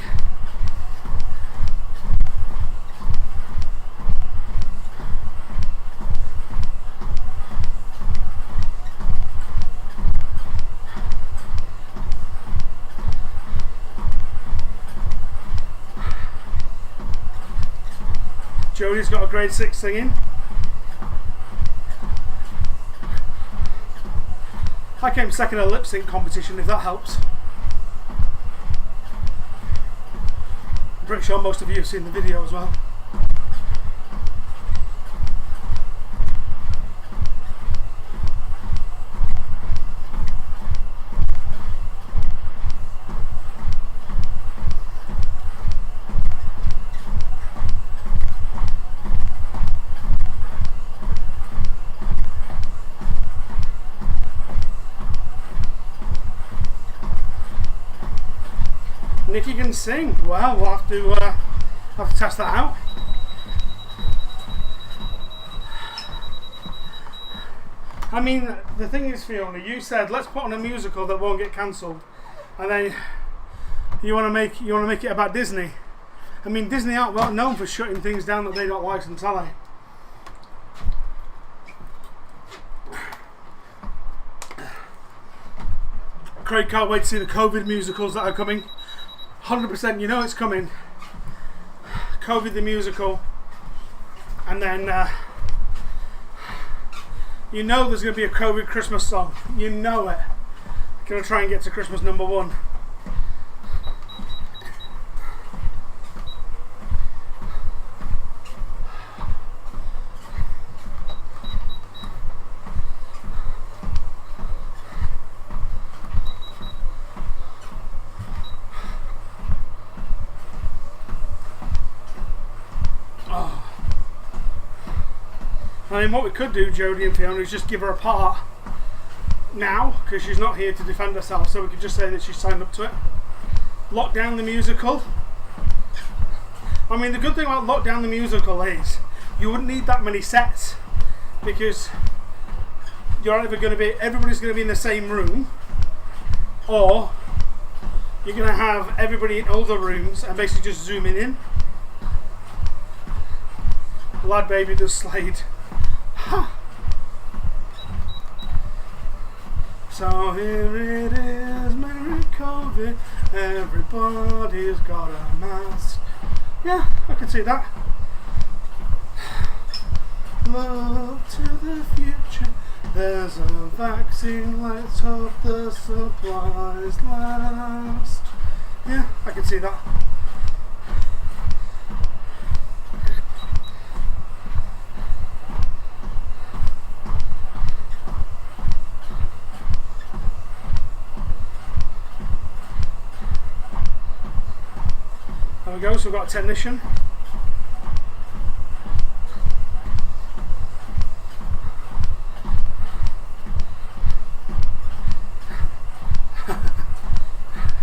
Jodie's got a grade 6 singing. I came second at a lip sync competition, if that helps. I'm pretty sure most of you have seen the video as well. Nikki can sing. Well, we'll have to test that out. I mean, the thing is, Fiona, you said let's put on a musical that won't get cancelled, and then you want to make it about Disney. I mean, Disney aren't well known for shutting things down that they don't license, are they? Craig can't wait to see the COVID musicals that are coming. 100%, you know it's coming. COVID the musical, and then you know there's going to be a COVID Christmas song. You know it. Gonna try and get to Christmas number 1. I mean, what we could do, Jodie and Fiona, is just give her a part now, because she's not here to defend herself, so we could just say that she's signed up to it. Lock Down the Musical. I mean, the good thing about Lock Down the Musical is you wouldn't need that many sets, because you're either going to be, everybody's going to be in the same room, or you're going to have everybody in other rooms and basically just zooming in. Lad Baby does Slade. Huh. So here it is, Merry COVID, everybody's got a mask. Yeah, I can see that. Look to the future, there's a vaccine, let's hope the supplies last. Yeah, I can see that. There we go, so we've got a technician.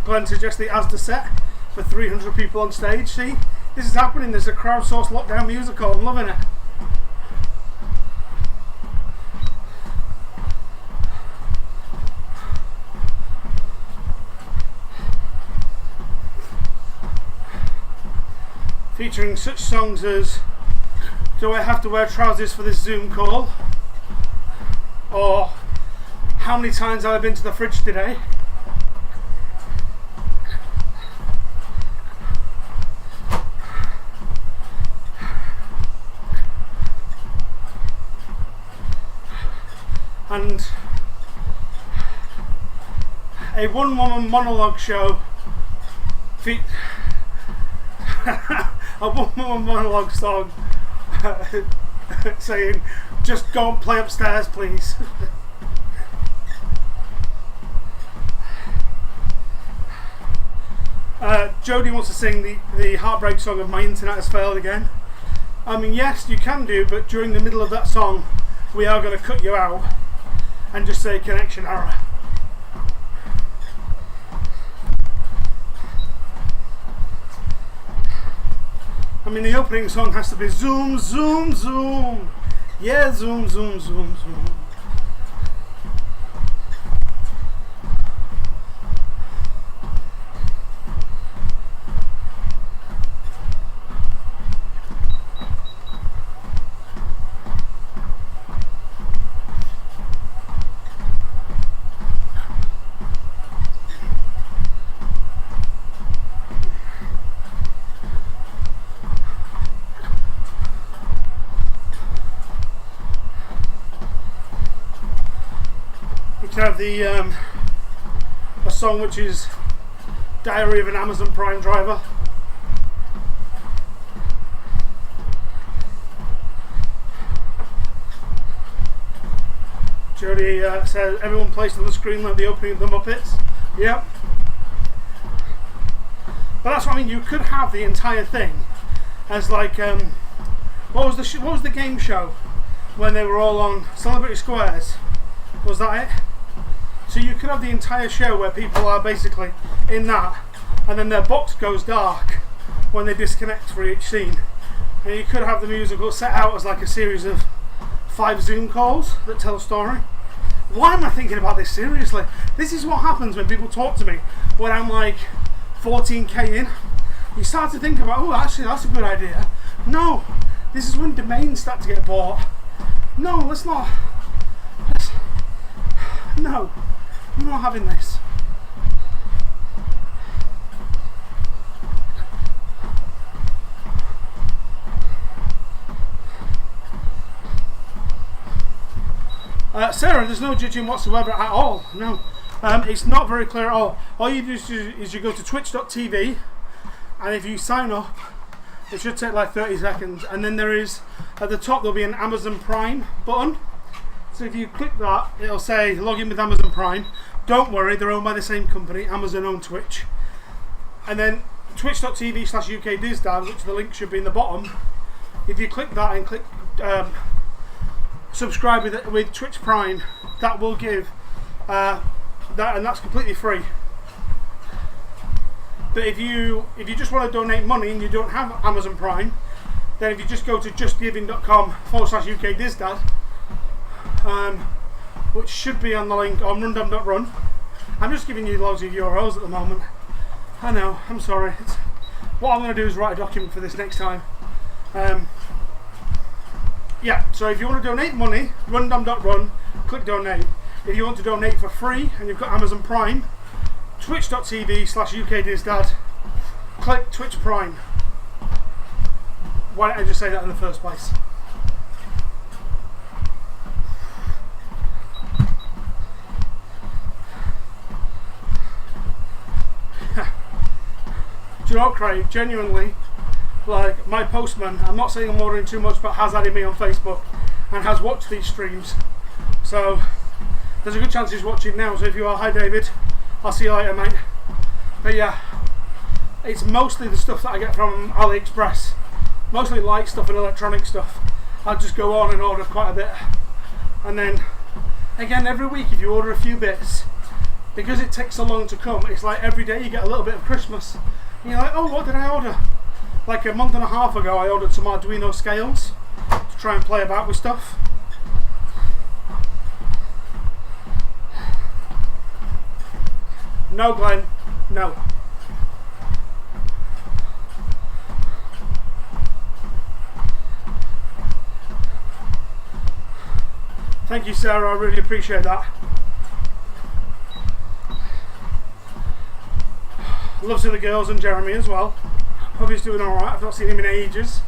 Glenn suggests the Asda set for 300 people on stage. See, this is happening. There's a crowdsourced lockdown musical. I'm loving it. Featuring such songs as Do I Have to Wear Trousers for This Zoom Call? Or How Many Times Have I Been to the Fridge Today? And a one-woman monologue show a one-woman monologue song saying, just go and play upstairs, please. Jodie wants to sing the heartbreak song of My Internet Has Failed Again. I mean, yes, you can do, but during the middle of that song, we are going to cut you out and just say connection error. I mean, the opening song has to be zoom, zoom, zoom. Yeah, zoom, zoom, zoom, zoom. Have a song which is Diary of an Amazon Prime Driver. Jodie says everyone placed on the screen like the opening of the Muppets. Yep. But that's what I mean. You could have the entire thing as like what was the game show when they were all on Celebrity Squares? Was that it? So you could have the entire show where people are basically in that, and then their box goes dark when they disconnect for each scene. And you could have the musical set out as like a series of 5 Zoom calls that tell a story. Why am I thinking about this seriously? This is what happens when people talk to me when I'm like 14k in. You start to think about, oh, actually that's a good idea. No, this is when domains start to get bought. No, let's not. No, I'm not having this. Sarah, there's no judging whatsoever at all. No, it's not very clear at all. All you do is you go to twitch.tv, and if you sign up, it should take like 30 seconds, and then there is, at the top there'll be an Amazon Prime button. So if you click that, it'll say log in with Amazon Prime. Don't worry, they're owned by the same company. Amazon own Twitch. And then twitch.tv/UKDizDad, which the link should be in the bottom. If you click that and click subscribe with Twitch Prime, that will give that, and that's completely free. But if you just want to donate money and you don't have Amazon Prime, then if you just go to justgiving.com/UKDizDad, which should be on the link on RunDom.run. I'm just giving you loads of URLs at the moment. I know, I'm sorry. What I'm going to do is write a document for this next time. Yeah, so if you want to donate money, RunDom.run, click donate. If you want to donate for free and you've got Amazon Prime, twitch.tv/UKDizDad, click Twitch Prime. Why didn't I just say that in the first place? Do you know what, Craig? Genuinely, like, my postman, I'm not saying I'm ordering too much, but has added me on Facebook and has watched these streams. So there's a good chance he's watching now. So if you are, hi David, I'll see you later, mate. But yeah, it's mostly the stuff that I get from AliExpress, mostly light stuff and electronic stuff. I'll just go on and order quite a bit, and then again every week if you order a few bits, because it takes so long to come, it's like every day you get a little bit of Christmas. And you're like, oh, what did I order? Like a month and a half ago I ordered some Arduino scales to try and play about with stuff. No, Glenn, no. Thank you, Sarah, I really appreciate that. Loves to the girls and Jeremy as well. Hope he's doing alright, I've not seen him in ages.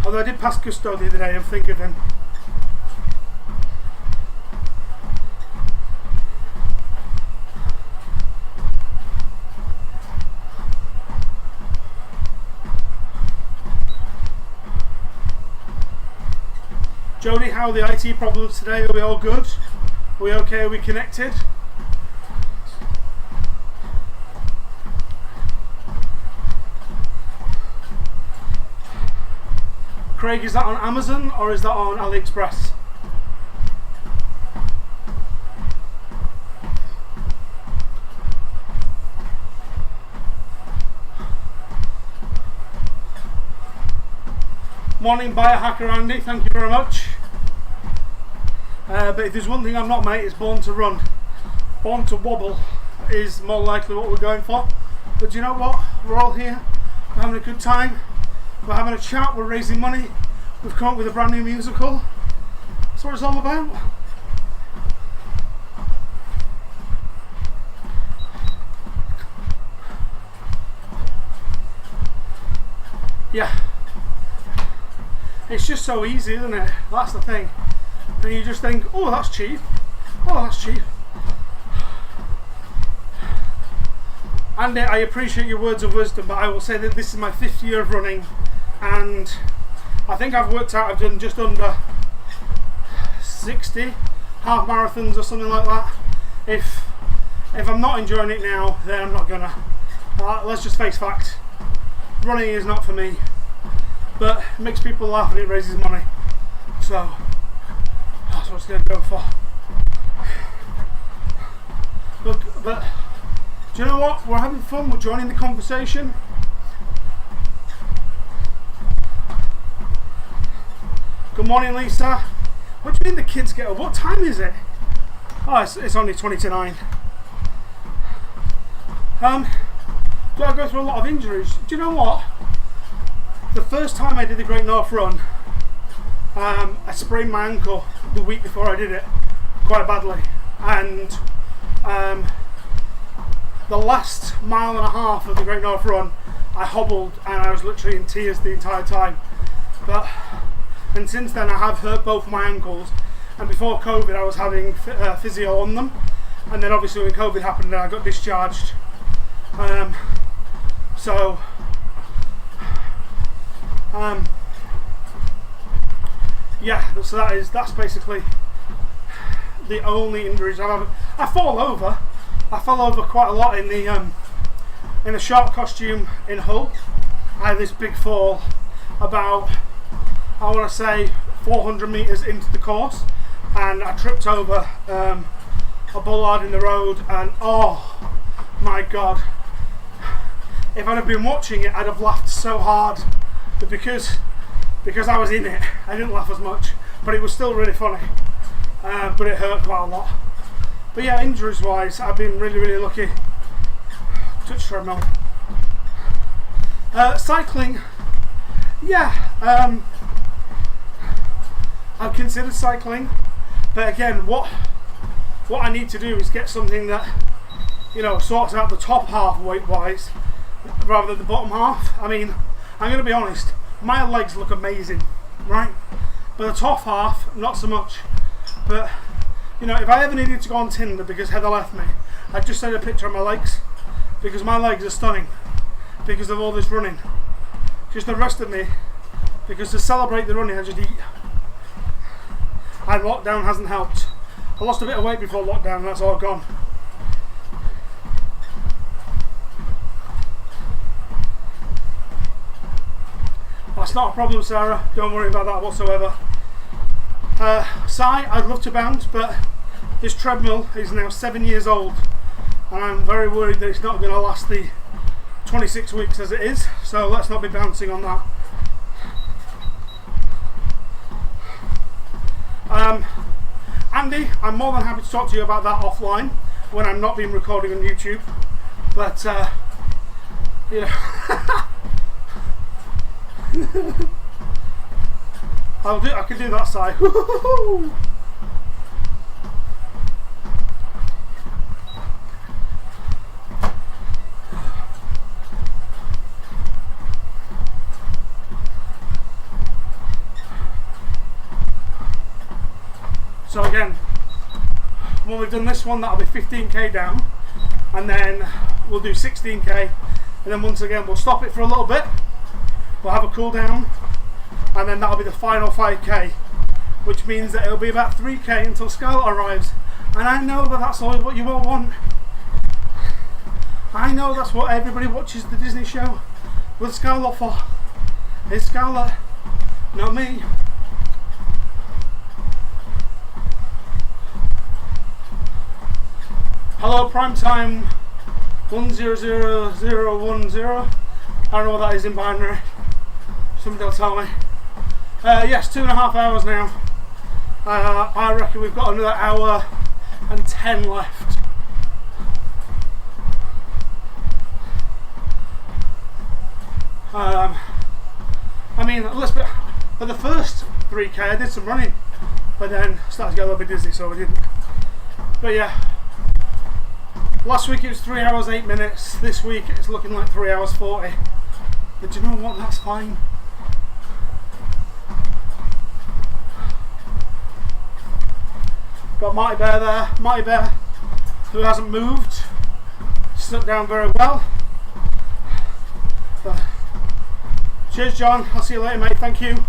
Although I did pass Gusto the other day and think of him. Jody, how are the IT problems today? Are we all good? Are we okay? Are we connected? Craig, is that on Amazon or is that on AliExpress? Morning, Biohacker Andy, thank you very much. But if there's one thing I'm not, mate, it's born to run. Born to wobble is more likely what we're going for. But do you know what? We're all here, we're having a good time, we're having a chat, we're raising money, we've come up with a brand new musical. That's what it's all about. Yeah. It's just so easy, isn't it? That's the thing. And you just think, oh, that's cheap. Oh, that's cheap. Andy, I appreciate your words of wisdom, but I will say that this is my 5th year of running, and I think I've worked out I've done just under 60 half marathons or something like that. If I'm not enjoying it now, then I'm not gonna. Let's just face facts. Running is not for me. But it makes people laugh and it raises money. So that's what it's going to go for. But do you know what? We're having fun. We're joining the conversation. Good morning, Lisa. What do you mean the kids get up? What time is it? Oh, it's only 20 to 9. Do I go through a lot of injuries? Do you know what? The first time I did the Great North Run, I sprained my ankle the week before I did it quite badly, and the last mile and a half of the Great North Run I hobbled and I was literally in tears the entire time. And since then I have hurt both my ankles, and before COVID I was having physio on them, and then obviously when COVID happened I got discharged. Yeah, so that's basically the only injuries I've had. I fell over quite a lot in a shark costume in Hull. I had this big fall about, I want to say 400 metres into the course, and I tripped over a bollard in the road, and oh my god, if I'd have been watching it I'd have laughed so hard, but because I was in it I didn't laugh as much, but it was still really funny, but it hurt quite a lot. But yeah, injuries wise I've been really lucky. Touch treadmill. Cycling, yeah, I've considered cycling, but again, what I need to do is get something that, you know, sorts out the top half weight wise rather than the bottom half. I mean, I'm going to be honest, my legs look amazing, right? But the top half, not so much. But, you know, if I ever needed to go on Tinder because Heather left me, I'd just send a picture of my legs, because my legs are stunning because of all this running. Just the rest of me, because to celebrate the running I just eat. And lockdown hasn't helped. I lost a bit of weight before lockdown and that's all gone. That's not a problem, Sarah, don't worry about that whatsoever. I'd love to bounce, but this treadmill is now 7 years old and I'm very worried that it's not going to last the 26 weeks as it is, so let's not be bouncing on that. Andy, I'm more than happy to talk to you about that offline when I'm not being recording on YouTube, but you know, I can do that side. So again, when we've done this one, that'll be 15k down, and then we'll do 16k, and then once again we'll stop it for a little bit, we'll have a cool down, and then that'll be the final 5k, which means that it'll be about 3k until Scarlett arrives. And I know that that's all what you all want. I know that's what everybody watches the Disney show with Scarlett for. It's Scarlett, not me. Hello, primetime 100010. I don't know what that is in binary. Somebody will tell me. Yes, 2.5 hours now. I reckon we've got another hour and 10 left. I mean, for the first 3k I did some running, but then started to get a little bit dizzy, so I didn't. But yeah. Last week it was 3 hours 8 minutes, this week it's looking like 3 hours 40. But do you know what, that's fine. Got Marty Bear there, Marty Bear, who hasn't moved, stuck down very well. Cheers John, I'll see you later mate, thank you.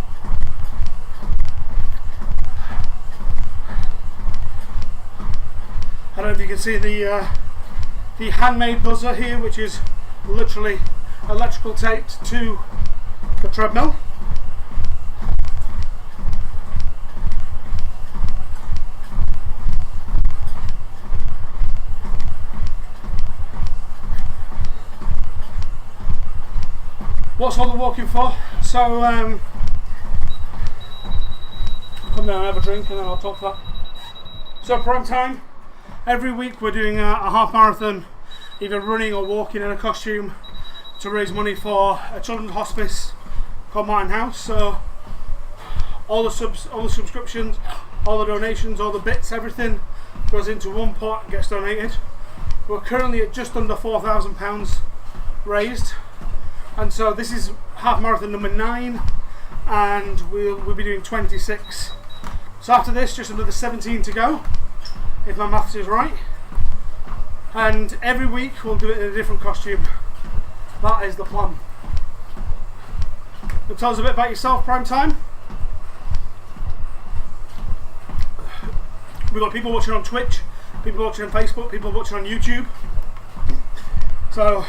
I don't know if you can see the handmade buzzer here, which is literally electrical taped to the treadmill. What's all the walking for? So come down and have a drink and then I'll talk to that. So prime time. Every week we're doing a half marathon, either running or walking in a costume to raise money for a children's hospice called Martin House. So all the subscriptions, all the donations, all the bits, everything goes into one pot and gets donated. We're currently at just under £4,000 raised, and so this is half marathon number 9, and we'll be doing 26 So after this, just another 17 to go, if my maths is right. And every week we'll do it in a different costume. That is the plan. So tell us a bit about yourself, Prime Time. We've got people watching on Twitch, people watching on Facebook, people watching on YouTube. So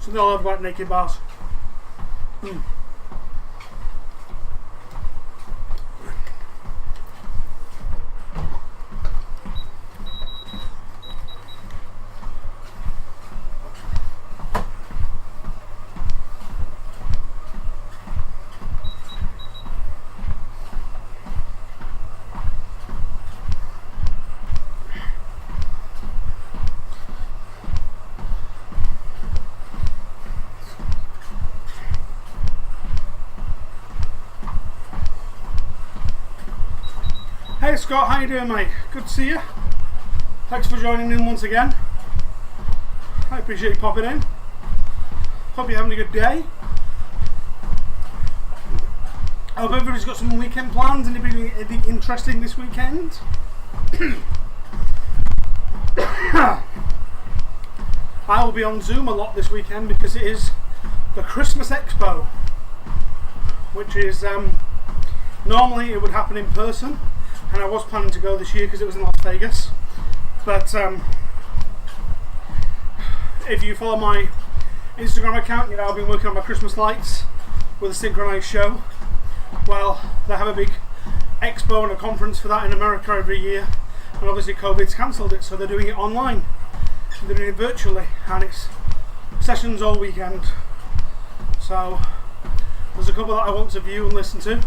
something I love about naked bars. Hey Scott, how you doing, mate? Good to see you. Thanks for joining in once again. I appreciate you popping in. Hope you're having a good day. I hope everybody's got some weekend plans. Anybody doing anything interesting this weekend? I will be on Zoom a lot this weekend because it is the Christmas Expo, which is normally it would happen in person. And I was planning to go this year because it was in Las Vegas. But if you follow my Instagram account, you know I've been working on my Christmas lights with a synchronized show. Well, they have a big expo and a conference for that in America every year. And obviously COVID's cancelled it, so they're doing it online. They're doing it virtually, and it's sessions all weekend. So there's a couple that I want to view and listen to.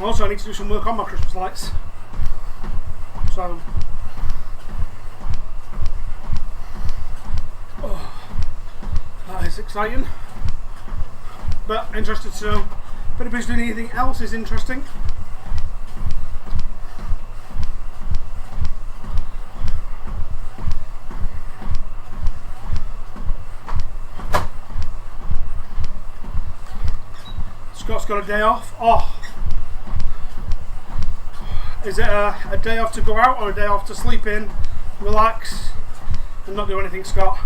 Also, I need to do some work on my Christmas lights. So, that is exciting. But interested to know if anybody's doing anything else is interesting. Scott's got a day off. Oh. Is it a day off to go out or a day off to sleep in, relax, and not do anything, Scott?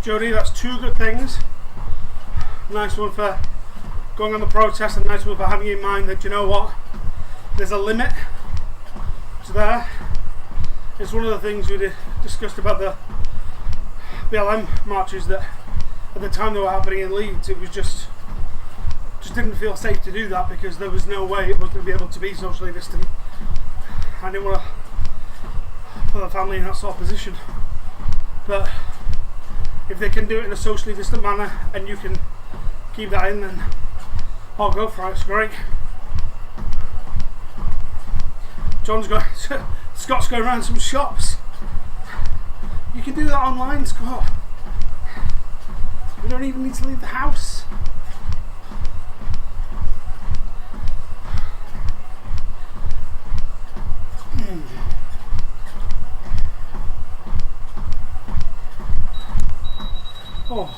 Jody, that's 2 good things. Nice one for going on the protest, and nice one for having in mind that, you know what, there's a limit to there. It's one of the things we discussed about the BLM marches, that at the time they were happening in Leeds, it was just didn't feel safe to do that because there was no way it was going to be able to be socially distant. I didn't want to put the family in that sort of position, but if they can do it in a socially distant manner and you can keep that in, then I'll go for it. It's great. Scott's going around some shops. You can do that online, Scott. We don't even need to leave the house. Oh.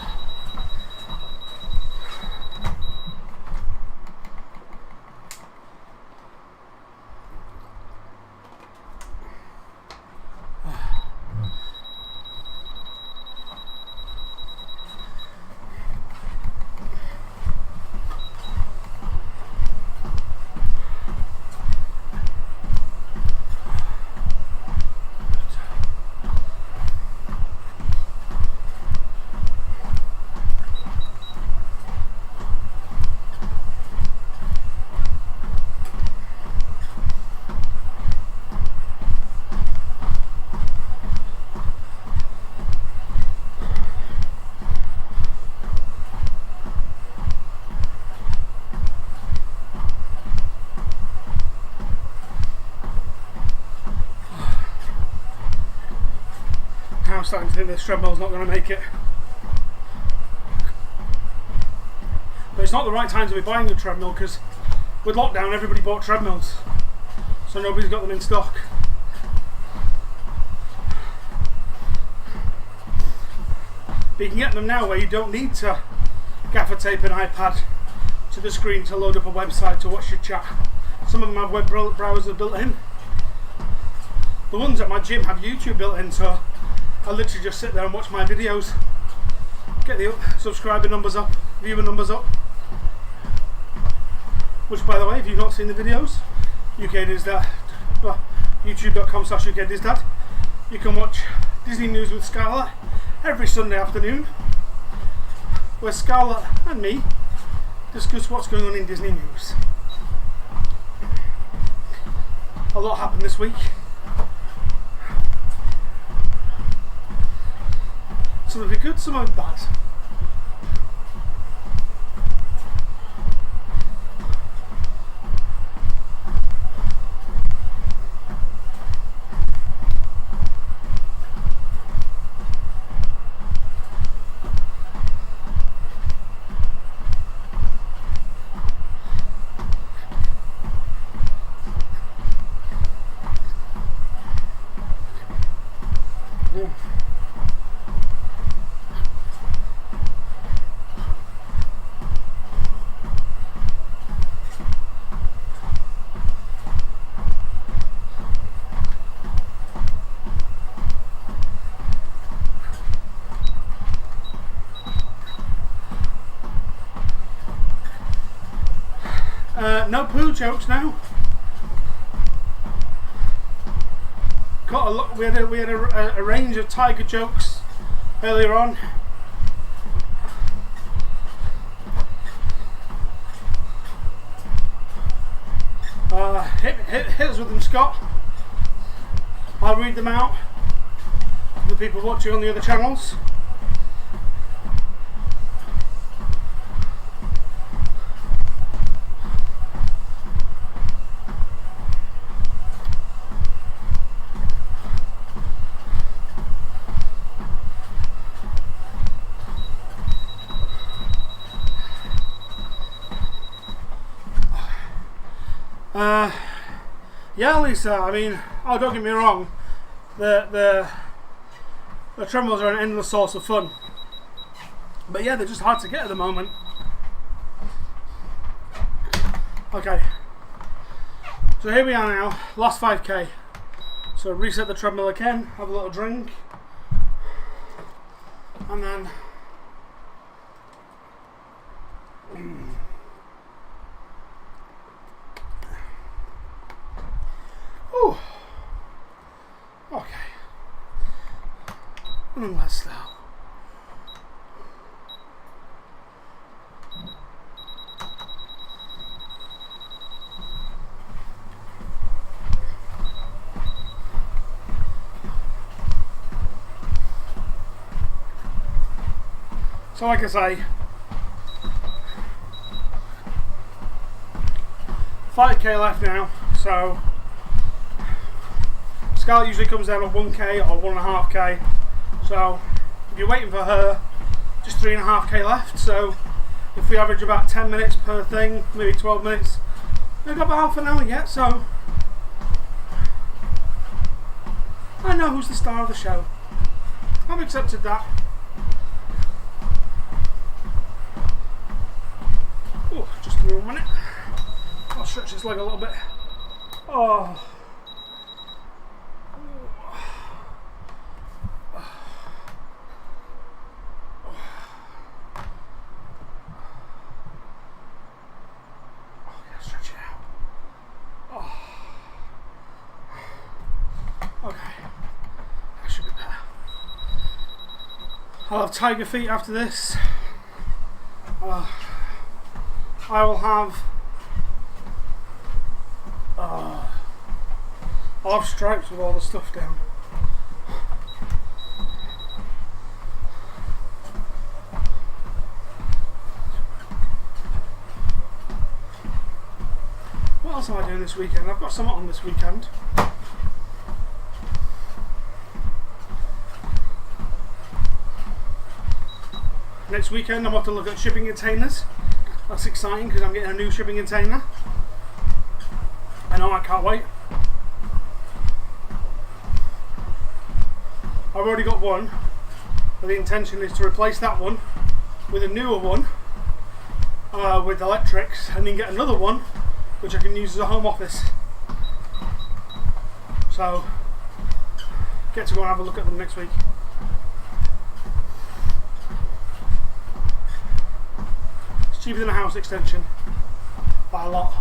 I'm starting to think this treadmill's not going to make it. But it's not the right time to be buying a treadmill, because with lockdown everybody bought treadmills, so nobody's got them in stock. But you can get them now where you don't need to gaffer tape an iPad to the screen to load up a website to watch your chat. Some of them have web browsers built in. The ones at my gym have YouTube built in, so I literally just sit there and watch my videos, get the subscriber numbers up, viewer numbers up. Which, by the way, if you've not seen the videos, youtube.com/UKDizDad, you can watch Disney News with Scarlett every Sunday afternoon, where Scarlett and me discuss what's going on in Disney news. A lot happened this week. Some of it good, some of it bad. No poo jokes now. Got a lot. We had a range of Tiger jokes earlier on. Hit us with them, Scott. I'll read them out for the people watching on the other channels. Yeah, Lisa, I mean, oh, don't get me wrong, the treadmills are an endless source of fun, but yeah, they're just hard to get at the moment. Okay, so here we are now, last 5k, so reset the treadmill again, have a little drink. And then oh, okay. And then let's start. So like I say, 5k left now, so Scarlett usually comes down on 1k or 1.5k, so if you're waiting for her, just 3.5k left, so if we average about 10 minutes per thing, maybe 12 minutes, we've got about half an hour yet, so I know who's the star of the show. I've accepted that. Oh, just give me 1 minute. I'll stretch this leg a little bit. Oh. Stretch it out. Oh. Okay. That should be better. I'll have tiger feet after this. I will have I'll have stripes with all the stuff down. What else am I doing this weekend? I've got something on this weekend. Next weekend I'm off to look at shipping containers. That's exciting because I'm getting a new shipping container. I know, I can't wait. I've already got one, but the intention is to replace that one with a newer one with electrics, and then get another one which I can use as a home office. So, get to go and have a look at them next week. It's cheaper than a house extension, by a lot.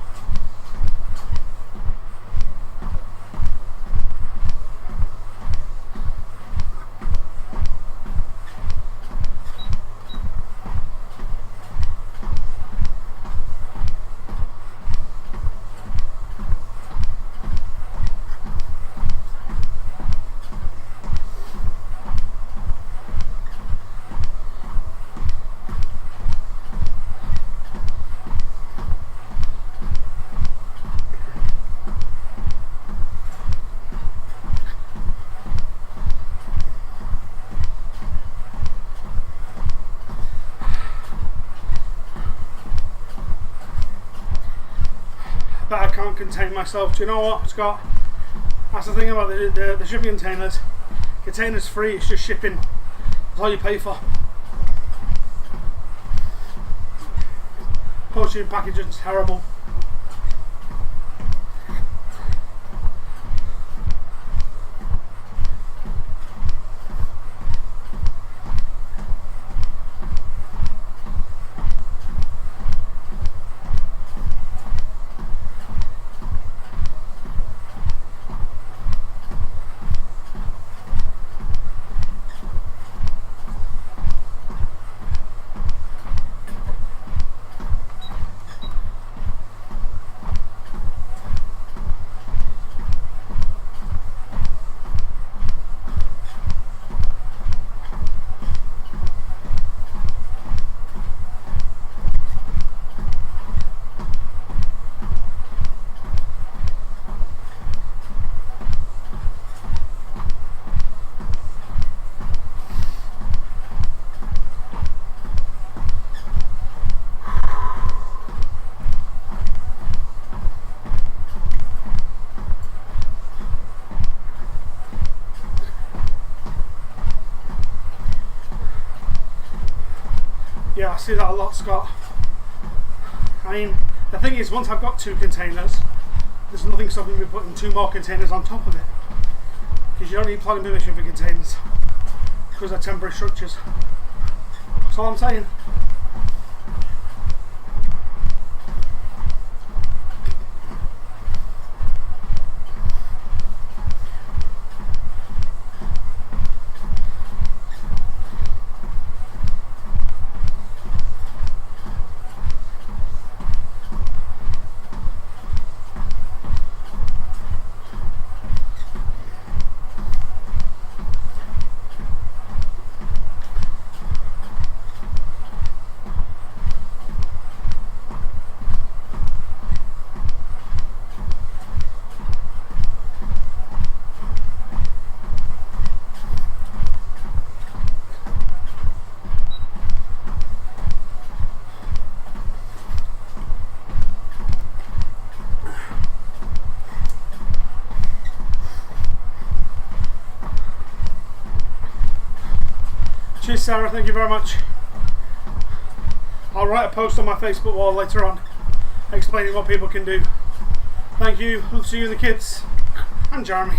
But I can't contain myself. Do you know what, Scott? That's the thing about the shipping containers. Containers free, it's just shipping. That's all you pay for. Postage packaging is terrible. Yeah, I see that a lot, Scott. I mean, the thing is, once I've got 2 containers, there's nothing stopping me putting 2 more containers on top of it. Because you don't need planning permission for containers, because they're temporary structures. That's all I'm saying. Cheers, Sarah, thank you very much. I'll write a post on my Facebook wall later on explaining what people can do. Thank you, love to see you and the kids, and Jeremy.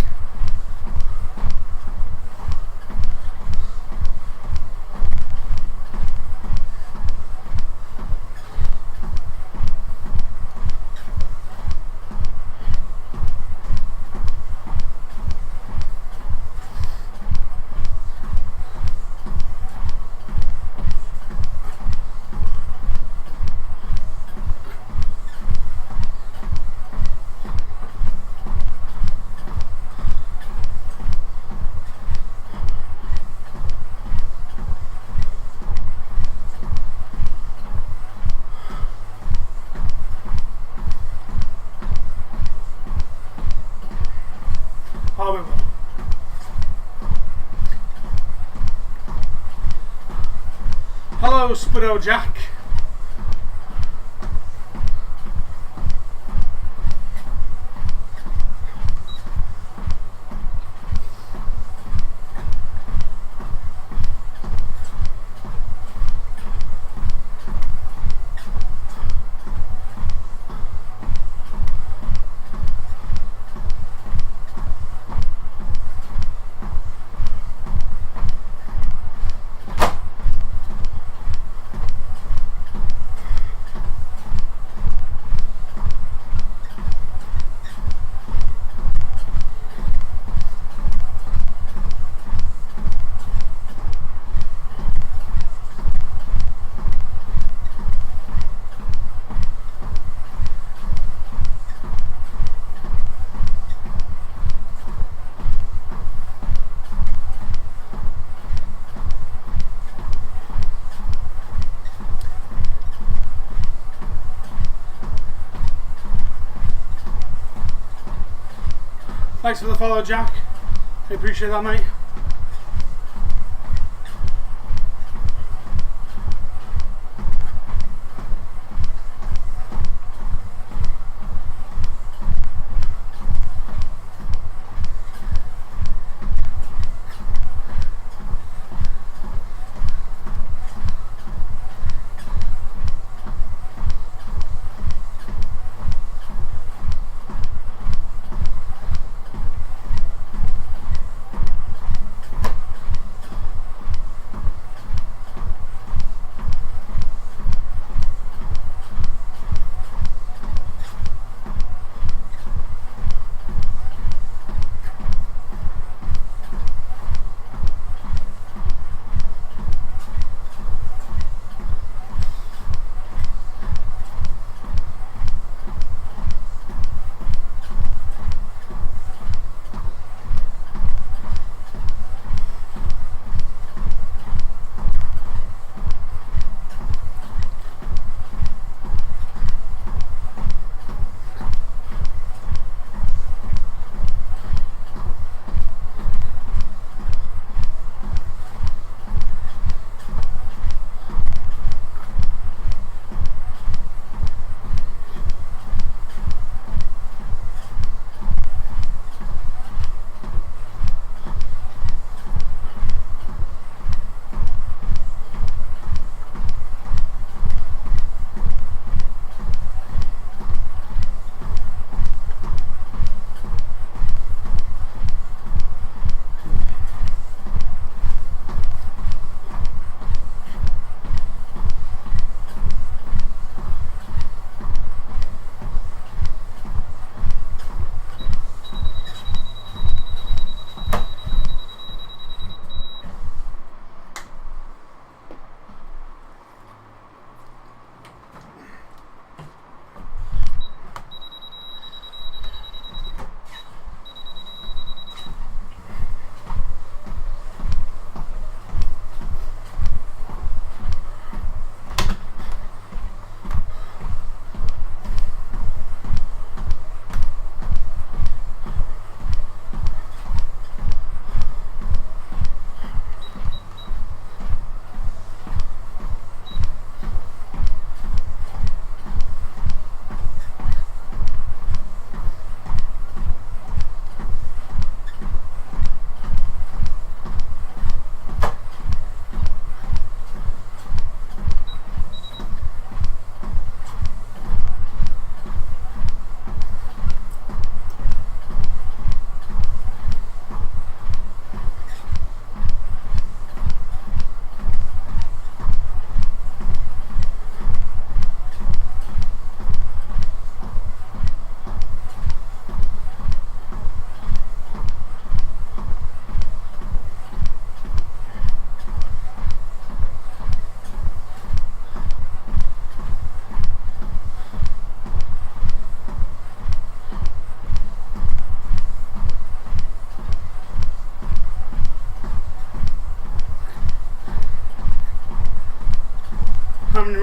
Hello, Spudo Jack. Thanks for the follow, Jack. I appreciate that, mate.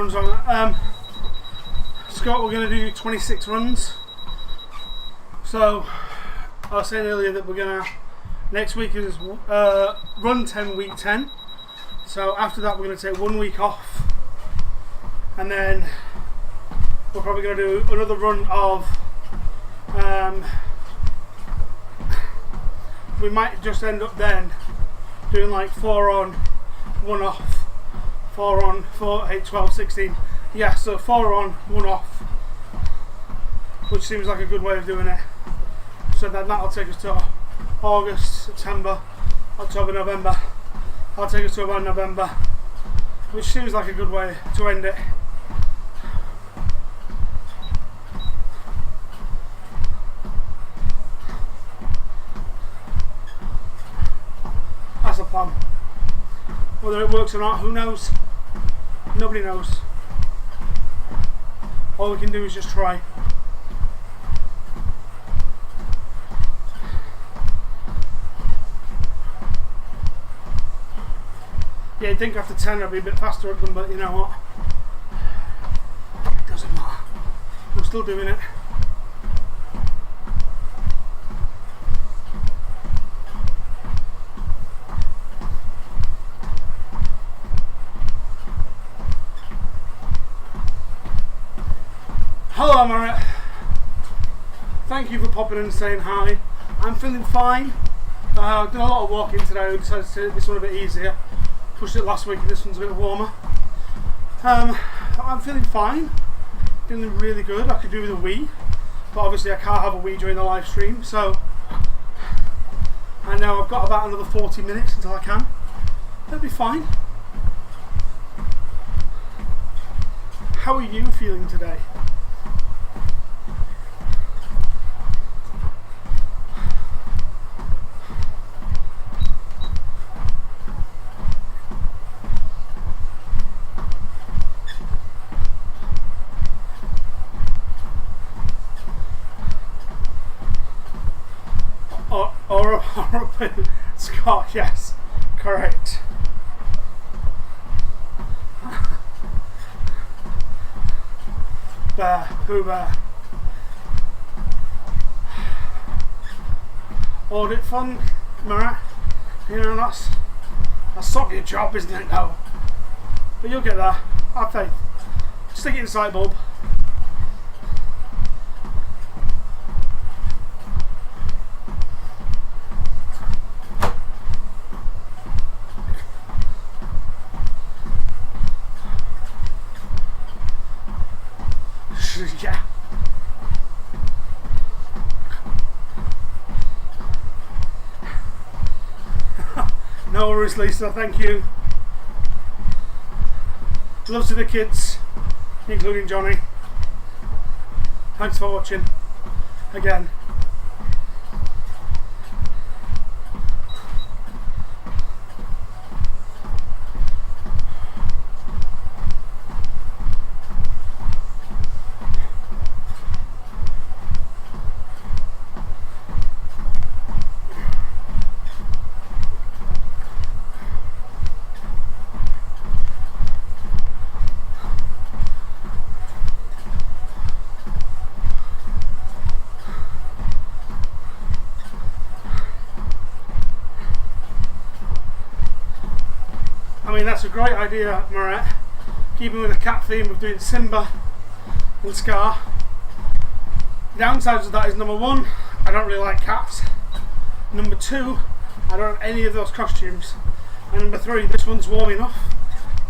runs on. Scott, we're going to do 26 runs. So I was saying earlier that we're going to, next week is run 10 week 10. So after that we're going to take 1 week off, and then we're probably going to do another run of we might just end up then doing like 4 on, 1 off, 4 on, 4, 8, 12, 16. Yeah, so 4 on, 1 off, which seems like a good way of doing it. So then that'll take us to August, September, October, November. I'll take us to about November, which seems like a good way to end it. That's the plan. Whether it works or not, who knows? Nobody knows. All we can do is just try. Yeah, you'd think after 10 I'd be a bit faster at them, but you know what? It doesn't matter. I'm still doing it. Hello, Marit. Thank you for popping in and saying hi. I'm feeling fine. I've done a lot of walking today. I decided to take this one a bit easier. Pushed it last week and this one's a bit warmer. I'm feeling fine. Feeling really good. I could do with a wee, but obviously I can't have a wee during the live stream, so I know I've got about another 40 minutes until I can. That'll be fine. How are you feeling today? Scott, yes, correct. Bear, Pooh Bear. Audit fund, Marat. You know, that's sort of your job, isn't it, though? But you'll get there, have faith. Stick it in the sight bulb. Yeah. No worries, Lisa, thank you. Love to the kids, including Johnny. Thanks for watching again. I mean, that's a great idea, Marat. Keeping with the cat theme of doing Simba and Scar. Downsides of that is, number 1, I don't really like cats. Number 2, I don't have any of those costumes. And number 3, this one's warm enough.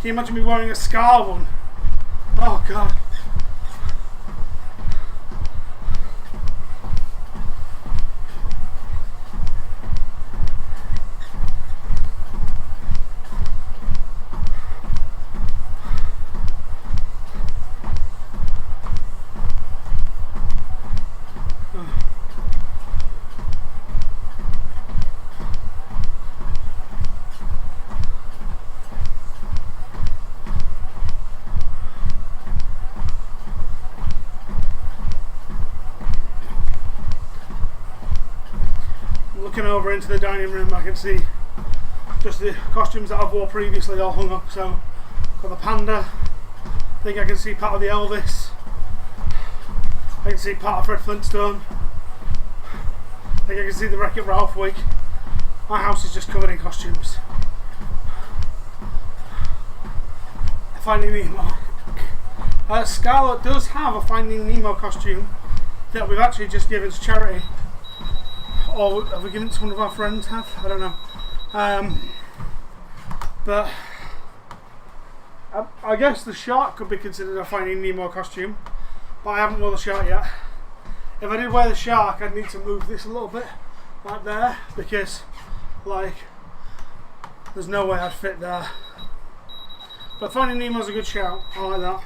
Can you imagine me wearing a Scar one? Oh God. Looking over into the dining room, I can see just the costumes that I've wore previously all hung up. So got the panda, I think I can see part of the Elvis. I can see part of Fred Flintstone. I think I can see the Wreck-It Ralph wig. My house is just covered in costumes. Finding Nemo. Scarlett does have a Finding Nemo costume that we've actually just given to charity. Or have we given it to one of our friends? I don't know. But I guess the shark could be considered a Finding Nemo costume. But I haven't worn the shark yet. If I did wear the shark, I'd need to move this a little bit, like there, because like there's no way I'd fit there. But Finding Nemo's a good shout. I like that.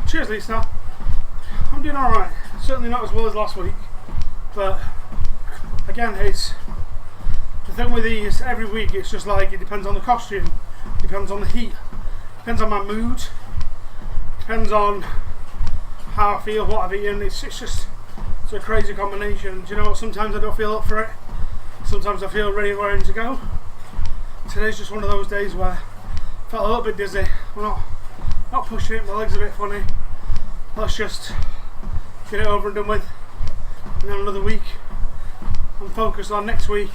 Cheers, Lisa. I'm doing alright. Certainly not as well as last week, but again, it's the thing with these. Every week, it's just like it depends on the costume, it depends on the heat, it depends on my mood, it depends on how I feel, what I've eaten. It's a crazy combination. Do you know what? Sometimes I don't feel up for it. Sometimes I feel ready and raring to go. Today's just one of those days where I felt a little bit dizzy. We're not pushing it. My legs are a bit funny. Let's just get it over and done with. And then another week, I'm focused on next week.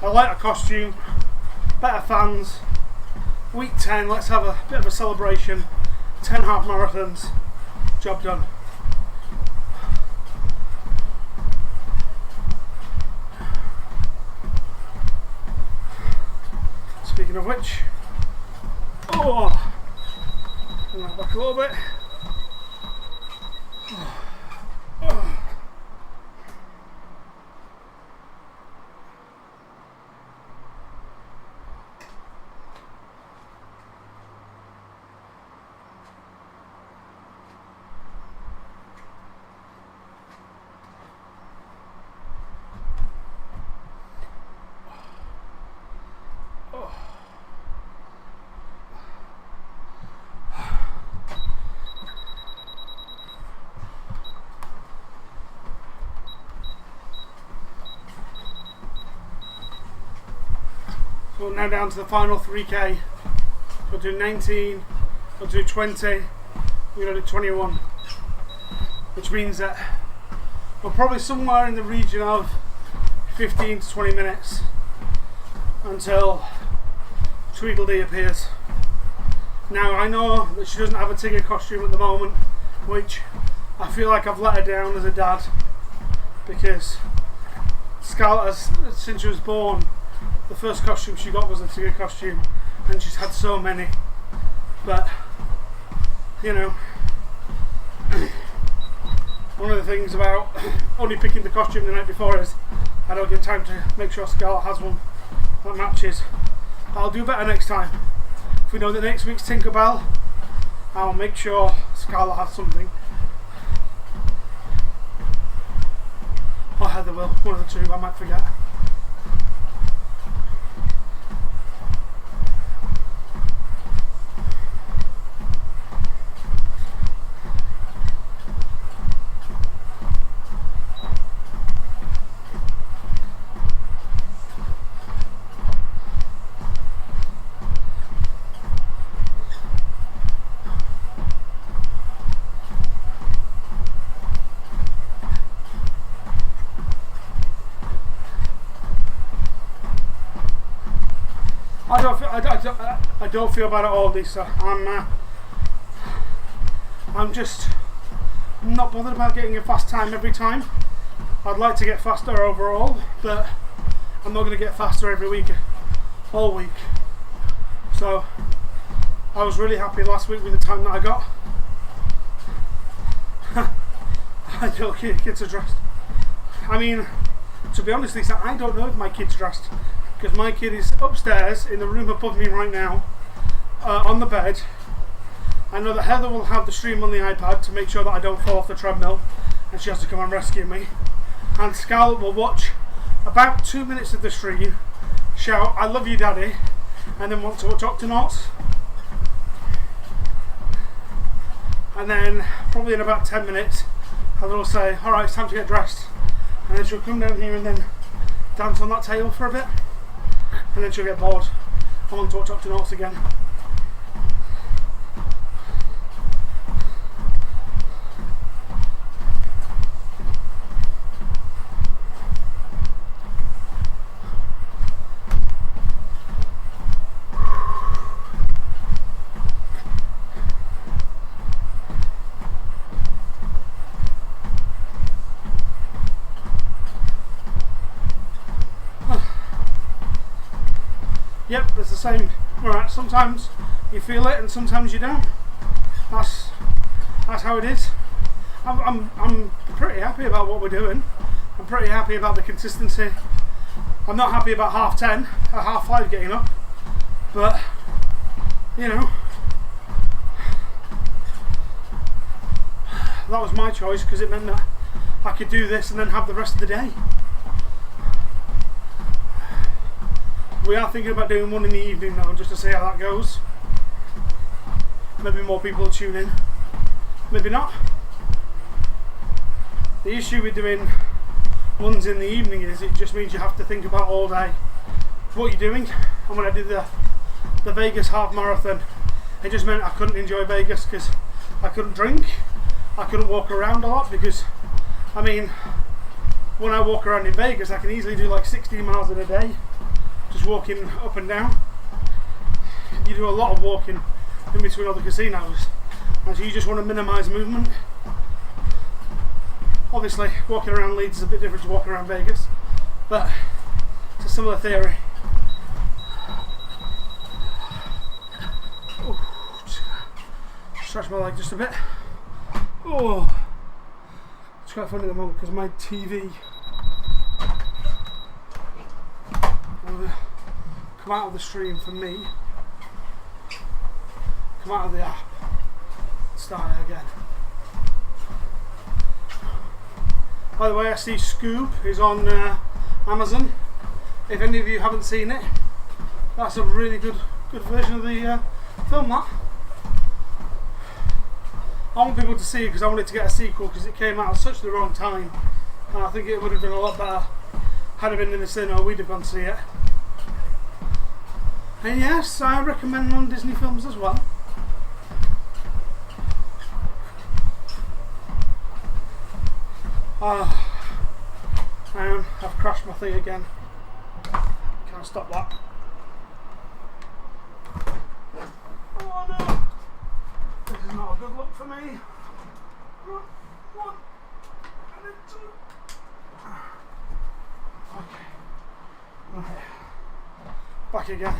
A lighter costume, better fans. Week 10, let's have a bit of a celebration. 10 half marathons. Job done. Speaking of which, turn that back a little bit. So now down to the final 3k. We'll do 19, we'll do 20, we're going to do 21. Which means that we're probably somewhere in the region of 15 to 20 minutes until Tweedledee appears. Now I know that she doesn't have a Tigger costume at the moment, which I feel like I've let her down as a dad, because Scarlett has, since she was born, the first costume she got was a Tigger costume, and she's had so many. But you know, one of the things about only picking the costume the night before is I don't get time to make sure Scarlett has one that matches. I'll do better next time. If we know that next week's Tinkerbell, I'll make sure Scarlett has something. Or Heather will, one of the two, I might forget. I don't feel bad at all, Lisa. I'm not bothered about getting a fast time every time. I'd like to get faster overall, but I'm not going to get faster every week, all week. So I was really happy last week with the time that I got. I don't care if kids are dressed. I mean, to be honest, Lisa, I don't know if my kid's dressed, because my kid is upstairs in the room above me right now, on the bed. I know that Heather will have the stream on the iPad to make sure that I don't fall off the treadmill, and she has to come and rescue me. And Scarlett will watch about 2 minutes of the stream, shout, "I love you, Daddy," and then want to watch Octonauts. And then, probably in about 10 minutes, Heather will say, "Alright, it's time to get dressed." And then she'll come down here and then dance on that table for a bit. And then she'll get bored. I want to watch Octonauts again. Yep, it's the same. Alright, sometimes you feel it and sometimes you don't. That's how it is. I'm pretty happy about what we're doing. I'm pretty happy about the consistency. I'm not happy about 10:30 or 5:30 getting up. But, you know, that was my choice because it meant that I could do this and then have the rest of the day. We are thinking about doing one in the evening now, just to see how that goes. Maybe more people will tune in. Maybe not. The issue with doing ones in the evening is it just means you have to think about all day what you're doing. And when I did the Vegas Half Marathon, it just meant I couldn't enjoy Vegas because I couldn't drink. I couldn't walk around a lot because, I mean, when I walk around in Vegas, I can easily do like 16 miles in a day. Just walking up and down. You do a lot of walking in between all the casinos, and so you just want to minimise movement. Obviously, walking around Leeds is a bit different to walking around Vegas, but it's a similar theory. Ooh, just stretch my leg just a bit. Oh, it's quite funny at the moment because my TV. Come out of the stream for me, come out of the app, start it again. By the way, I see Scoob is on Amazon. If any of you haven't seen it, that's a really good version of the film. That I want people to see it because I wanted to get a sequel because it came out at such the wrong time, and I think it would have been a lot better had it been in the cinema. We'd have gone to see it. And yes, I recommend non-Disney films as well. I've crashed my thing again. Can't stop that. Oh no! This is not a good look for me. One, and then two. Okay. Right. Back again.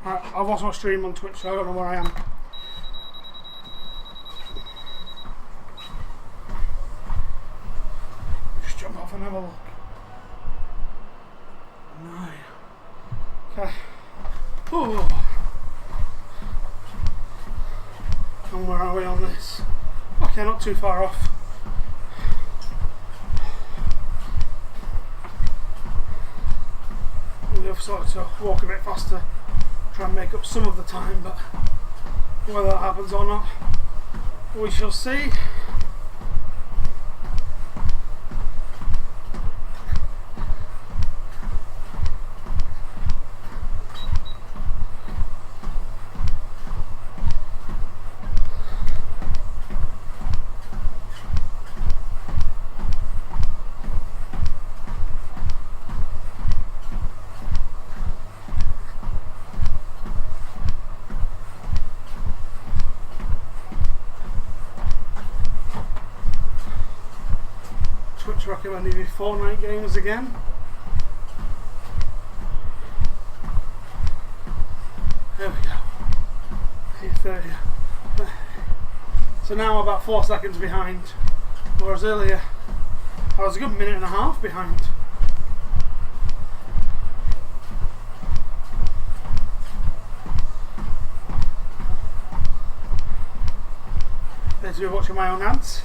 Right, I've lost my stream on Twitch, so I don't know where I am. Just jump off and have a look. 9. Okay. Ooh. And where are we on this? Okay, not too far off. We've started to walk a bit faster, try and make up some of the time, but whether that happens or not, we shall see. Coach recommended me Fortnite games again. There we go. 8:30. So now I'm about 4 seconds behind, whereas earlier I was a good minute and a half behind. There's me watching my own ads.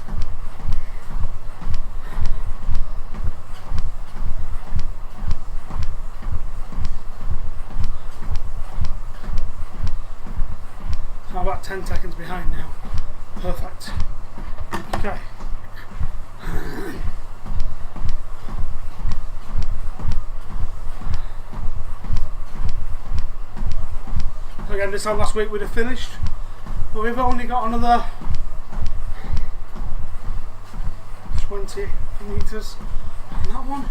So I'm about 10 seconds behind now. Perfect. Okay. Again, this time last week we'd have finished, but we've only got another 20 meters on that one.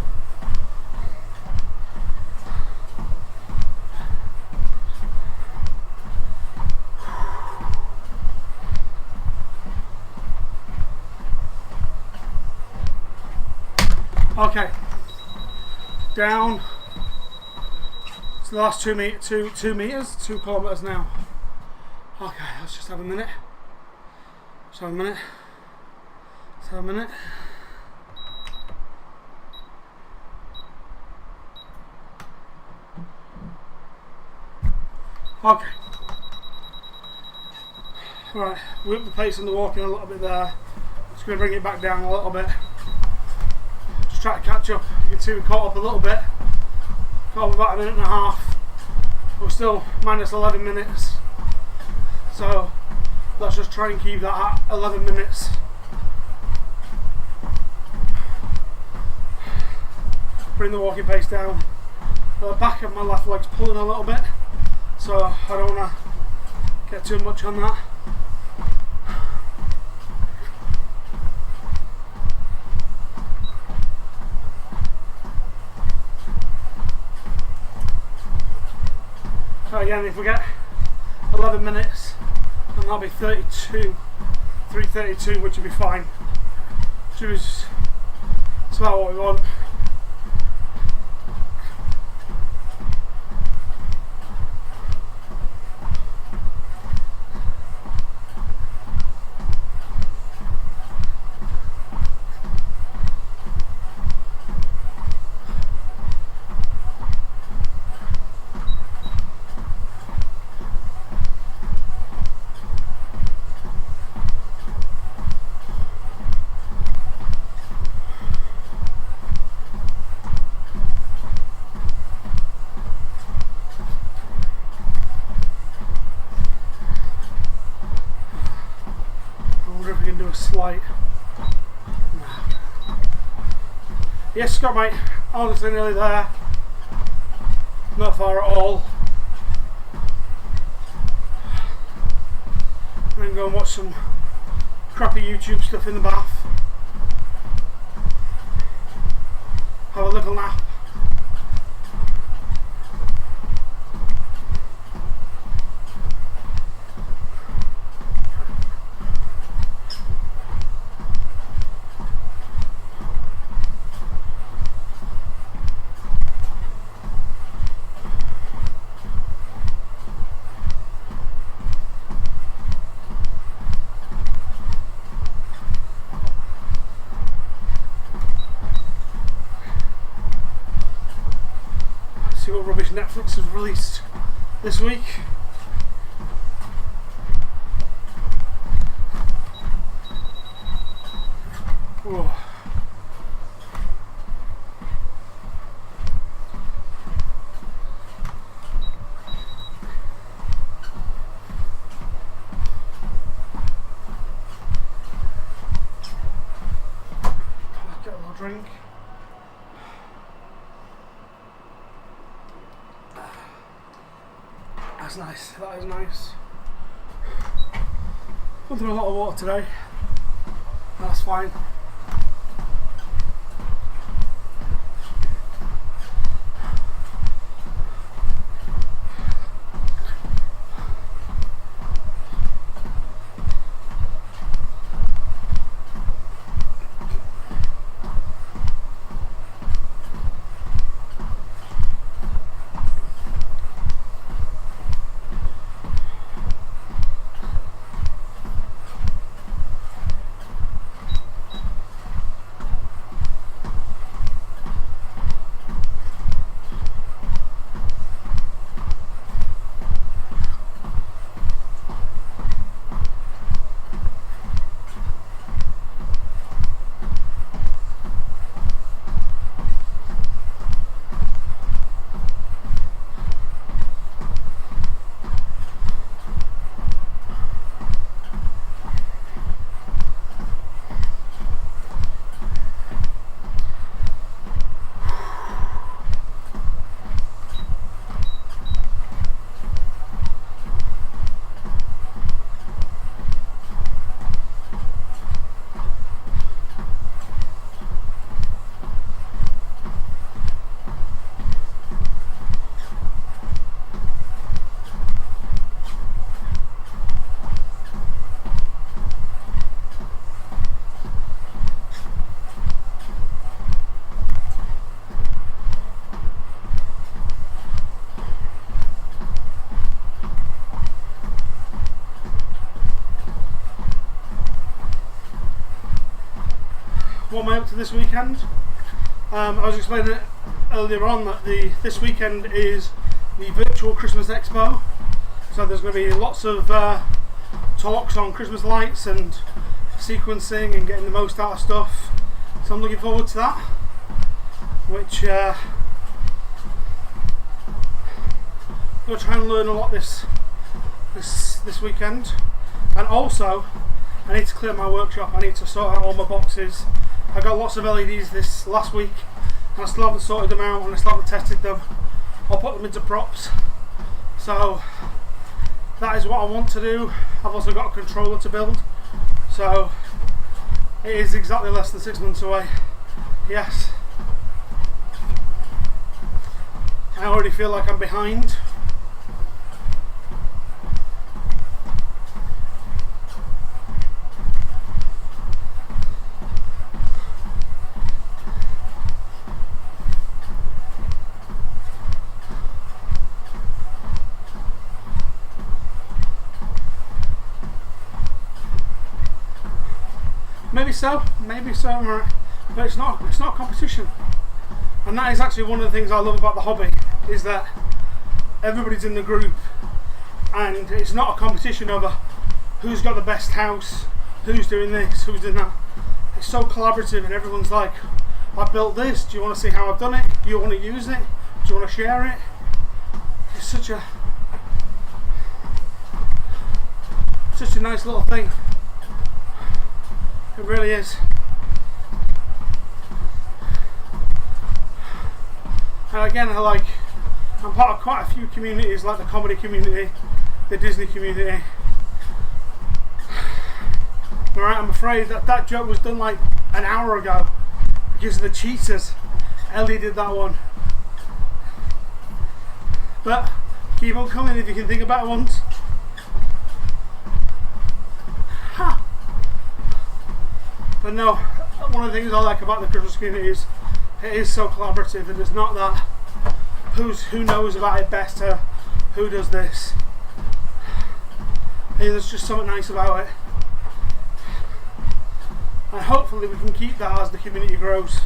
Okay, down to the last 2 kilometers now. Okay, let's just have a minute. Just have a minute. Just have a minute. Okay. Right, we up the pace and the walking a little bit there. Just going to bring it back down a little bit. Try to catch up. You can see we caught up a little bit. Caught up about a minute and a half. We're still minus 11 minutes. So let's just try and keep that at 11 minutes. Bring the walking pace down. The back of my left leg's pulling a little bit, so I don't want to get too much on that. So again, if we get 11 minutes, then that'll be 3:32, which will be fine. Which is about what we want. Slight. Yes, Scott, mate. Honestly, nearly there. Not far at all. I'm going to go and watch some crappy YouTube stuff in the bath. Have a little nap. See what rubbish Netflix has released this week. Whoa. Get a little drink. That's nice, that is nice. Gone through a lot of water today. That's fine. what am I up to this weekend? I was explaining earlier on that this weekend is the virtual Christmas Expo, so there's going to be lots of talks on Christmas lights and sequencing and getting the most out of stuff, so I'm looking forward to that, which I'm going to try and learn a lot this weekend. And also I need to clear my workshop. I need to sort out all my boxes. I got lots of LEDs this last week and I still haven't sorted them out and I still haven't tested them. I'll put them into props, so that is what I want to do. I've also got a controller to build, so it is exactly less than 6 months away. Yes, I already feel like I'm behind. Maybe so, but it's not a competition, and that is actually one of the things I love about the hobby, is that everybody's in the group, and it's not a competition over who's got the best house, who's doing this, who's doing that. It's so collaborative, and everyone's like, I built this, do you want to see how I've done it? Do you want to use it? Do you want to share it? It's such a nice little thing. It really is. And again, I'm part of quite a few communities, like the comedy community, the Disney community. Alright, I'm afraid that joke was done like an hour ago because of the cheaters. Ellie did that one. But keep on coming if you can think about it once. Ha! But no, one of the things I like about the Christmas community is it is so collaborative, and it's not that who knows about it better, who does this. Hey, there's just something nice about it, and hopefully we can keep that as the community grows.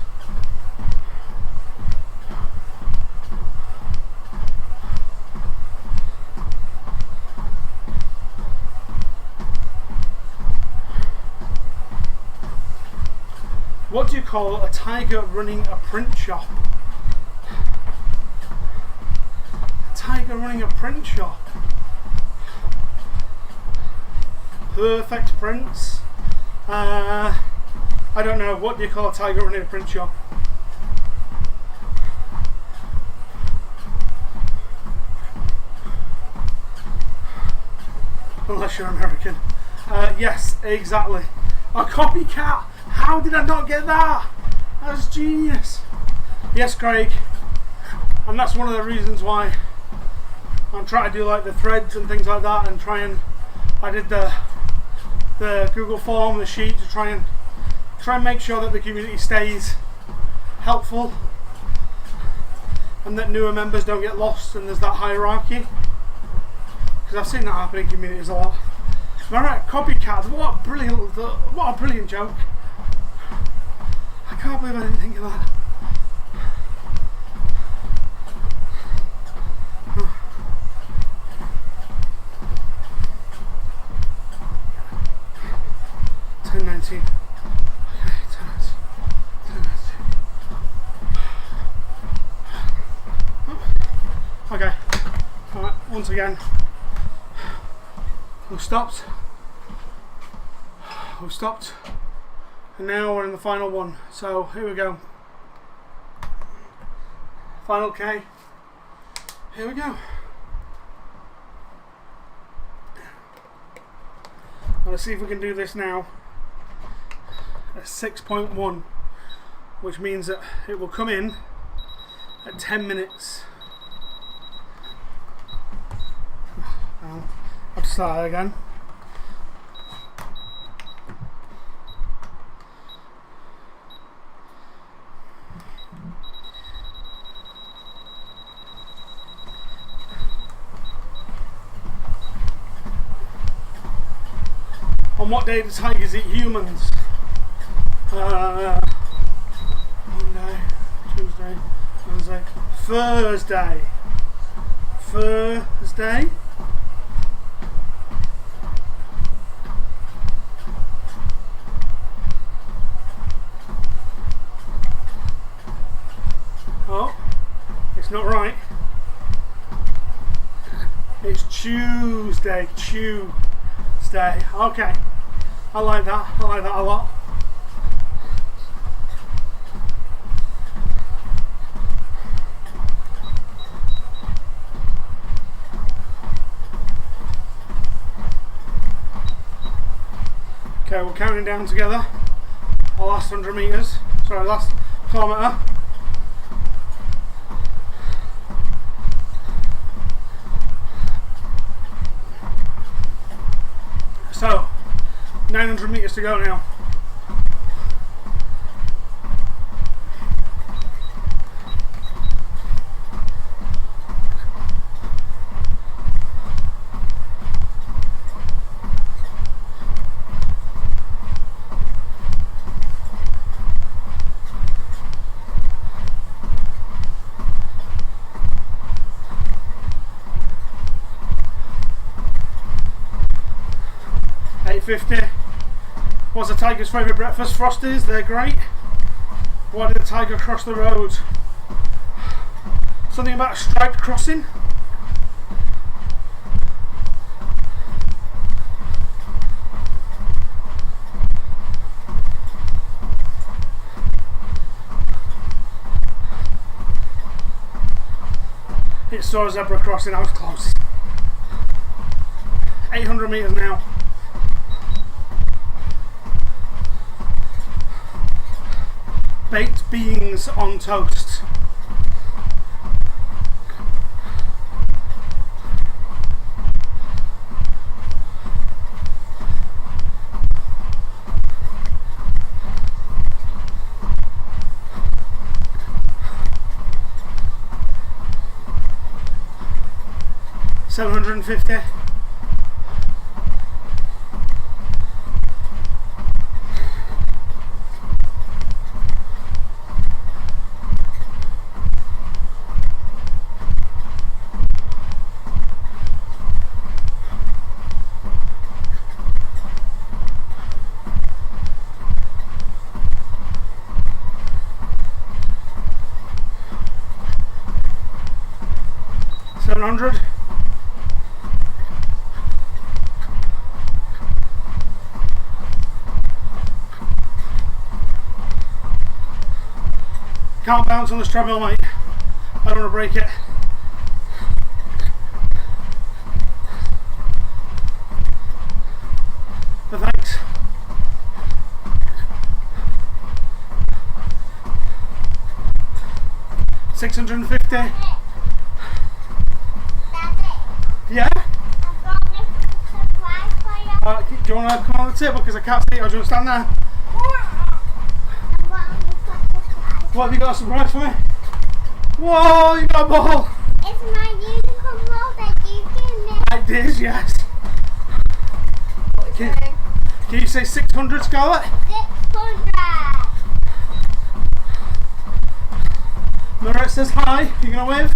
What do you call a tiger running a print shop? A tiger running a print shop. Perfect prints. I don't know. What do you call a tiger running a print shop? Unless you're American. Yes, exactly. A copycat. How did I not get that? That's genius. Yes, Craig. And that's one of the reasons why I'm trying to do like the threads and things like that, and I did the Google form, the sheet, to try and make sure that the community stays helpful and that newer members don't get lost and there's that hierarchy, because I've seen that happen in communities a lot. Alright, copycat. What a brilliant joke. I can't believe I didn't think of that. Oh. 10:19. Okay, alright, once again, we've stopped, and now we're in the final one, so here we go, final K, here we go. Let's see if we can do this now at 6.1, which means that it will come in at 10 minutes. I'll have to start again. On what day do tigers eat humans? Tuesday, Wednesday, Thursday. Thursday. Oh, it's not right. It's Tuesday. Tuesday. Okay. I like that. I like that a lot. Okay, we're counting down together. Our last 100 metres. Sorry, last kilometre. So, 900 metres to go now. $8.50. What's a tiger's favourite breakfast? Frosties, they're great. Why did a tiger cross the road? Something about a striped crossing? It saw a zebra crossing, I was close. 800 metres now. Baked beans on toast. $750. $700. Can't bounce on this treadmill, mate. I don't want to break it. But thanks. $650. Yeah? I've got a surprise for you. Do you want to come on the table because I can't see you? Or do you want to stand there? I've got a surprise. What have you got a surprise for me? Whoa, you got a ball! It's my unicorn ball that you can It is, yes. Can you say 600, Scarlett? 600. Remember it says hi. You gonna wave?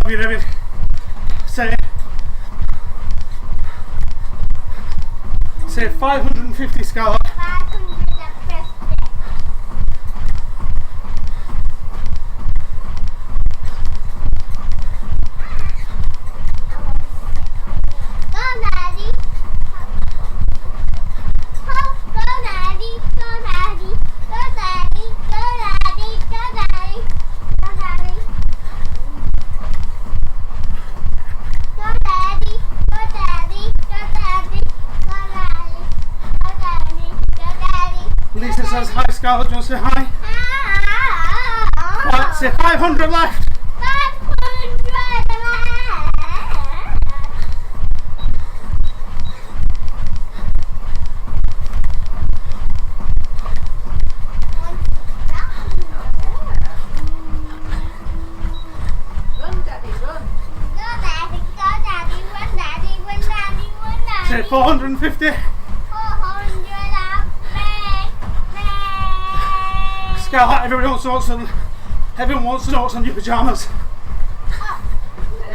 Love you, David. Say it. Say 550, Scarlett. 550. Go, Daddy. Go, Daddy. Go, Daddy. Go, Daddy. Go, Daddy. Go, Daddy. Go, Daddy. Go, Daddy. Go, Daddy. Go, Daddy. Go, Daddy. Go, Daddy. Go, Daddy. Lisa says hi, Scarlett. Do you want to say hi? Right, say 500 left. 500 left. Run, Daddy, run. Go, Daddy. Go, Daddy. Run, Daddy. Run, Daddy. Run, Daddy. Say 450. 400 up. Scarlett, everyone wants to know what's on your pyjamas. And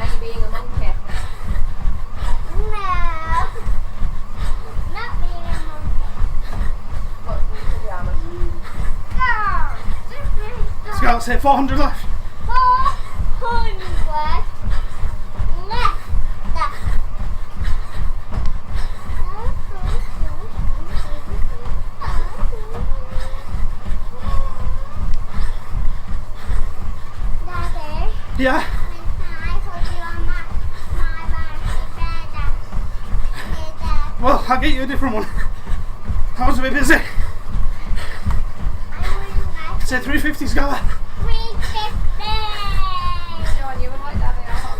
are you being a monkey? No. Not being a monkey. What's in your pyjamas? Go. Scarlett, say 400 left. 400 left. Daddy, Yeah. can I put you on my bed? Well, I'll get you a different one. I was a bit busy. I would like Say 350, Scarlett. 350. John, you would like that, I'll hold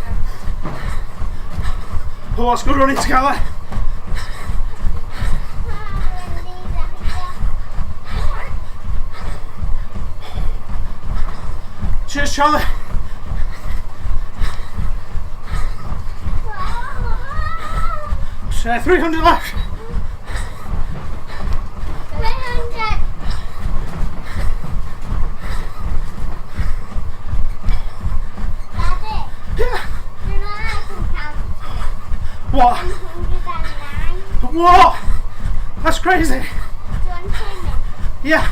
you. Oh, that's good running, Scarlett. Cheers, Charlie. Say 300 left. 300. Daddy, Yeah. you know I can count What? 109. What? That's crazy. Do you want to tell me? Yeah.